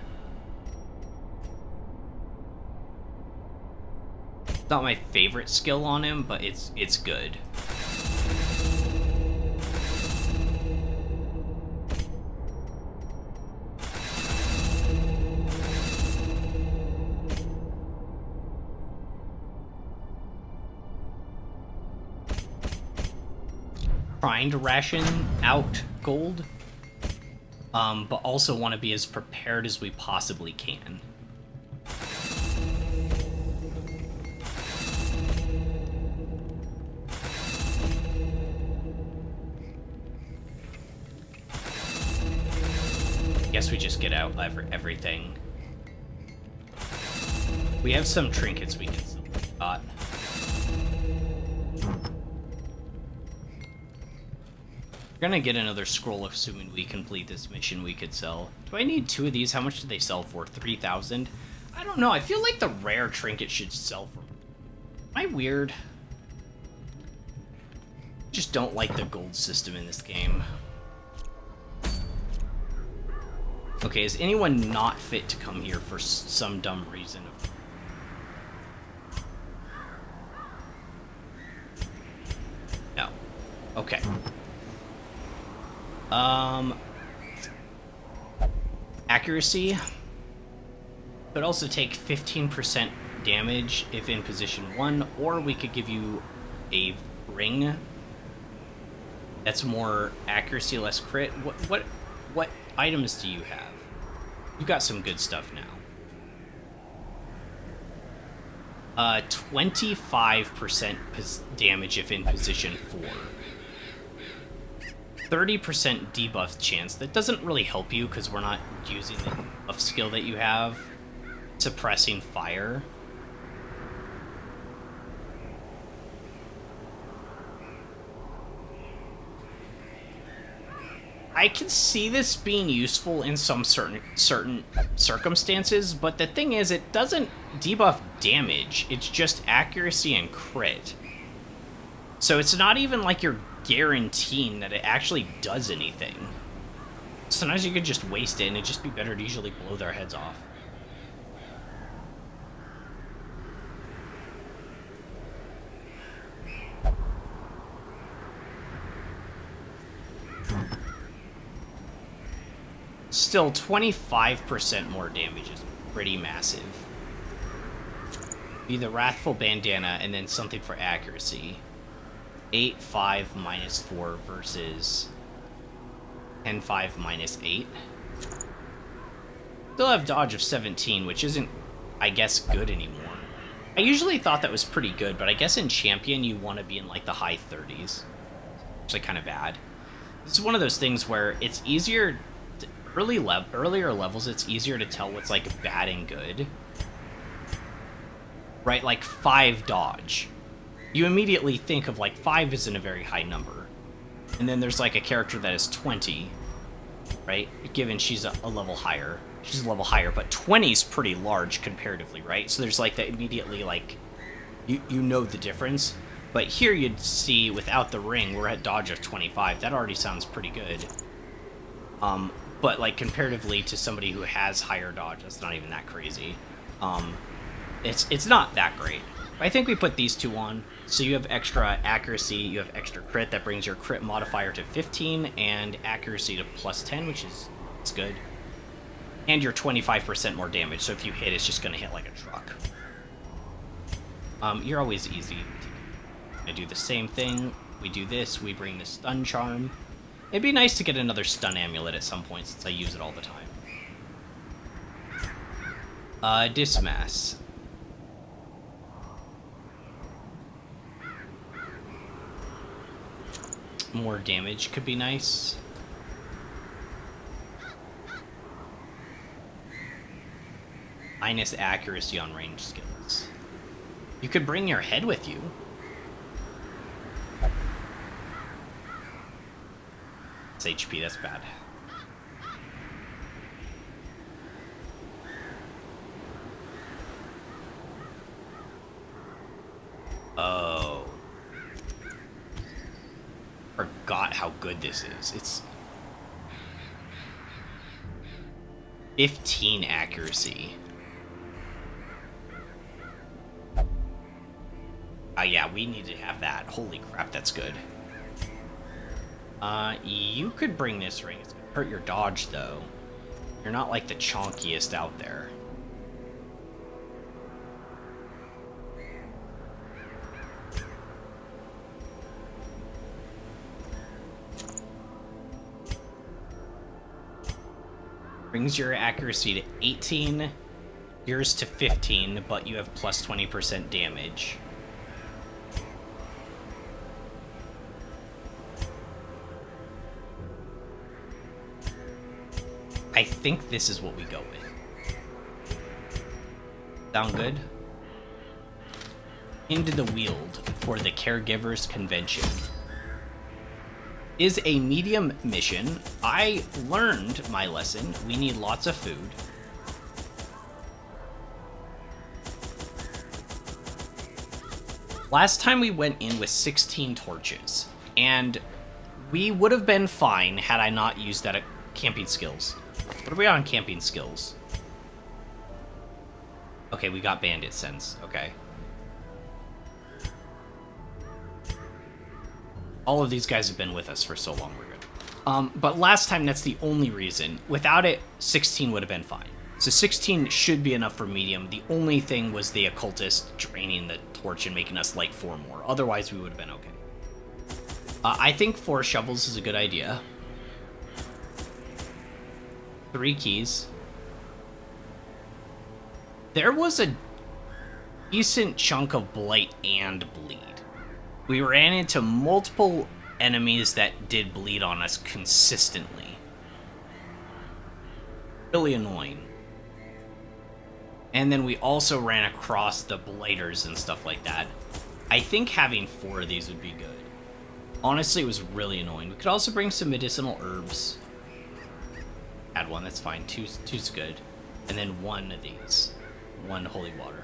Not my favorite skill on him, but it's good. Trying to ration out gold, but also want to be as prepared as we possibly can. Guess we just get out everything. We have some trinkets we can still got. We're gonna get another scroll assuming we complete this mission we could sell. Do I need 2 of these? How much do they sell for? 3,000? I don't know. I feel like the rare trinket should sell for... Am I weird? Just don't like the gold system in this game. Okay, is anyone not fit to come here for some dumb reason? No. Okay. Accuracy. Could also take 15% damage if in position 1, or we could give you a ring. That's more accuracy, less crit. What items do you have? You got some good stuff now. 25% damage if in position 4. 30% debuff chance. That doesn't really help you because we're not using the buff skill that you have. Suppressing fire. I can see this being useful in some certain circumstances, but the thing is, it doesn't debuff damage. It's just accuracy and crit. So it's not even like you're guaranteeing that it actually does anything. Sometimes you could just waste it, and it'd just be better to usually blow their heads off. Still, 25% more damage is pretty massive. Be the Wrathful Bandana and then something for accuracy. 8, 5, minus 4 versus 10, 5, minus 8. Still have dodge of 17, which isn't, I guess, good anymore. I usually thought that was pretty good, but I guess in Champion you want to be in like the high 30s. Actually kind of bad. This is one of those things where it's easier, earlier levels it's easier to tell what's like bad and good. Right, like 5 dodge. You immediately think of like 5 isn't a very high number. And then there's like a character that is 20, right? Given she's a level higher. She's a level higher, but 20 is pretty large comparatively, right? So there's like that immediately, like, you know the difference. But here you'd see, without the ring, we're at dodge of 25. That already sounds pretty good. But like comparatively to somebody who has higher dodge, that's not even that crazy. It's not that great. I think we put these two on. So you have extra accuracy, you have extra crit, that brings your crit modifier to 15, and accuracy to plus 10, which is it's good. And you're 25% more damage, so if you hit, it's just going to hit like a truck. You're always easy. I do the same thing. We do this, we bring the stun charm. It'd be nice to get another stun amulet at some point, since I use it all the time. Dismass. More damage could be nice. Minus accuracy on range skills. You could bring your head with you. It's HP, that's bad. Oh. Forgot how good this is. It's 15 accuracy. Yeah, we need to have that. Holy crap, that's good. You could bring this ring. It's gonna hurt your dodge, though. You're not, like, the chonkiest out there. Brings your accuracy to 18, yours to 15, but you have plus 20% damage. I think this is what we go with. Sound good? Into the Weald for the Caregivers Convention. Is a medium mission. I learned my lesson. We need lots of food. Last time we went in with 16 torches, and we would have been fine had I not used that at camping skills. What are we on camping skills? Okay, we got bandit sense. Okay. All of these guys have been with us for so long, we're good. But last time, that's the only reason. Without it, 16 would have been fine. So 16 should be enough for medium. The only thing was the occultist draining the torch and making us like 4 more. Otherwise, we would have been okay. I think 4 shovels is a good idea. 3 keys. There was a decent chunk of blight and bleed. We ran into multiple enemies that did bleed on us consistently. Really annoying. And then we also ran across the blighters and stuff like that. I think having 4 of these would be good. Honestly, it was really annoying. We could also bring some medicinal herbs. Add 1, that's fine. Two's good. And then 1 of these. 1 holy water.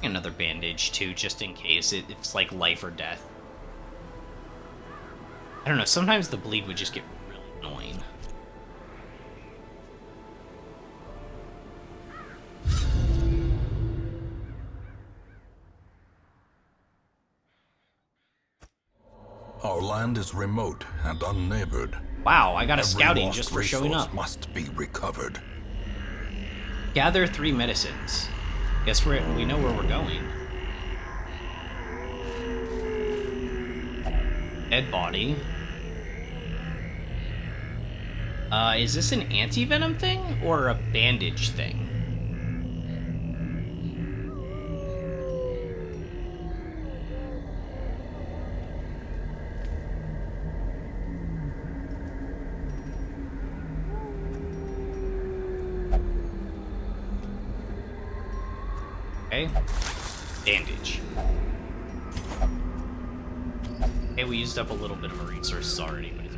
Another bandage too, just in case it's like life or death. I don't know, sometimes the bleed would just get really annoying. Our land is remote and unneighbored. Wow, I got a Every scouting lost just for showing resource up. must be recovered. Gather 3 medicines. Guess we know where we're going. Dead body. Is this an anti-venom thing or a bandage thing? Okay. Bandage. Okay, we used up a little bit of our resources already, but it's...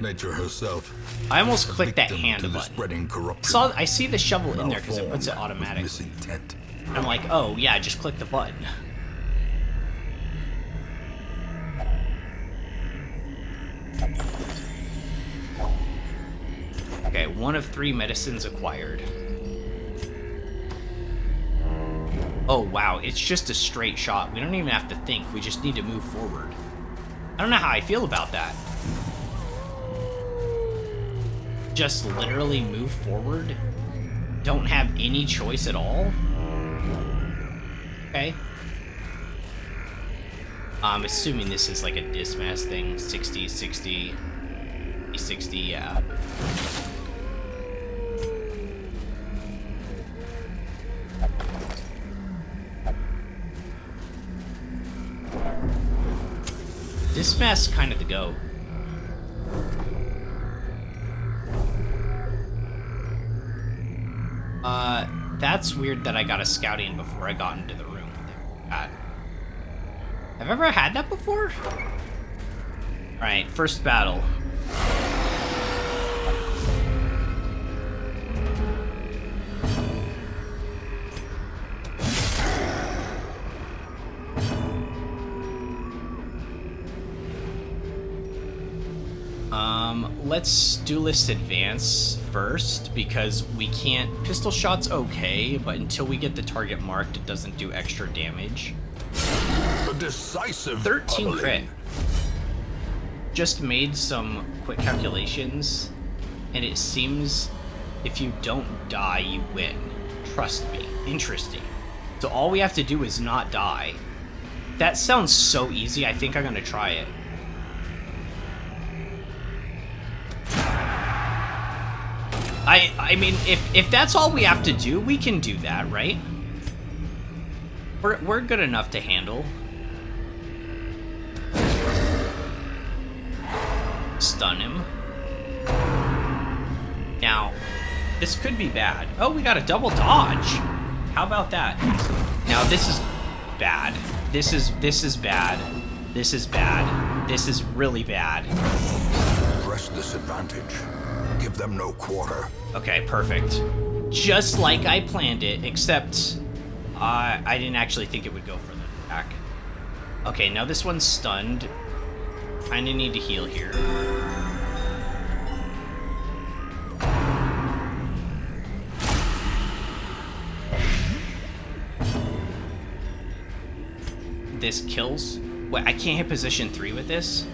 Nature herself. I almost clicked that victim hand to the button. spreading corruption. I see the shovel in there because it Malformed puts it with automatically. misintent. I'm like, oh yeah, just click the button. Okay, 1 of 3 medicines acquired. Oh wow, it's just a straight shot. We don't even have to think, we just need to move forward. I don't know how I feel about that. Just literally move forward? Don't have any choice at all? Okay. I'm assuming this is like a dismass thing. 60, 60, 60, yeah. Dismass kind of the go. That's weird that I got a scouting before I got into the room. God. Have I ever had that before? Alright, first battle. Let's duelist advance first, because we can't... Pistol shot's okay, but until we get the target marked, it doesn't do extra damage. A decisive 13 pummeling. crit. Just made some quick calculations, and it seems if you don't die, you win. Trust me. Interesting. So all we have to do is not die. That sounds so easy, I think I'm gonna try it. I mean, if that's all we have to do, we can do that, right? We're good enough to handle. Stun him. Now, this could be bad. Oh, we got a double dodge. How about that? Now this is bad. This is bad. This is bad. This is really bad. Press this advantage. Give them no quarter. Okay, perfect. Just like I planned it, except I didn't actually think it would go for the attack. Okay, now this one's stunned. Kinda need to heal here. This kills. Wait, I can't hit position 3 with this?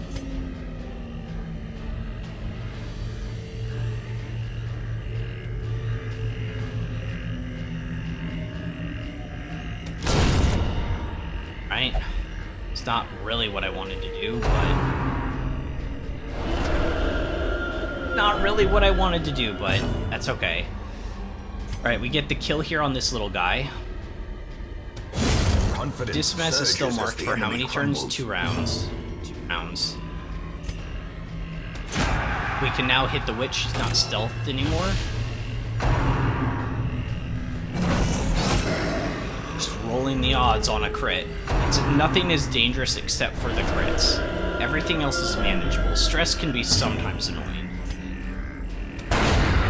Right? It's not really what I wanted to do, but... Not really what I wanted to do, but that's okay. Alright, we get the kill here on this little guy. Confidence Dismiss is still surges as marked the for how enemy many turns? crumbles. 2 rounds. 2 rounds. We can now hit the witch. She's not stealthed anymore. Just rolling the odds on a crit. Nothing is dangerous except for the crits. Everything else is manageable. Stress can be sometimes annoying.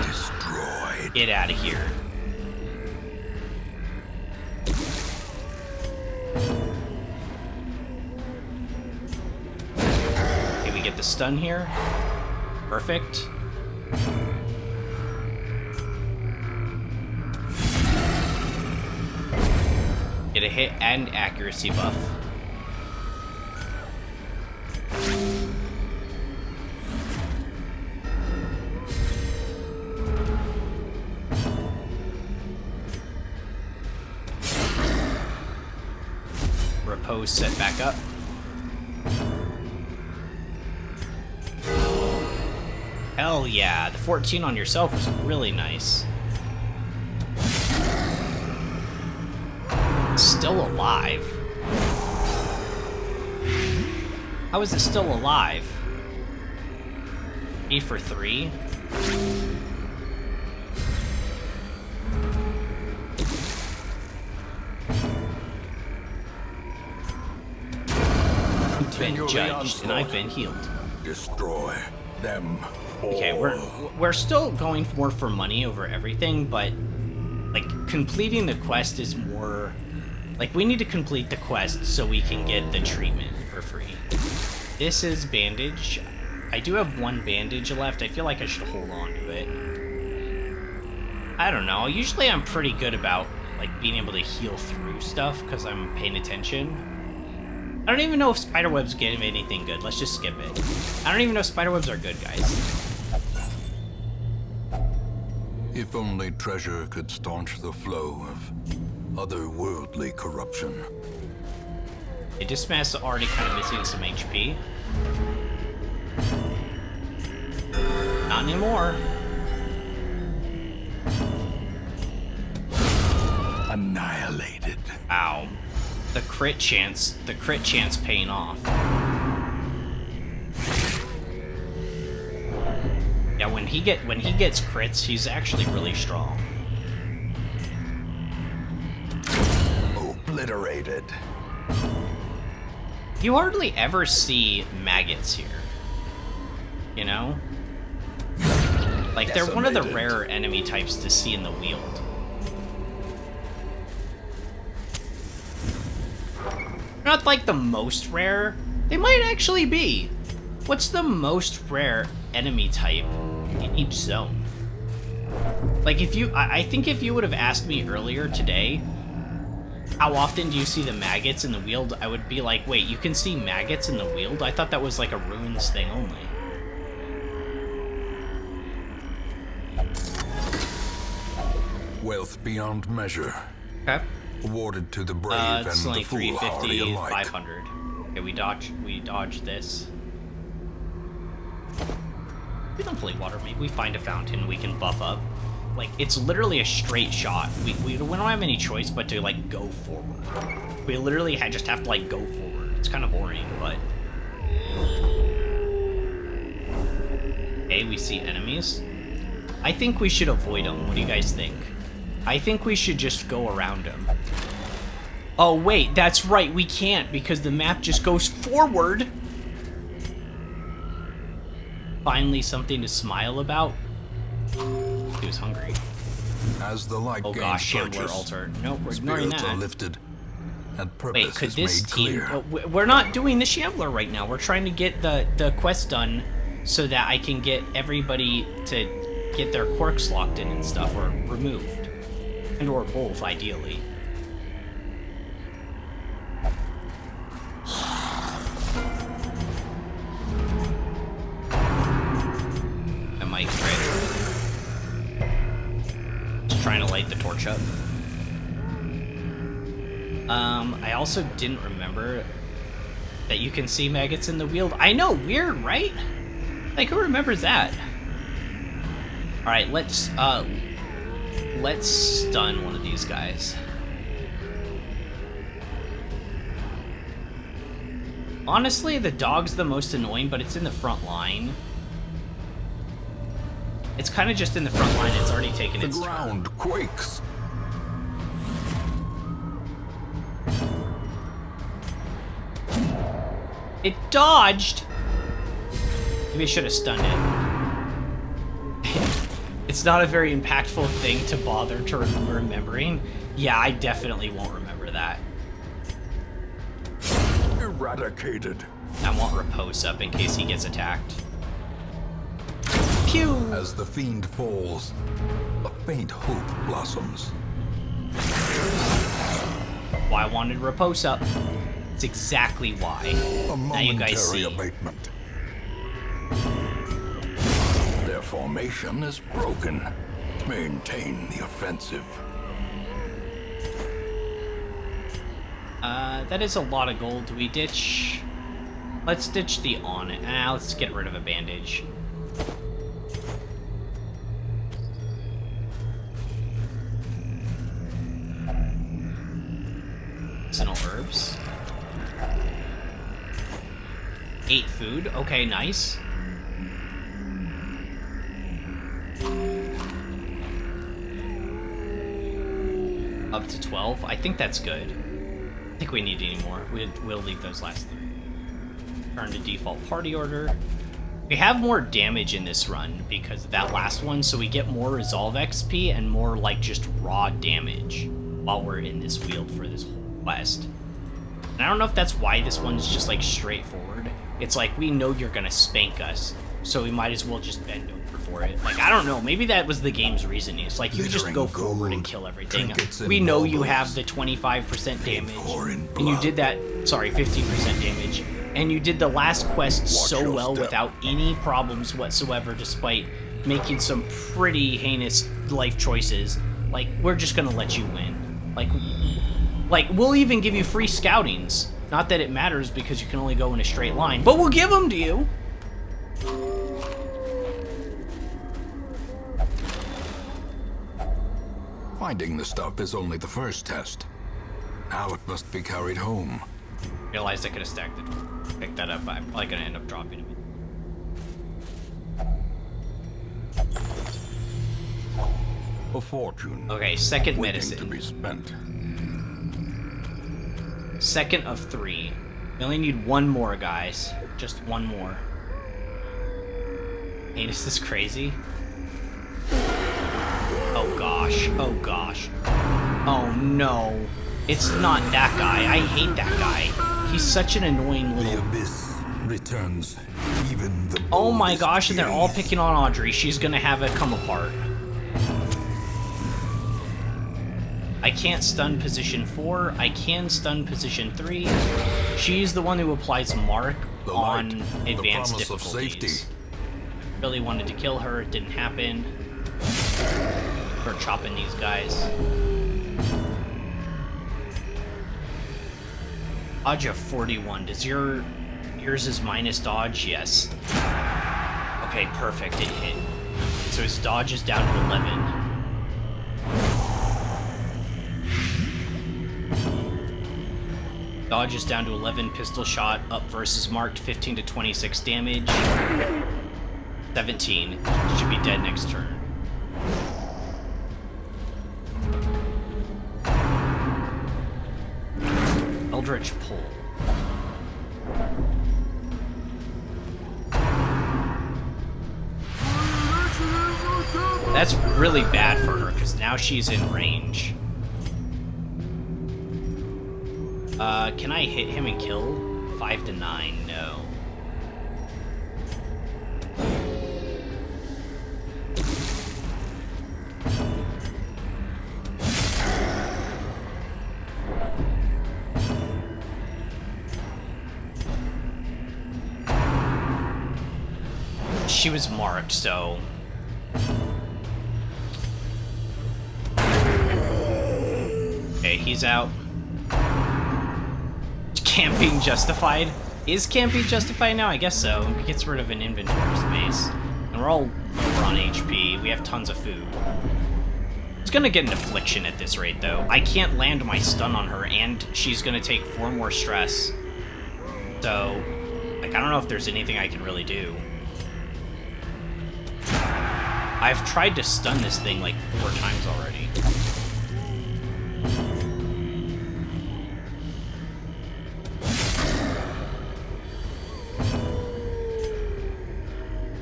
Destroyed. Get out of here. Okay, we get the stun here. Perfect. Get a hit and accuracy buff. repose set back up. Hell yeah, the 14 on yourself was really nice. Still alive. How is it still alive? 8 for 3? I've been judged and I've been healed. Destroy them all. Okay, we're still going more for money over everything, but like completing the quest is more like we need to complete the quest so we can get the treatment for free. This is bandage. I do have 1 bandage left. I feel like I should hold on to it. I don't know. Usually I'm pretty good about like being able to heal through stuff because I'm paying attention. I don't even know if spiderwebs give anything good. Let's just skip it. I don't even know if spiderwebs are good, guys. If only treasure could staunch the flow of otherworldly corruption. Dismas already kind of missing some HP. Not anymore. Annihilated. Ow. The crit chance paying off. Yeah, when he gets crits, he's actually really strong. Obliterated. You hardly ever see maggots here. You know? Like, they're one of the Decimated. rarer enemy types to see in the Weald. Not like the most rare. They might actually be. What's the most rare enemy type in each zone? Like, if you... I think if you would have asked me earlier today, how often do you see the maggots in the Weald, I would be like, wait, you can see maggots in the Weald? I thought that was like a ruins thing only. Wealth beyond measure, Okay. awarded to the brave and It's the only foolhardy 350, alike. 500. Okay, we dodge this. We don't play water, maybe we find a fountain we can buff up. Like, it's literally a straight shot. We don't have any choice but to, like, go forward. We literally just have to, like, go forward. It's kind of boring, but... Okay, we see enemies. I think we should avoid them. What do you guys think? I think we should just go around them. Oh, wait, that's right. We can't because the map just goes forward. Finally, something to smile about. He was hungry. As the light Oh gains gosh, Shambler purchase, altar. Nope, we're ignoring spirits are that. lifted, and Wait, purpose could is this made team... clear. We're not doing the Shambler right now. We're trying to get the quest done so that I can get everybody to get their quirks locked in and stuff, or removed. And or both, ideally. I might crit. Just trying to light the torch up. I also didn't remember that you can see maggots in the Weald. I know, weird, right? Like, who remembers that? Alright, let's stun one of these guys. Honestly, the dog's the most annoying, but it's in the front line. It's kind of just in the front line. It's already taken The its turn. ground quakes. It dodged! Maybe I should have stunned it. It's not a very impactful thing to bother to remembering. Yeah, I definitely won't remember that. Eradicated. I want Repose up in case he gets attacked. Pew! As the fiend falls, A faint hope blossoms. Why I wanted Repose up. It's exactly why. A Now you guys momentary see. abatement. Their formation is broken. Maintain the offensive. That is a lot of gold. Do we ditch? Let's ditch the on it. Let's get rid of a bandage. Medicinal herbs. 8 food. Okay, nice. Up to 12. I think that's good. I think we need any more. We'll leave those last 3. Turn to default party order. We have more damage in this run because of that last one, so we get more resolve XP and more like just raw damage while we're in this field for this whole quest. And I don't know if that's why this one's just like straightforward. It's like we know you're gonna spank us, so we might as well just bend over for it. Like, I don't know, maybe that was the game's reasoning. It's like, you just go forward and kill everything. We know you have the 25% damage, and you did that, sorry, 15% damage, and you did the last quest so well without any problems whatsoever, despite making some pretty heinous life choices. Like, we're just gonna let you win. Like, we'll even give you free scoutings. Not that it matters because you can only go in a straight line, but we'll give them to you. Finding the stuff is only the first test. Now it must be carried home. Realized I could have stacked it. Pick that up. I'm probably gonna end up dropping it. A fortune. Okay, second waiting medicine. to be spent. Second of 3. We only need 1 more, guys. Just 1 more. Hey, is this crazy? Oh gosh. Oh gosh. Oh no. It's not that guy. I hate that guy. He's such an annoying The little... abyss returns even the Oh my boldest gosh, and they're all gaze. picking on Audrey. She's gonna have it come apart. I can't stun position 4. I can stun position 3. She's the one who applies mark The on light, the advanced promise of difficulties. safety. Really wanted to kill her. It didn't happen. We're chopping these guys. Dodge of 41. Does yours is minus dodge? Yes. Okay, perfect. It hit. So his dodge is down to 11. Dodge is down to 11. Pistol shot up versus marked. 15 to 26 damage. 17. Should be dead next turn. Eldritch Pull. That's really bad for her, because now she's in range. Can I hit him and kill? 5 to 9, no. She was marked, so... Okay, he's out. Camping justified? Is camping justified now? I guess so. It gets rid of an inventory space. And we're all lower on HP. We have tons of food. She's gonna get an affliction at this rate, though. I can't land my stun on her, and she's gonna take 4 more stress. So, like, I don't know if there's anything I can really do. I've tried to stun this thing like 4 times already.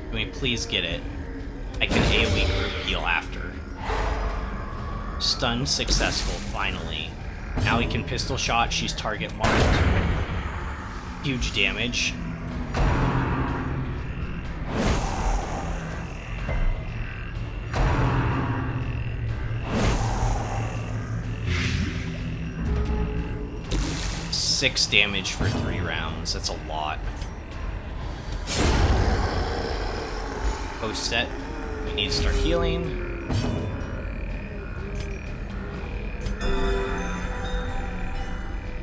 Can we please get it? I can AoE group heal after. Stun successful, finally. Now we can pistol shot, she's target marked. Huge damage. Six damage for 3 rounds. That's a lot. Post set. We need to start healing.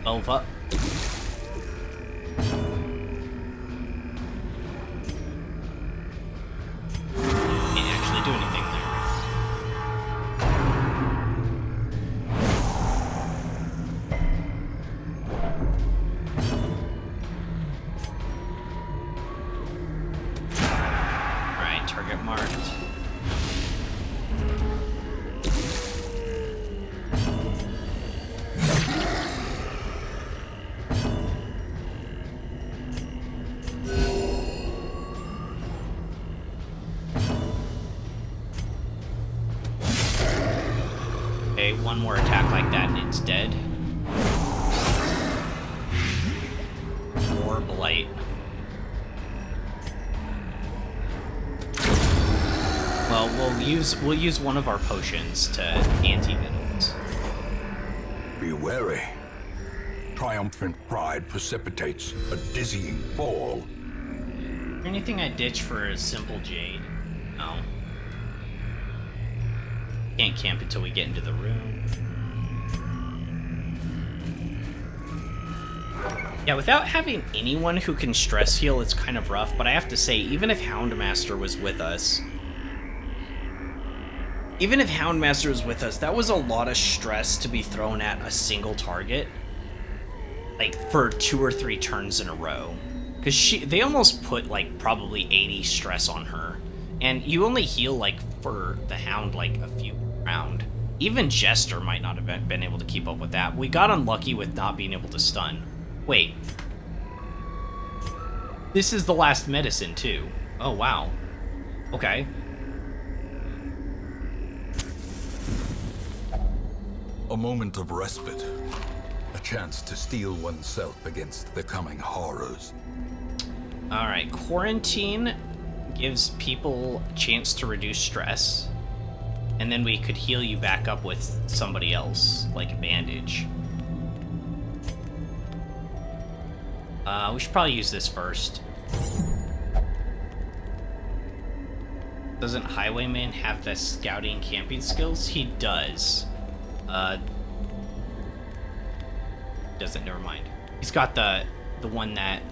12 up. Can't actually do anything there. Alright, target marked. Okay, one more attack like that and it's dead. More blight. Well, we'll use one of our potions to anti-venoms. Be wary. Triumphant pride precipitates a dizzying fall. Is there anything I ditch for a simple jade? No. Can't camp until we get into the room. Yeah, without having anyone who can stress heal, it's kind of rough, but I have to say, even if Houndmaster was with us, that was a lot of stress to be thrown at a single target, like, for 2 or 3 turns in a row. Because they almost put, like, probably 80 stress on her. And you only heal, like, for the Hound, like, a few round. Even Jester might not have been able to keep up with that. We got unlucky with not being able to stun. Wait. This is the last medicine, too. Oh, wow. Okay. A moment of respite. A chance to steel oneself against the coming horrors. Alright, quarantine gives people a chance to reduce stress. And then we could heal you back up with somebody else, like a bandage. We should probably use this first. Doesn't Highwayman have the scouting camping skills? He does. Doesn't, never mind. He's got the one that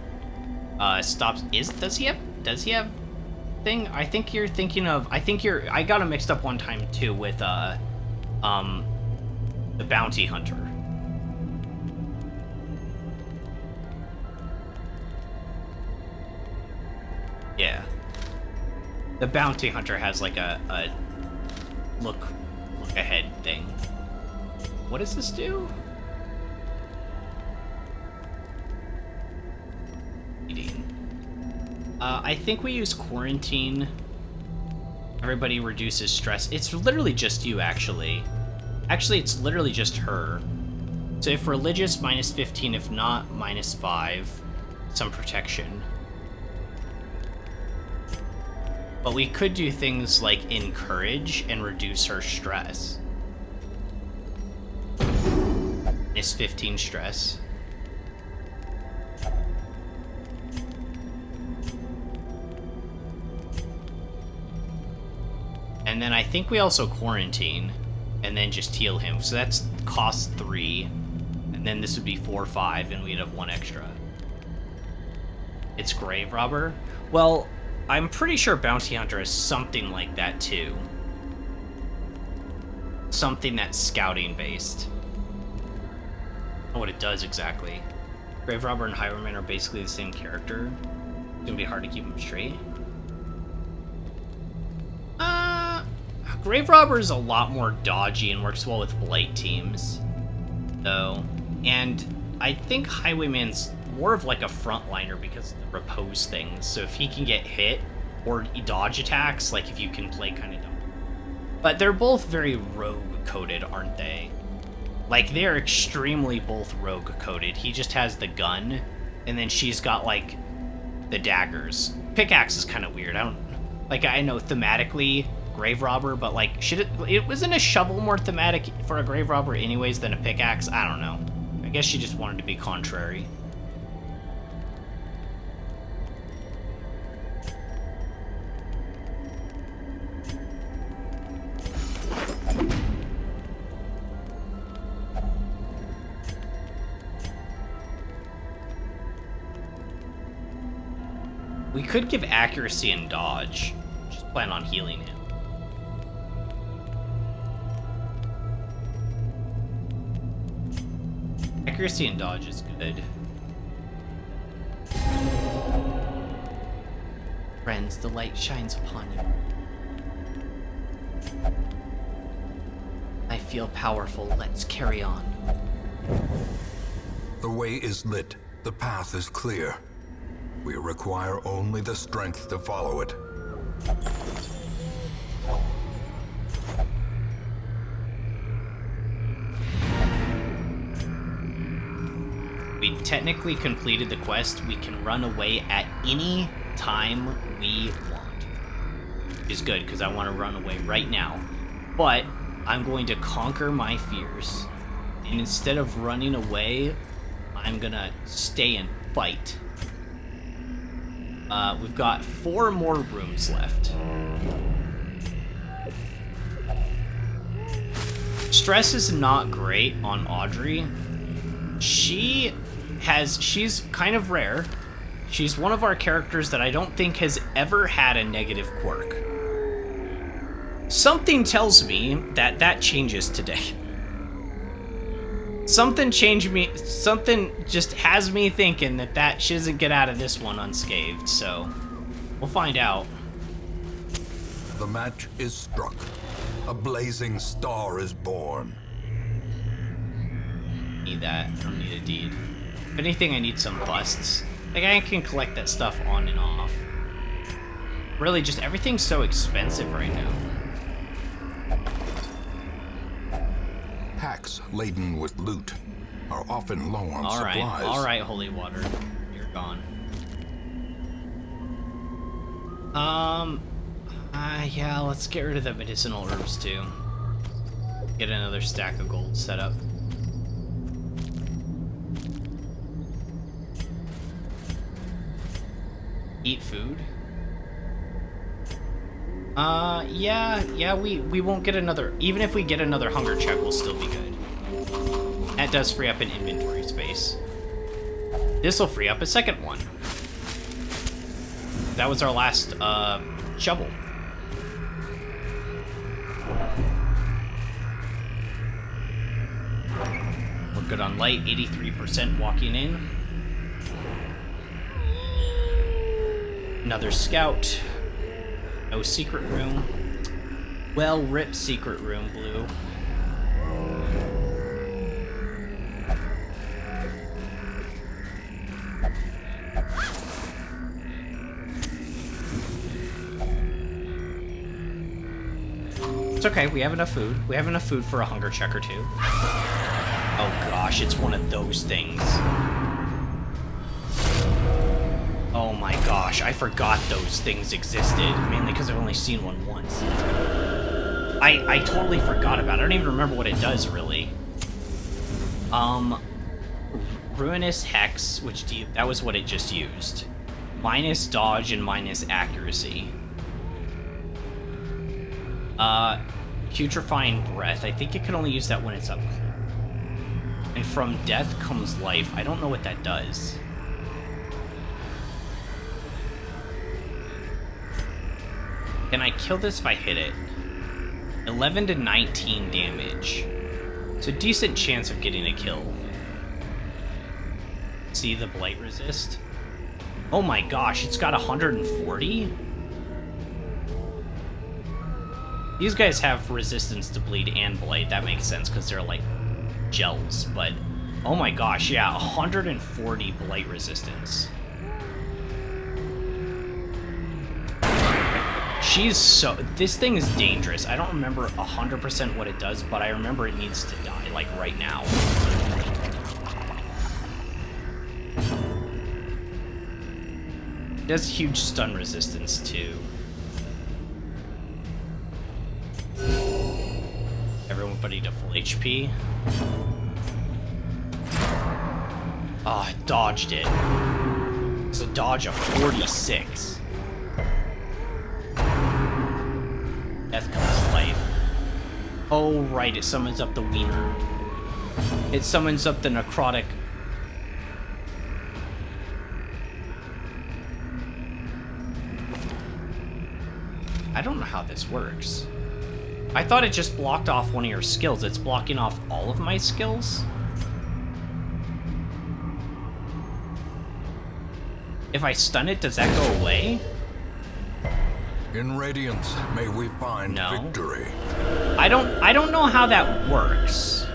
stops. Does he have thing? I think you're thinking of. I got him mixed up one time too with the bounty hunter. Yeah. The bounty hunter has like a look ahead thing. What does this do? I think we use quarantine. Everybody reduces stress. It's literally just you, actually. Actually, it's literally just her. So if religious, minus 15. If not, minus 5. Some protection. But we could do things like encourage and reduce her stress. Minus 15 stress. And then I think we also quarantine, and then just heal him. So that's cost 3, and then this would be 4 or 5, and we'd have 1 extra. It's Grave Robber? Well, I'm pretty sure Bounty Hunter is something like that too. Something that's scouting based. I don't know what it does exactly. Grave Robber and Highwayman are basically the same character. It's gonna be hard to keep them straight. Grave Robber is a lot more dodgy and works well with Blight teams, though. And I think Highwayman's more of like a frontliner because of the repose things. So if he can get hit or dodge attacks, like if you can play kind of dumb. But they're both very rogue-coded, aren't they? Like, they're extremely both rogue-coded. He just has the gun, and then she's got, like, the daggers. Pickaxe is kind of weird. I know thematically Grave Robber, but like, it wasn't a shovel more thematic for a Grave Robber anyways than a pickaxe? I don't know. I guess she just wanted to be contrary. We could give accuracy and dodge. Just plan on healing him. Accuracy and dodge is good. Friends, the light shines upon you. I feel powerful. Let's carry on. The way is lit. The path is clear. We require only the strength to follow it. We technically completed the quest. We can run away at any time we want. Which is good, because I want to run away right now. But I'm going to conquer my fears. And instead of running away, I'm gonna stay and fight. We've got 4 more rooms left. Stress is not great on Audrey. She's kind of rare. She's one of our characters that I don't think has ever had a negative quirk. Something tells me that that changes today. Something just has me thinking that she doesn't get out of this one unscathed, so we'll find out. The match is struck. A blazing star is born. Need that. I don't need a deed. If anything, I need some busts. Like, I can collect that stuff on and off. Really, just everything's so expensive right now. Packs laden with loot are often low on supplies. Alright, Holy Water. You're gone. Yeah, let's get rid of the medicinal herbs too. Get another stack of gold set up. Eat food. Yeah, we won't get another, even if we get another hunger check, we'll still be good. That does free up an inventory space. This'll free up a second one. That was our last, shovel. We're good on light, 83% walking in. Another scout. No secret room. Well, rip secret room, Blue. It's okay, we have enough food. We have enough food for a hunger check or two. Oh gosh, it's one of those things. Oh my gosh, I forgot those things existed, mainly because I've only seen one once. I totally forgot about it. I don't even remember what it does, really. Ruinous Hex, which that was what it just used. Minus dodge and minus accuracy. Putrefying Breath. I think it can only use that when it's up. And from death comes life. I don't know what that does. Can I kill this if I hit it? 11 to 19 damage. It's a decent chance of getting a kill. See the blight resist? Oh my gosh, it's got 140? These guys have resistance to bleed and blight. That makes sense because they're like gels, but oh my gosh, yeah, 140 blight resistance. This thing is dangerous. I don't remember 100% what it does, but I remember it needs to die, like, right now. It does huge stun resistance, too. Everybody to full HP. Oh, I dodged it. It's a dodge of 46. Death comes life. Oh, right, it summons up the wiener. It summons up the necrotic. I don't know how this works. I thought it just blocked off one of your skills. It's blocking off all of my skills? If I stun it, does that go away? In Radiance, may we find victory. I don't know how that works.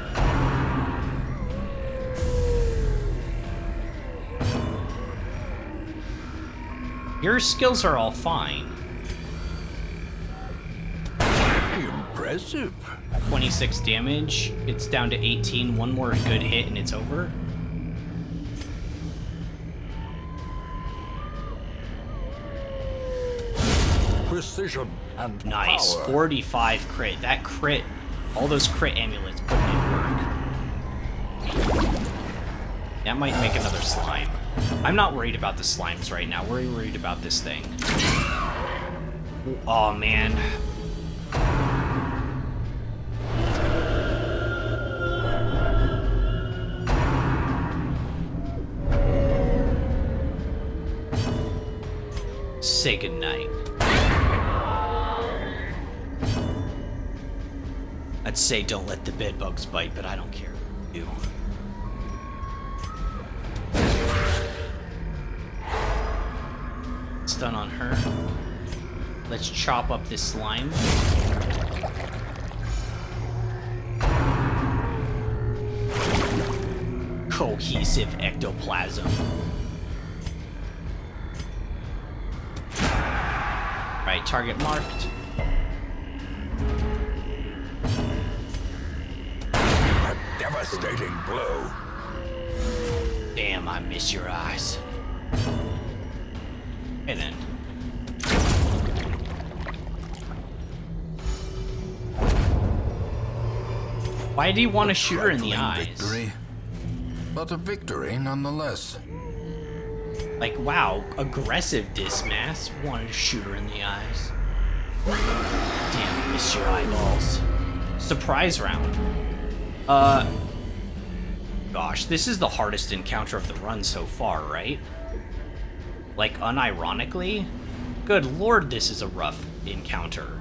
Your skills are all fine. Impressive. 26 damage. It's down to 18. One more good hit and it's over. Precision and Nice. power. 45 crit. That crit. All those crit amulets put in work. That might make another slime. I'm not worried about the slimes right now. We're worried about this thing. Oh, man. Say goodnight. I'd say don't let the bed bugs bite, but I don't care. You. Stun on her. Let's chop up this slime. Cohesive ectoplasm. Right, target marked. A devastating blow. Damn, I miss your eyes. And then. Why do you want to shoot her in the eyes? Victory, but a victory nonetheless. Like, wow, aggressive Dismas. Wanted to shoot her in the eyes. Damn, I miss your eyeballs. Surprise round. Gosh, this is the hardest encounter of the run so far, right? Like, unironically? Good lord, this is a rough encounter.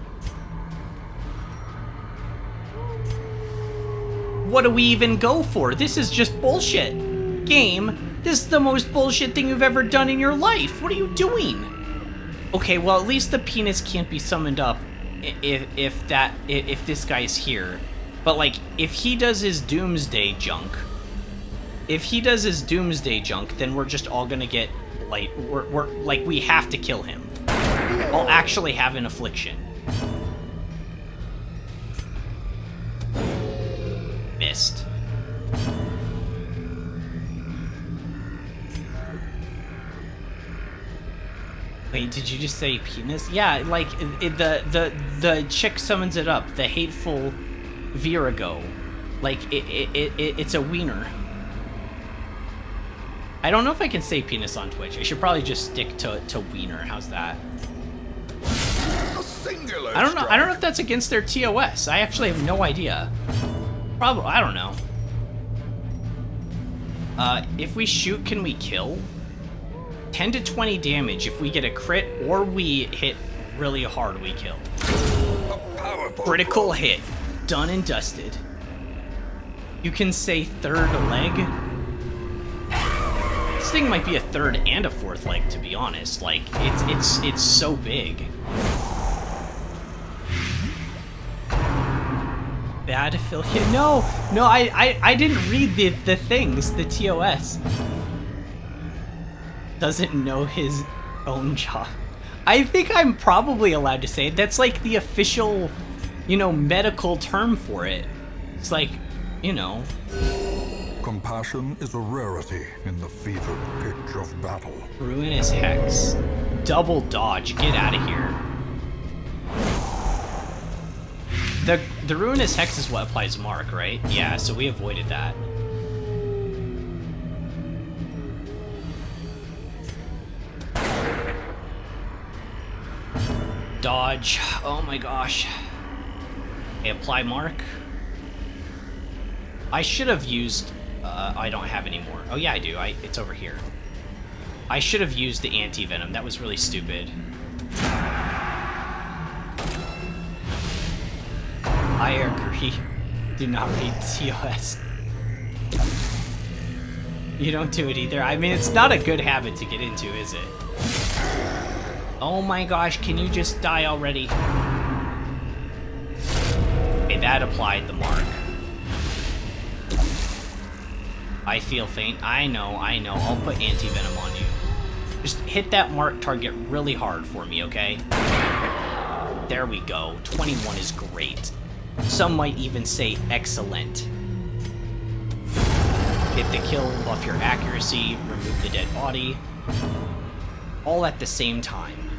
What do we even go for? This is just bullshit. Game, this is the most bullshit thing you've ever done in your life. What are you doing? Okay, well, at least the penis can't be summoned up if this guy's here. But, like, if he does his doomsday junk, then we're just all gonna get, like, we're like, we have to kill him. I'll actually have an affliction. Missed. Wait, did you just say penis? Yeah, like, the chick summons it up. The hateful Virago. Like, it's a wiener. I don't know if I can say penis on Twitch. I should probably just stick to wiener. How's that? I don't know. I don't know if that's against their TOS. I actually have no idea. Probably. I don't know. If we shoot, can we kill? 10 to 20 damage. If we get a crit or we hit really hard, we kill. Critical hit. Done and dusted. You can say third leg. This thing might be a third and a fourth leg, to be honest. Like, it's so big. Bad affiliate. No, I didn't read the things, the TOS. Doesn't know his own job. I think I'm probably allowed to say it. That's like the official, you know, medical term for it. It's like, you know. Compassion is a rarity in the fevered pitch of battle. Ruinous Hex. Double dodge. Get out of here. The Ruinous Hex is what applies Mark, right? Yeah, so we avoided that. Dodge. Oh my gosh. Okay, apply Mark. I should have used... I don't have any more. Oh yeah, I do. It's over here. I should have used the anti-venom. That was really stupid. I agree. Do not read TOS. You don't do it either. I mean, it's not a good habit to get into, is it? Oh my gosh, can you just die already? Okay, that applied the mark. I feel faint. I know. I'll put anti-venom on you. Just hit that mark target really hard for me, okay? There we go. 21 is great. Some might even say excellent. Get the kill, buff your accuracy, remove the dead body. All at the same time.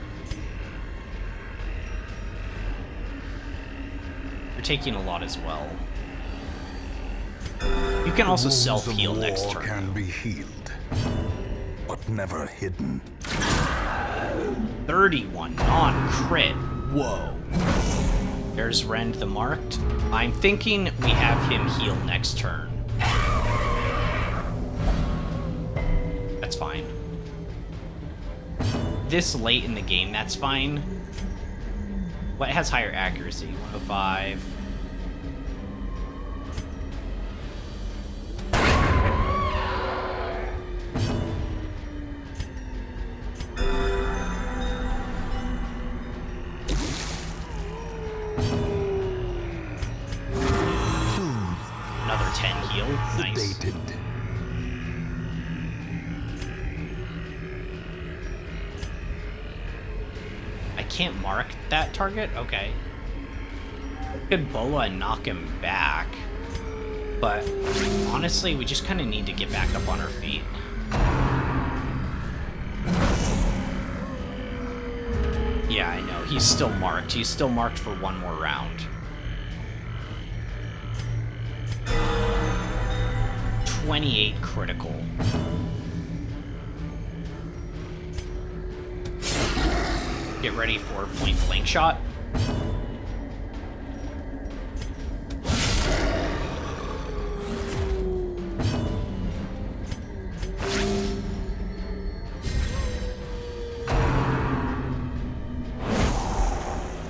You're taking a lot as well. You can also self-heal next turn. Can be healed, but never hidden. 31 non-crit. Whoa. There's Rend the Marked. I'm thinking we have him heal next turn. That's fine. This late in the game, that's fine. What has higher accuracy? 105. Another 10 heal. Nice. Sedated. I can't mark that target? Okay. Could boa and knock him back. But honestly, we just kind of need to get back up on our feet. Yeah, I know. He's still marked. He's still marked for one more round. 28 critical. Get ready for point blank shot.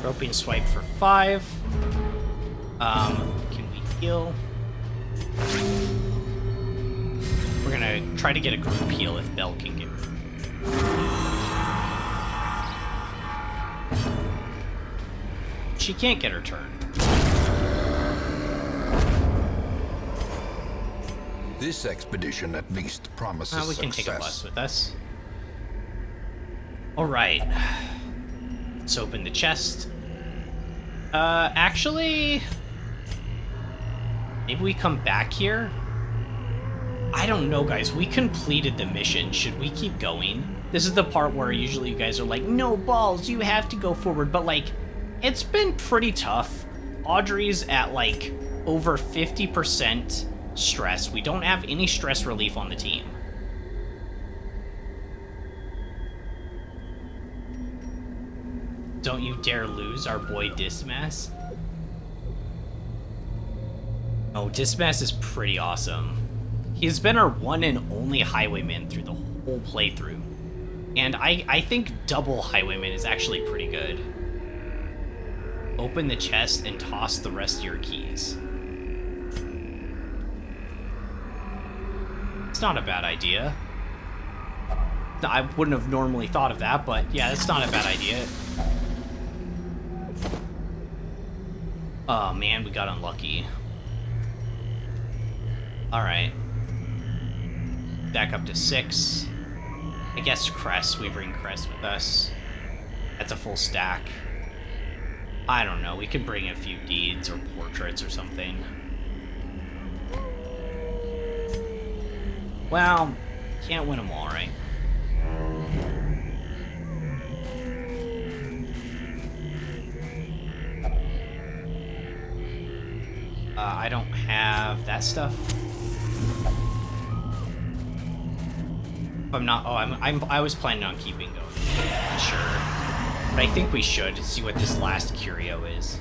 Roping swipe for 5. Can we heal? We're gonna try to get a group heal if Bell can get. She can't get her turn. This expedition at least promises We can success. take a bus with us. Alright. Let's open the chest. Actually... maybe we come back here? I don't know, guys. We completed the mission. Should we keep going? This is the part where usually you guys are like, no balls, you have to go forward. But, like, it's been pretty tough. Audrey's at, like, over 50% stress. We don't have any stress relief on the team. Don't you dare lose our boy Dismas. Oh, Dismas is pretty awesome. He's been our one and only Highwayman through the whole playthrough. And I think double Highwayman is actually pretty good. Open the chest and toss the rest of your keys. It's not a bad idea. I wouldn't have normally thought of that, but yeah, it's not a bad idea. Oh man, we got unlucky. Alright. Back up to 6. I guess Crest, we bring Crest with us. That's a full stack. I don't know, we could bring a few deeds or portraits or something. Well, can't win them all, right? I don't have that stuff. I'm not. Oh, I was planning on keeping going. Sure, but I think we should see what this last curio is.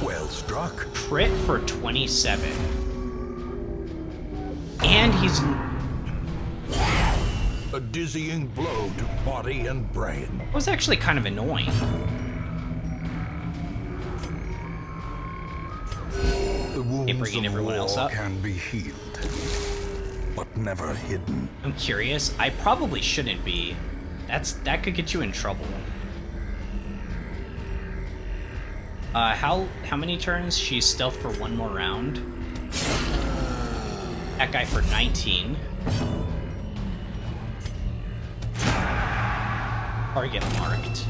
Well struck. Crit for 27, and he's. A dizzying blow to body and brain. It was actually kind of annoying. The wounds bringing of everyone war else up. can be healed, but never hidden. I'm curious. I probably shouldn't be. That could get you in trouble. How many turns? She's stealth for 1 more round. That guy for 19. Target marked.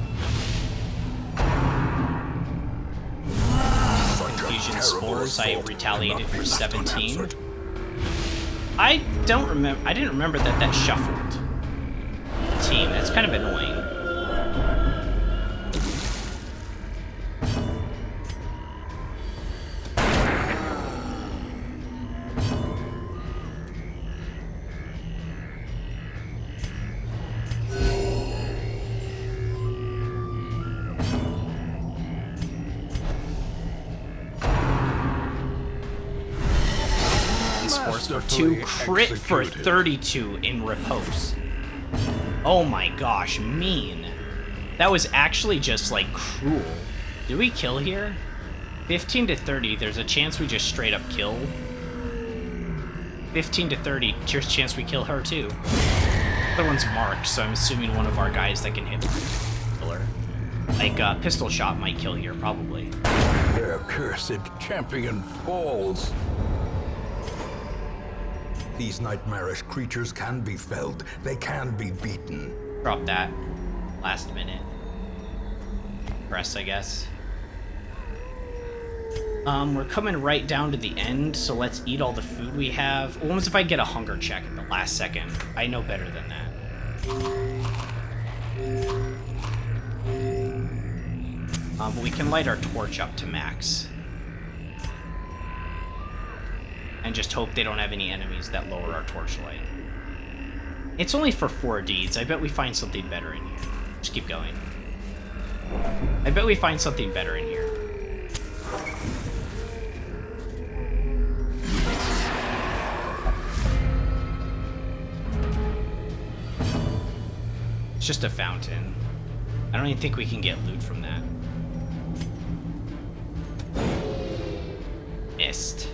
Confusion spores. I retaliated for 17. I didn't remember that shuffled. Team. That's kind of annoying. For 2, crit for 32 in repose. Oh my gosh, mean. That was actually just like cruel. Did we kill here? 15 to 30, there's a chance we just straight up kill. 15 to 30, there's a chance we kill her too. The other one's marked, so I'm assuming one of our guys that can hit her. Like pistol shot might kill here, probably. Their cursed champion falls. These nightmarish creatures can be felled. They can be beaten. Drop that. Last minute. Press, I guess. We're coming right down to the end, so let's eat all the food we have. What happens if I get a hunger check at the last second? I know better than that. But we can light our torch up to max. And just hope they don't have any enemies that lower our torchlight. It's only for 4 deeds. I bet we find something better in here. Just keep going. I bet we find something better in here. It's just a fountain. I don't even think we can get loot from that. Missed.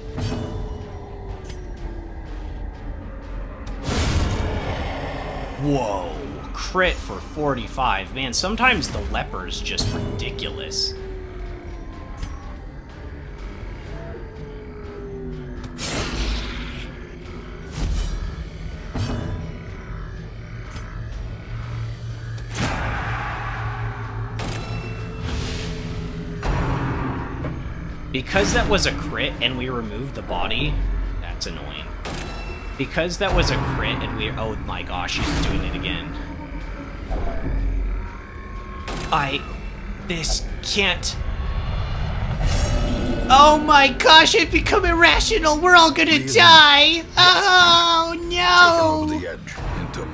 Whoa, crit for 45. Man, sometimes the leper's just ridiculous. Because that was a crit and we removed the body, that's annoying. Because that was a crit and we... Oh my gosh, he's doing it again. This can't... Oh my gosh, I've become irrational! We're all gonna die! Oh no!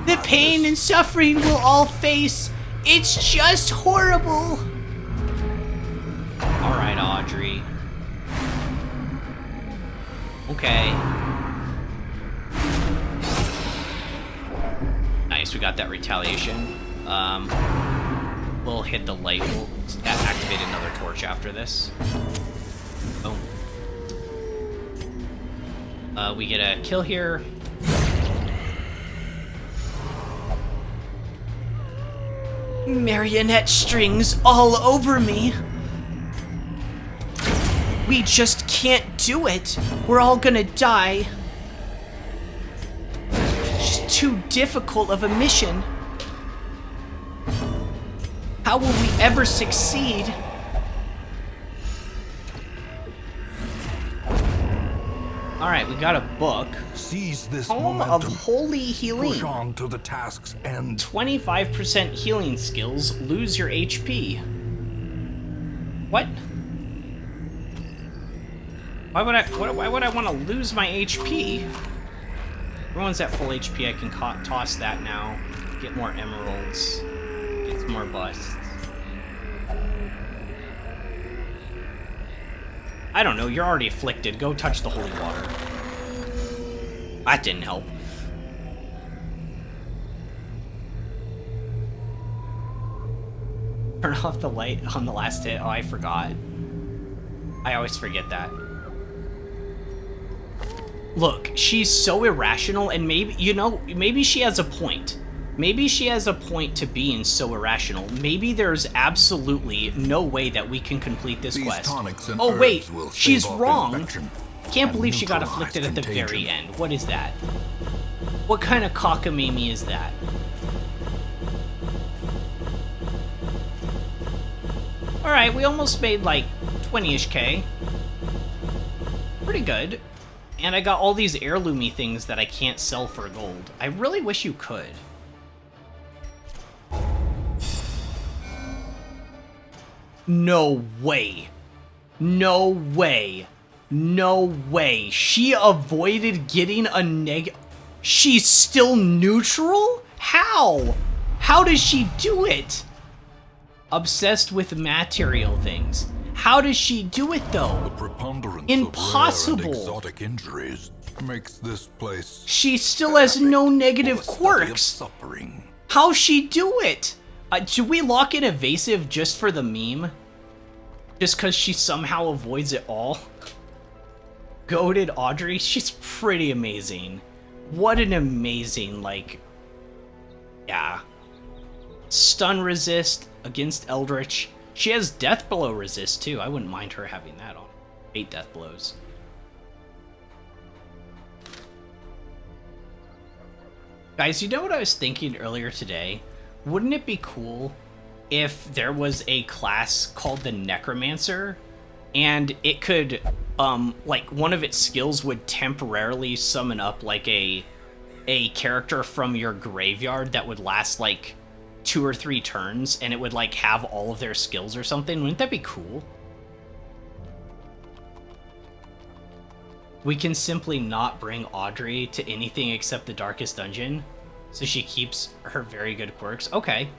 The pain and suffering we'll all face. It's just horrible! Alright, Audrey. Okay. Nice, we got that retaliation. We'll hit the light. We'll activate another torch after this. Boom. We get a kill here. Marionette strings all over me. We just can't do it. We're all gonna die. It's just too difficult of a mission. How will we ever succeed? Alright, we got a book. Seize this Home momentum. of Holy Healing. Push on to the task's end. 25% healing skills. Lose your HP. What? Why would I want to lose my HP? Everyone's at full HP. I can toss that now. Get more emeralds. Get some more busts. I don't know. You're already afflicted. Go touch the holy water. That didn't help. Turn off the light on the last hit. Oh, I forgot. I always forget that. Look, she's so irrational, and maybe, you know, maybe she has a point. Maybe she has a point to being so irrational. Maybe there's absolutely no way that we can complete this quest. Oh wait, she's wrong. Can't believe she got afflicted at the very end. What is that? What kind of cockamamie is that? Alright, we almost made like 20-ish K. Pretty good. And I got all these heirloomy things that I can't sell for gold. I really wish you could. No way. No way. No way. She avoided getting a neg... She's still neutral? How? How does she do it? Obsessed with material things. How does she do it though? The preponderance Impossible. of rare and exotic injuries makes this place. She still has no negative for the study of quirks. Suffering. How's she do it? Should we lock in evasive just for the meme? Just because she somehow avoids it all? Goated Audrey, she's pretty amazing. What an amazing, like... Yeah. Stun resist against Eldritch. She has death blow resist too. I wouldn't mind her having that on. 8 death blows. Guys, you know what I was thinking earlier today? Wouldn't it be cool if there was a class called the Necromancer and it could, like, one of its skills would temporarily summon up, like, a character from your graveyard that would last, like, 2 or 3 turns, and it would, like, have all of their skills or something? Wouldn't that be cool? We can simply not bring Audrey to anything except the Darkest Dungeon, so she keeps her very good quirks. Okay.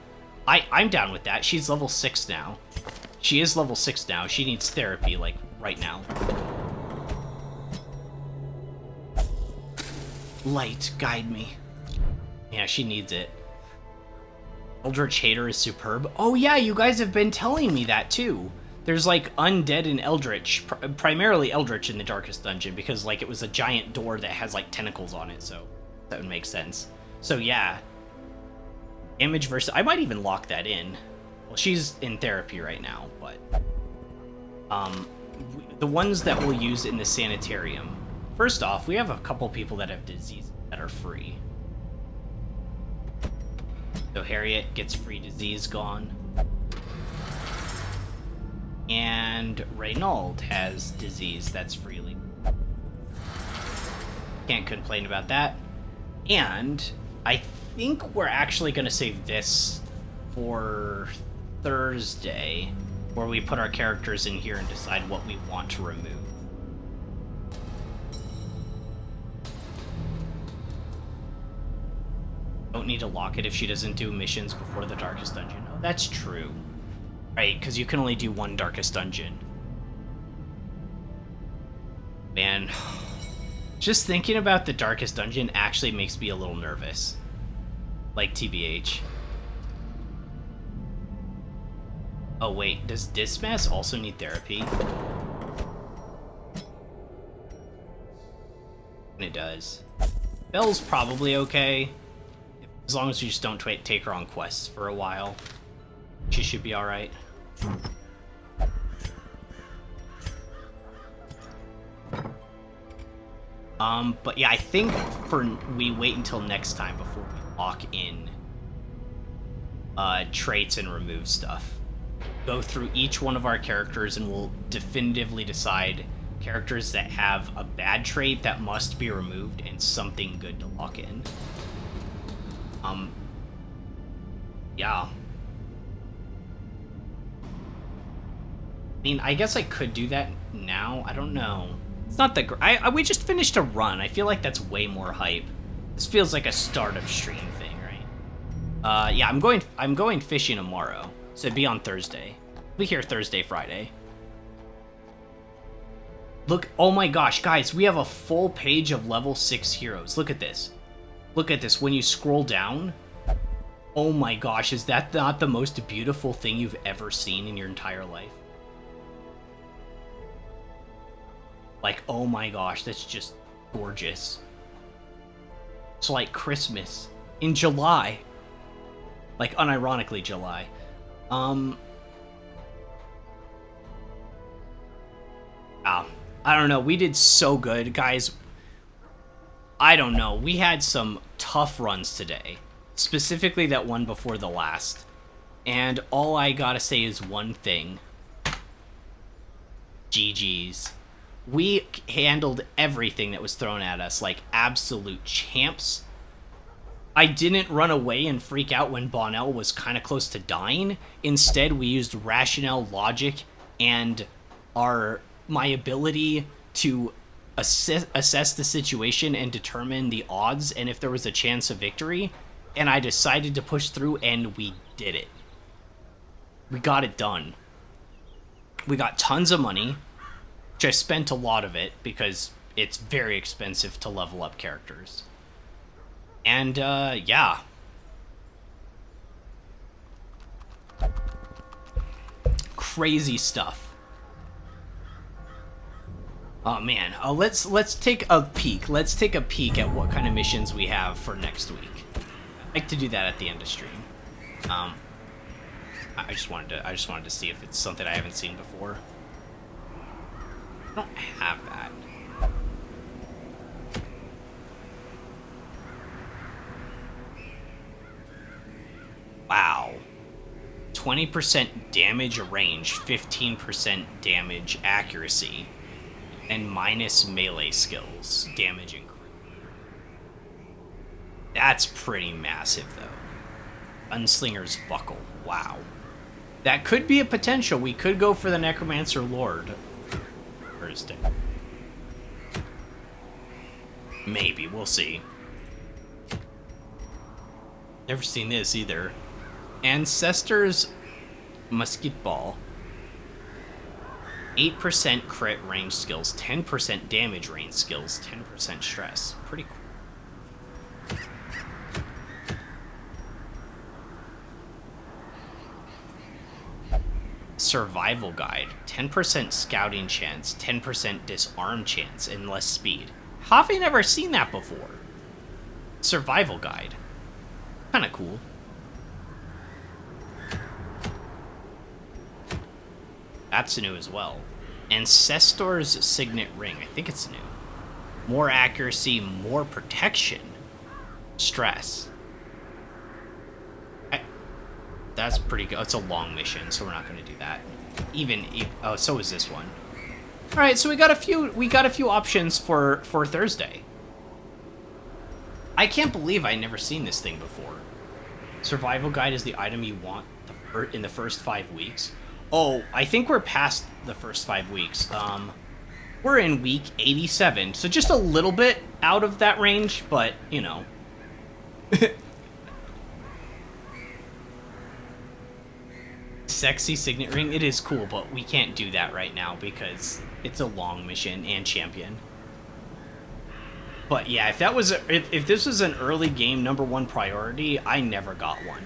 I'm down with that. She's level 6 now. She is level 6 now. She needs therapy, like, right now. Light, guide me. Yeah, she needs it. Eldritch Hater is superb. Oh yeah, you guys have been telling me that too. There's like undead and eldritch, primarily eldritch in the Darkest Dungeon, because like it was a giant door that has like tentacles on it, so that would make sense. So yeah, damage versus... I might even lock that in. Well, she's in therapy right now, but the ones that we'll use in the sanitarium. First off, we have a couple people that have disease that are free. So Harriet gets free disease gone. And Reynald has disease that's freely. Can't complain about that. And I think we're actually going to save this for Thursday, where we put our characters in here and decide what we want to remove. Don't need to lock it if she doesn't do missions before the Darkest Dungeon. Oh, that's true. Right, because you can only do one Darkest Dungeon. Man, just thinking about the Darkest Dungeon actually makes me a little nervous. Like, TBH. Oh wait, does Dismas also need therapy? It does. Belle's probably okay. As long as you just don't take her on quests for a while. She should be alright. But yeah, I think we wait until next time before we lock in traits and remove stuff. Go through each one of our characters and we'll definitively decide characters that have a bad trait that must be removed and something good to lock in. Yeah. I mean, I guess I could do that now. I don't know. It's not that we just finished a run. I feel like that's way more hype. This feels like a start of stream thing, right? Yeah, I'm going fishing tomorrow, so it'd be on Thursday. We'll be here Thursday, Friday. Look, oh my gosh, guys, we have a full page of level 6 heroes. Look at this. Look at this. When you scroll down, Oh my gosh, is that not the most beautiful thing you've ever seen in your entire life? Like, oh my gosh, that's just gorgeous. It's like Christmas in July. Like, unironically July. Wow. I don't know. We did so good, guys. I don't know. We had some tough runs today. Specifically that one before the last. And all I gotta say is one thing. GG's. We handled everything that was thrown at us like absolute champs. I didn't run away and freak out when Bonnell was kind of close to dying. Instead, we used rationale, logic, and my ability to assess the situation and determine the odds and if there was a chance of victory. And I decided to push through, and we did it. We got it done. We got tons of money, which I spent a lot of it because it's very expensive to level up characters. And, yeah. Crazy stuff. Oh, man. Let's take a peek. Let's take a peek at what kind of missions we have for next week. I like to do that at the end of stream. I just wanted to see if it's something I haven't seen before. I don't have that. Wow. 20% damage range, 15% damage accuracy, and minus melee skills, damage increase. That's pretty massive, though. Gunslinger's Buckle. Wow. That could be a potential. We could go for the Necromancer Lord Thursday. Maybe. We'll see. Never seen this either. Ancestor's Musket Ball. 8% crit range skills, 10% damage range skills, 10% stress. Pretty cool. Survival Guide. 10% scouting chance, 10% disarm chance, and less speed. How have I never seen that before? Survival Guide. Kinda cool. That's new as well. Ancestor's Signet Ring. I think it's new. More accuracy, more protection. Stress. That's pretty good. It's a long mission, so we're not going to do that. Oh, so is this one. All right, so we got a few options for Thursday. I can't believe I never seen this thing before. Survival Guide is the item you want in the first 5 weeks. Oh, I think we're past the first 5 weeks. We're in week 87, so just a little bit out of that range, but, you know. Sexy Signet Ring, it is cool, but we can't do that right now because it's a long mission and champion. But yeah, if this was an early game #1 priority, I never got one.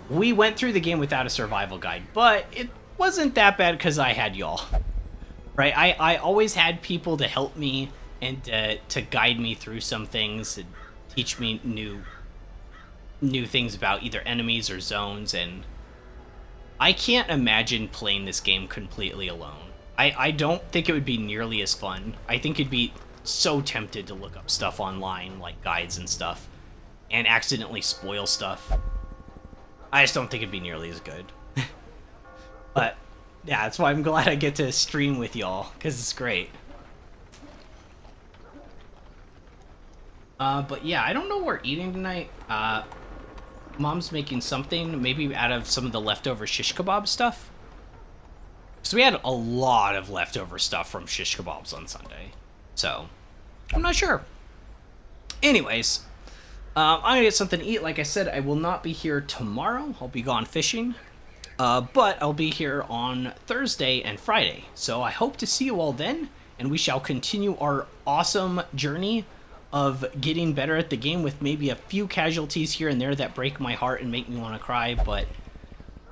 We went through the game without a survival guide, but it wasn't that bad because I had y'all. Right? I always had people to help me and to guide me through some things and teach me new things about either enemies or zones, and I can't imagine playing this game completely alone. I don't think it would be nearly as fun. I think it'd be so tempted to look up stuff online, like guides and stuff, and accidentally spoil stuff. I just don't think it'd be nearly as good. But yeah, that's why I'm glad I get to stream with y'all, because it's great. But yeah, I don't know what we're eating tonight. Mom's making something, maybe out of some of the leftover shish kebab stuff. So we had a lot of leftover stuff from shish kebabs on Sunday. So, I'm not sure. Anyways, I'm gonna get something to eat. Like I said, I will not be here tomorrow. I'll be gone fishing. But I'll be here on Thursday and Friday. So I hope to see you all then, and we shall continue our awesome journey of getting better at the game with maybe a few casualties here and there that break my heart and make me want to cry, but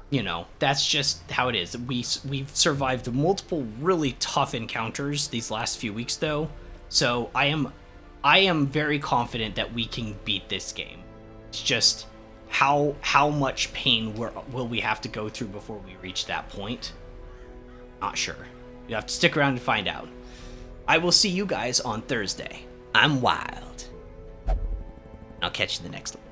you know, that's just how it is. We've survived multiple really tough encounters these last few weeks though, so I am very confident that we can beat this game. It's just how much pain will we have to go through before we reach that point? Not sure. You have to stick around and find out. I will see you guys on Thursday. I'm Wild. I'll catch you in the next one.